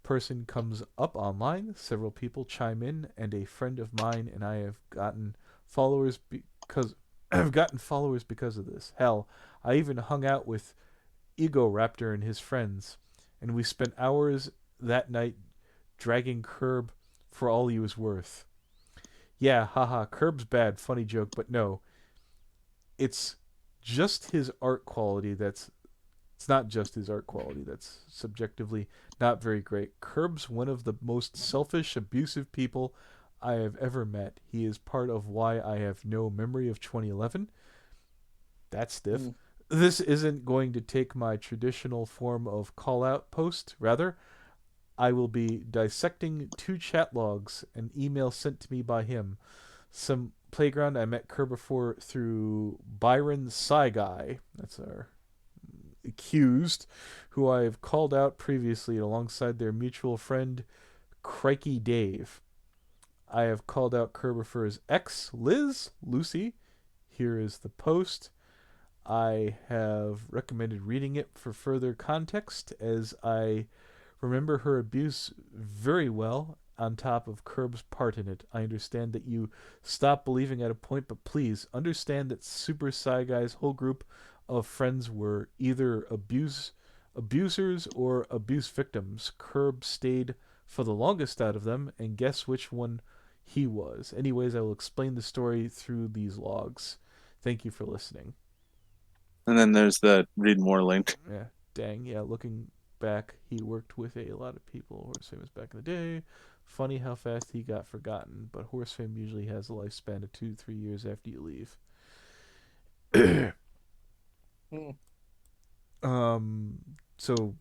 person comes up online. Several people chime in, and a friend of mine and I have gotten followers because of this. Hell, I even hung out with Ego Raptor and his friends, and we spent hours that night dragging Curb for all he was worth. Yeah, haha, Curb's bad, funny joke, but no. It's just his art quality it's not just his art quality that's subjectively not very great. Curb's one of the most selfish, abusive people I have ever met. He is part of why I have no memory of 2011. That's stiff. This isn't going to take my traditional form of call-out post. Rather, I will be dissecting 2 chat logs, an email sent to me by him, some Playground, I met Kerbifor through Byron Guy. That's our accused, who I have called out previously alongside their mutual friend, Crikey Dave. I have called out Kerbifor's ex, Liz, Lucy. Here is the post. I have recommended reading it for further context, as I remember her abuse very well, on top of Kerb's part in it. I understand that you stop believing at a point, but please understand that Super Psy Guy's whole group of friends were either abusers or abuse victims. Kerb stayed for the longest out of them, and guess which one he was. Anyways, I will explain the story through these logs. Thank you for listening. And then there's the read more link. Yeah, dang. Yeah, looking back, he worked with a lot of people. Horse famous back in the day. Funny how fast he got forgotten, but horse fame usually has a lifespan of 2 to 3 years after you leave. So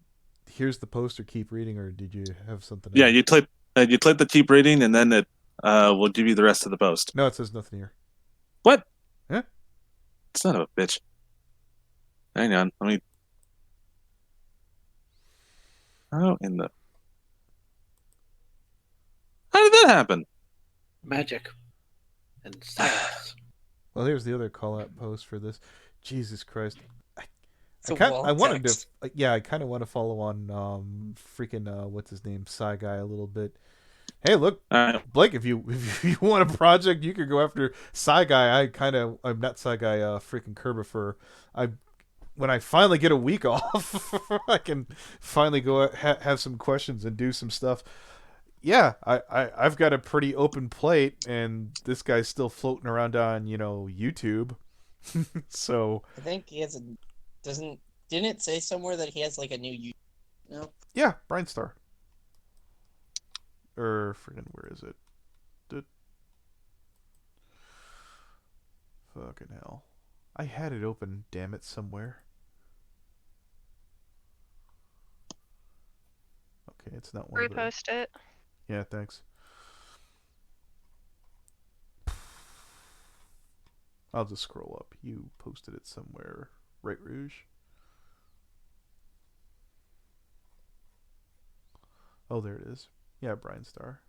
here's the post, or keep reading, or did you have something else? Yeah, you click the keep reading, and then it will give you the rest of the post. No, it says nothing here. What? Huh? Son of a bitch. Hang on, let me... How did that happen? Magic. And science. Well, here's the other call-out post for this. Jesus Christ. I wall wanted text. to... Yeah, I kind of want to follow on what's his name, Psy Guy a little bit. Hey, look, Blake, if you want a project, you could go after Psy Guy. I'm not Psy Guy, freaking Kerbifor. When I finally get a week off, I can finally go have some questions and do some stuff. Yeah, I've got a pretty open plate, and this guy's still floating around on, YouTube. So I think he has didn't it say somewhere that he has like a new YouTube? No. Yeah, Brian Star. Or freaking where is it? Fucking hell. I had it open, damn it, somewhere. Okay, it's not one. Repost it. Yeah, thanks. I'll just scroll up. You posted it somewhere. Right, Rouge? Oh, there it is. Yeah, Brian Star.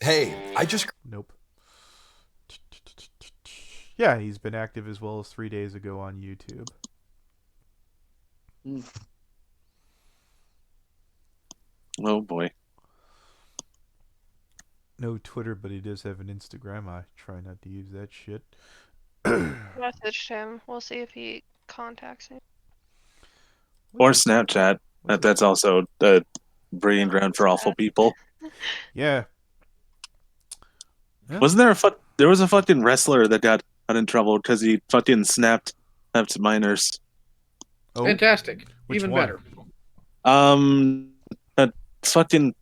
Hey, I just... Nope. Yeah, he's been active as well as 3 days ago on YouTube. Oh, boy. No Twitter, but he does have an Instagram. I try not to use that shit. Messaged him. We'll see if he contacts me. Or Snapchat. That's also the breeding ground for awful people. Yeah. Wasn't there there was a fucking wrestler that got in trouble because he fucking snapped up to minors. Oh, fantastic. Which Even one? better. Fucking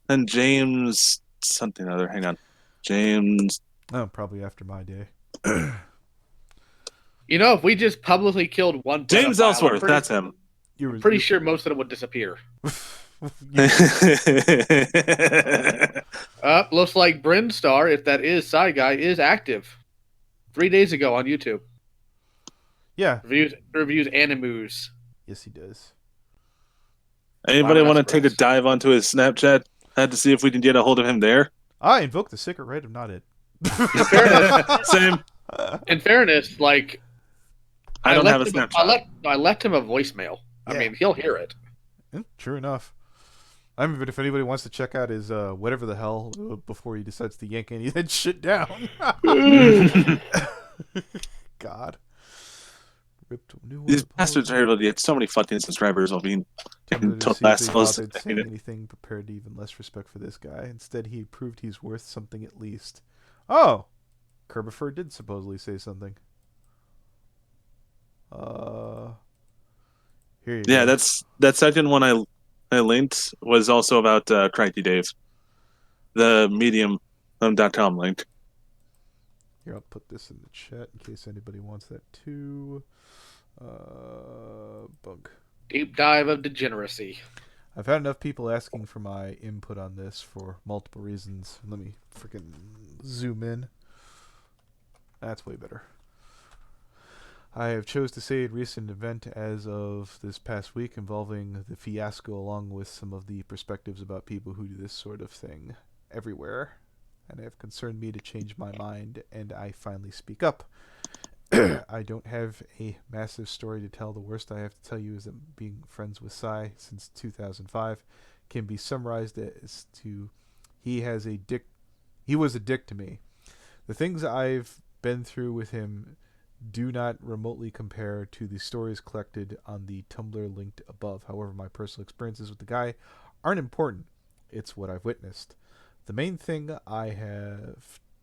and James something other. Hang on. James. Oh, probably after my day. If we just publicly killed one James pedophile, Ellsworth, that's him. I'm pretty sure most of them would disappear. Looks like Bryn Star, if that is Psy Guy, is active. 3 days ago on YouTube. Yeah. Reviews Animus. Yes, he does. Anybody want to take a dive onto his Snapchat? Had to see if we can get a hold of him there. I invoke the secret right of not it. Same. In fairness, like I don't have a Snapchat. I left him a voicemail. Yeah. I mean, he'll hear it. True enough. I mean, but if anybody wants to check out his whatever the hell before he decides to yank any of that shit down. God. These bastards are able to get so many fucking subscribers while being saying anything prepared to even less respect for this guy. Instead, he proved he's worth something at least. Oh! Kerbifor did supposedly say something. Here you go. that second one I linked was also about Crikey Dave. The medium.com link. Here, I'll put this in the chat in case anybody wants that too. Bug. Deep dive of degeneracy. I've had enough people asking for my input on this for multiple reasons. Let me freaking zoom in. That's way better. I have chose to say a recent event as of this past week involving the fiasco, along with some of the perspectives about people who do this sort of thing everywhere, and it have concerned me to change my mind, and I finally speak up. I don't have a massive story to tell. The worst I have to tell you is that being friends with Sai since 2005 can be summarized as to he was a dick to me. The things I've been through with him do not remotely compare to the stories collected on the Tumblr linked above. However, my personal experiences with the guy aren't important. It's what I've witnessed. The main thing I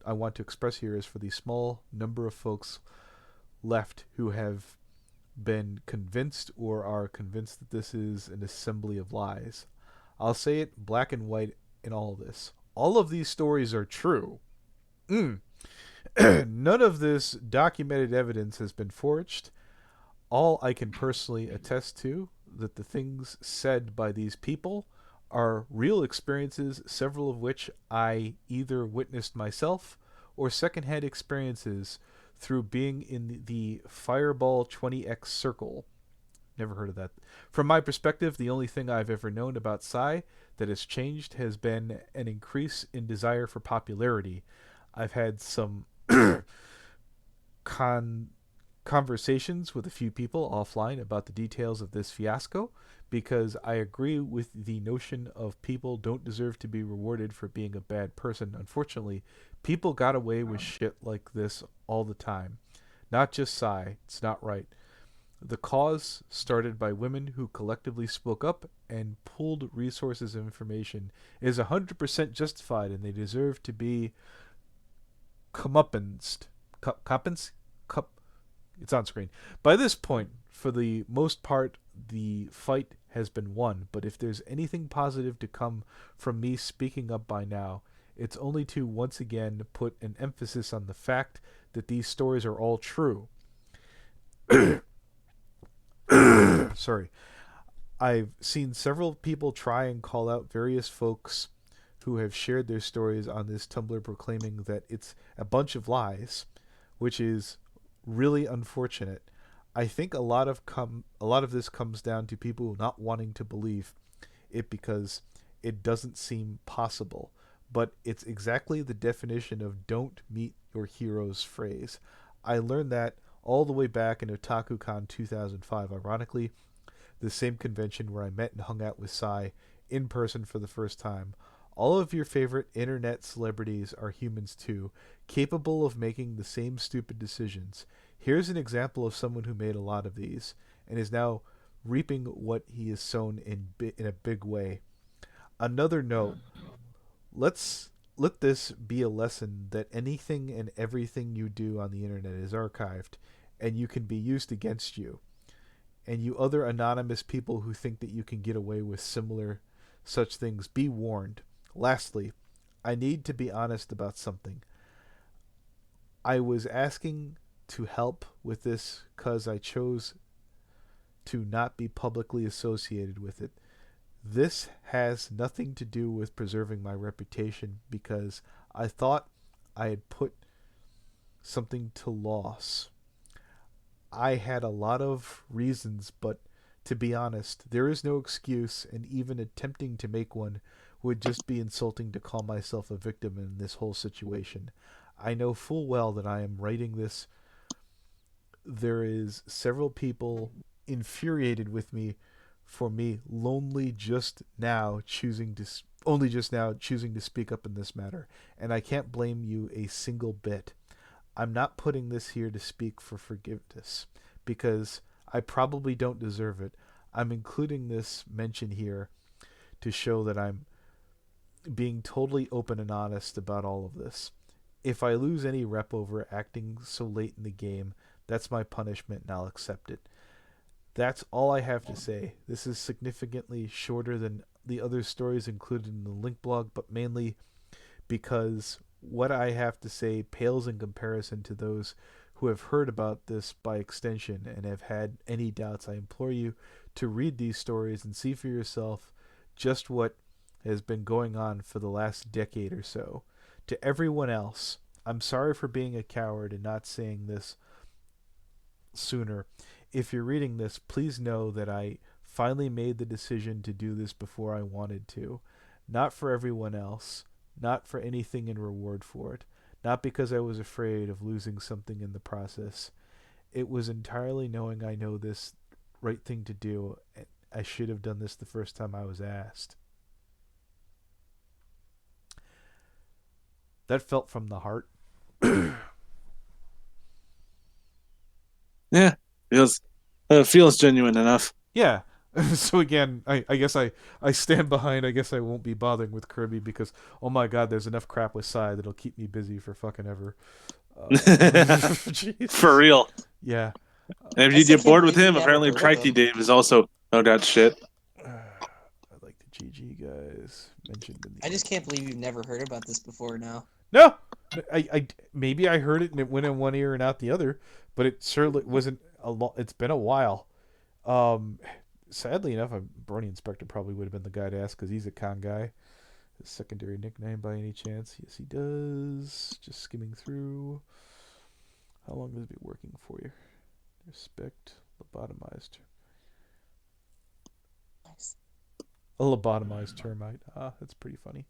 want to express here is for the small number of folks left who have been convinced or are convinced that this is an assembly of lies. I'll say it black and white in all of this. All of these stories are true. None of this documented evidence has been forged. All I can personally attest to that the things said by these people are real experiences, several of which I either witnessed myself or secondhand experiences through being in the Fireball 20X circle. Never heard of that. From my perspective, the only thing I've ever known about Psy that has changed has been an increase in desire for popularity. I've had some conversations with a few people offline about the details of this fiasco, because I agree with the notion of people don't deserve to be rewarded for being a bad person. Unfortunately, people got away with shit like this all the time. Not just Psy. It's not right. The cause, started by women who collectively spoke up and pooled resources and information, is 100% justified, and they deserve to be comeuppance. It's on screen. By this point, for the most part, the fight has been won, but if there's anything positive to come from me speaking up by now, it's only to once again put an emphasis on the fact that these stories are all true. Sorry. I've seen several people try and call out various folks who have shared their stories on this Tumblr proclaiming that it's a bunch of lies, which is really unfortunate. I think a lot of this comes down to people not wanting to believe it because it doesn't seem possible. But it's exactly the definition of "don't meet your heroes" phrase. I learned that all the way back in OtakuCon 2005, ironically, the same convention where I met and hung out with Sai in person for the first time. All of your favorite internet celebrities are humans too, capable of making the same stupid decisions. Here's an example of someone who made a lot of these, and is now reaping what he has sown in a big way. Another note, let this be a lesson that anything and everything you do on the internet is archived, and you can be used against you. And you other anonymous people who think that you can get away with similar such things, be warned. Lastly, I need to be honest about something. I was asking to help with this because I chose to not be publicly associated with it. This has nothing to do with preserving my reputation, because I thought I had put something to loss. I had a lot of reasons, but to be honest, there is no excuse, and even attempting to make one would just be insulting to call myself a victim in this whole situation. I know full well that I am writing this. There is several people infuriated with me for me only just now choosing to speak up in this matter, and I can't blame you a single bit. I'm not putting this here to speak for forgiveness, because I probably don't deserve it. I'm including this mention here to show that I'm being totally open and honest about all of this. If I lose any rep over acting so late in the game, that's my punishment, and I'll accept it. That's all I have to say. This is significantly shorter than the other stories included in the link blog, but mainly because what I have to say pales in comparison to those who have heard about this by extension and have had any doubts. I implore you to read these stories and see for yourself just what has been going on for the last decade or so. To everyone else, I'm sorry for being a coward and not saying this sooner. If you're reading this, please know that I finally made the decision to do this before I wanted to. Not for everyone else, not for anything in reward for it, not because I was afraid of losing something in the process. It was entirely knowing I know this right thing to do. I should have done this the first time I was asked. That felt from the heart. Yeah, feels genuine enough. Yeah. So again, I guess I stand behind. I guess I won't be bothering with Kirby because, oh my god, there's enough crap with Psy that'll keep me busy for fucking ever. For real. Yeah. And if you get bored with him, apparently Crikey Dave is also no doubt shit. I like the GG guys mentioned in the. I just can't believe you've never heard about this before now. No, I maybe I heard it and it went in one ear and out the other, but it certainly wasn't a lot. It's been a while. Sadly enough, Brony Inspector probably would have been the guy to ask because he's a con guy. His secondary nickname by any chance? Yes, he does. Just skimming through. How long has it been working for you? Respect, lobotomized. Nice. A lobotomized termite. Ah, that's pretty funny.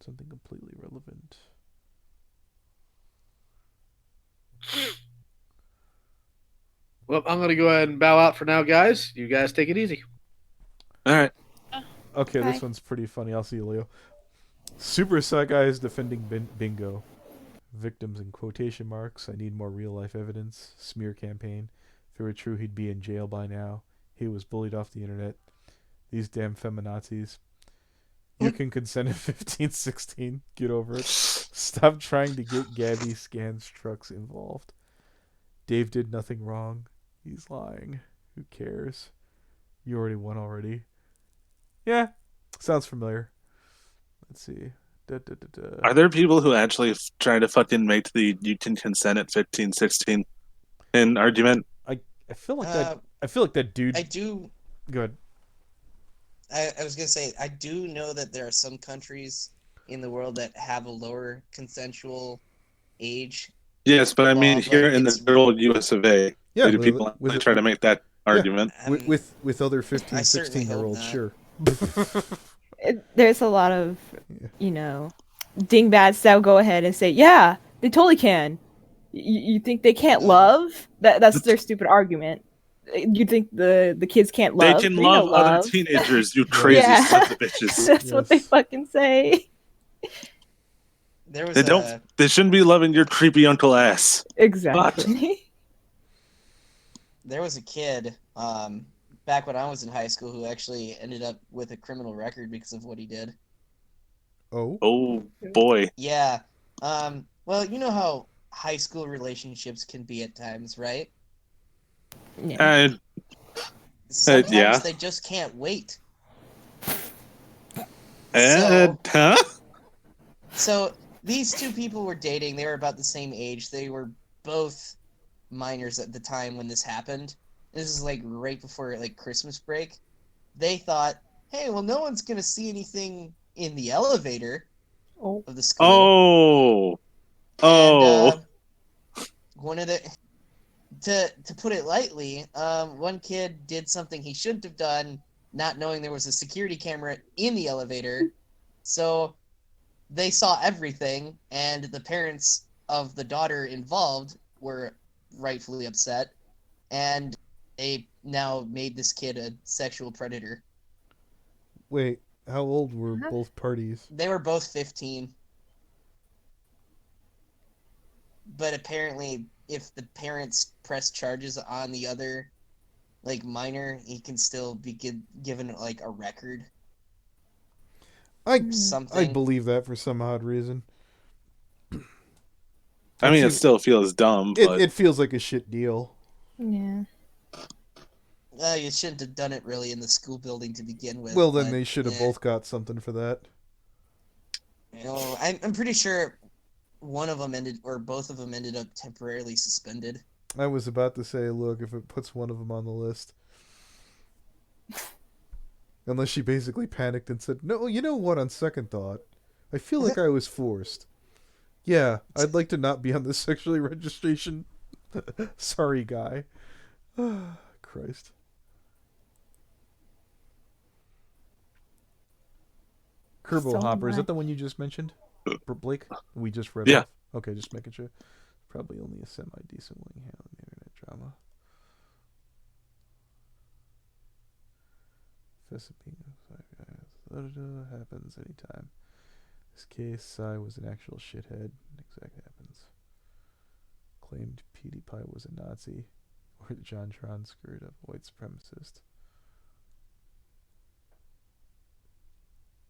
Something completely relevant. Well, I'm going to go ahead and bow out for now, guys. You guys take it easy. All right. Okay, Bye. this one's pretty funny. I'll see you, Leo. Super Psy guy is defending Bingo. Victims in quotation marks. I need more real-life evidence. Smear campaign. If it were true, he'd be in jail by now. He was bullied off the internet. These damn feminazis. You can consent at 15-16. Get over it. Stop trying to get Gabby Scans trucks involved. Dave did nothing wrong. He's lying. Who cares? You already won already. Yeah, sounds familiar. Let's see. Are there people who actually try to fucking make the you can consent at 15-16 an argument? I feel like that. I feel like that dude. I do. Good. I was gonna say I do know that there are some countries in the world that have a lower consensual age. Yes, but I mean here in the good old US of A, Yeah, do people actually try to make that argument? With other 15, 16-year-olds, sure. There's a lot of, dingbats that will go ahead and say, yeah, they totally can. You think they can't love? That's their stupid argument. You think the kids can't love? They can love other teenagers, you crazy sons of bitches. That's what they fucking say. There was They shouldn't be loving your creepy uncle ass. Exactly. There was a kid back when I was in high school who actually ended up with a criminal record because of what he did. Oh boy. Yeah. Well, you know how high school relationships can be at times, right? Yeah. Sometimes they just can't wait. So these two people were dating. They were about the same age. They were both minors at the time when this happened. This is like right before like Christmas break. They thought, hey, well, no one's gonna see anything in the elevator of the school. And, one of the to put it lightly, one kid did something he shouldn't have done, not knowing there was a security camera in the elevator. So they saw everything, and the parents of the daughter involved were rightfully upset, and they now made this kid a sexual predator. Wait, how old were both parties? They were both 15. But apparently, if the parents press charges on the other, like, minor, he can still be given, like, a record. I believe that for some odd reason. I mean, it still feels dumb, but... It feels like a shit deal. Yeah. You shouldn't have done it, really, in the school building to begin with. Well, then they should have both got something for that. You know, I'm pretty sure one of them both of them ended up temporarily suspended. I was about to say, look, if it puts one of them on the list. Unless she basically panicked and said, "No, you know what, on second thought, I feel like I was forced. Yeah, I'd like to not be on this sexually registration. Sorry, guy." Christ. Kerbo So Hopper, is that much. the one you just mentioned? Blake? We just read Yeah. off? Okay, just making sure. Probably only a semi-decent wing handle in the internet drama. Happens anytime. This case, I was an actual shithead. Exactly happens. Claimed PewDiePie was a Nazi, or John Tron screwed up a white supremacist.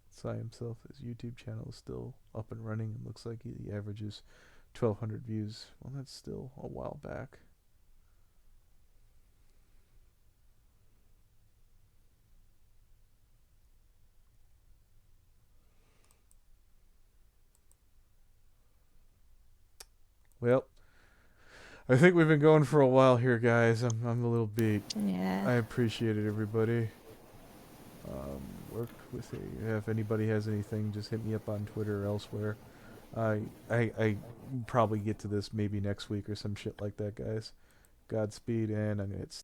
Sai himself, his YouTube channel is still up and running and looks like he averages 1,200 views. Well, that's still a while back. Well, I think we've been going for a while here, guys. I'm a little beat. Yeah. I appreciate it, everybody. Work with it. If anybody has anything, just hit me up on Twitter or elsewhere. I probably get to this maybe next week or some shit like that, guys. Godspeed, and I'm gonna hit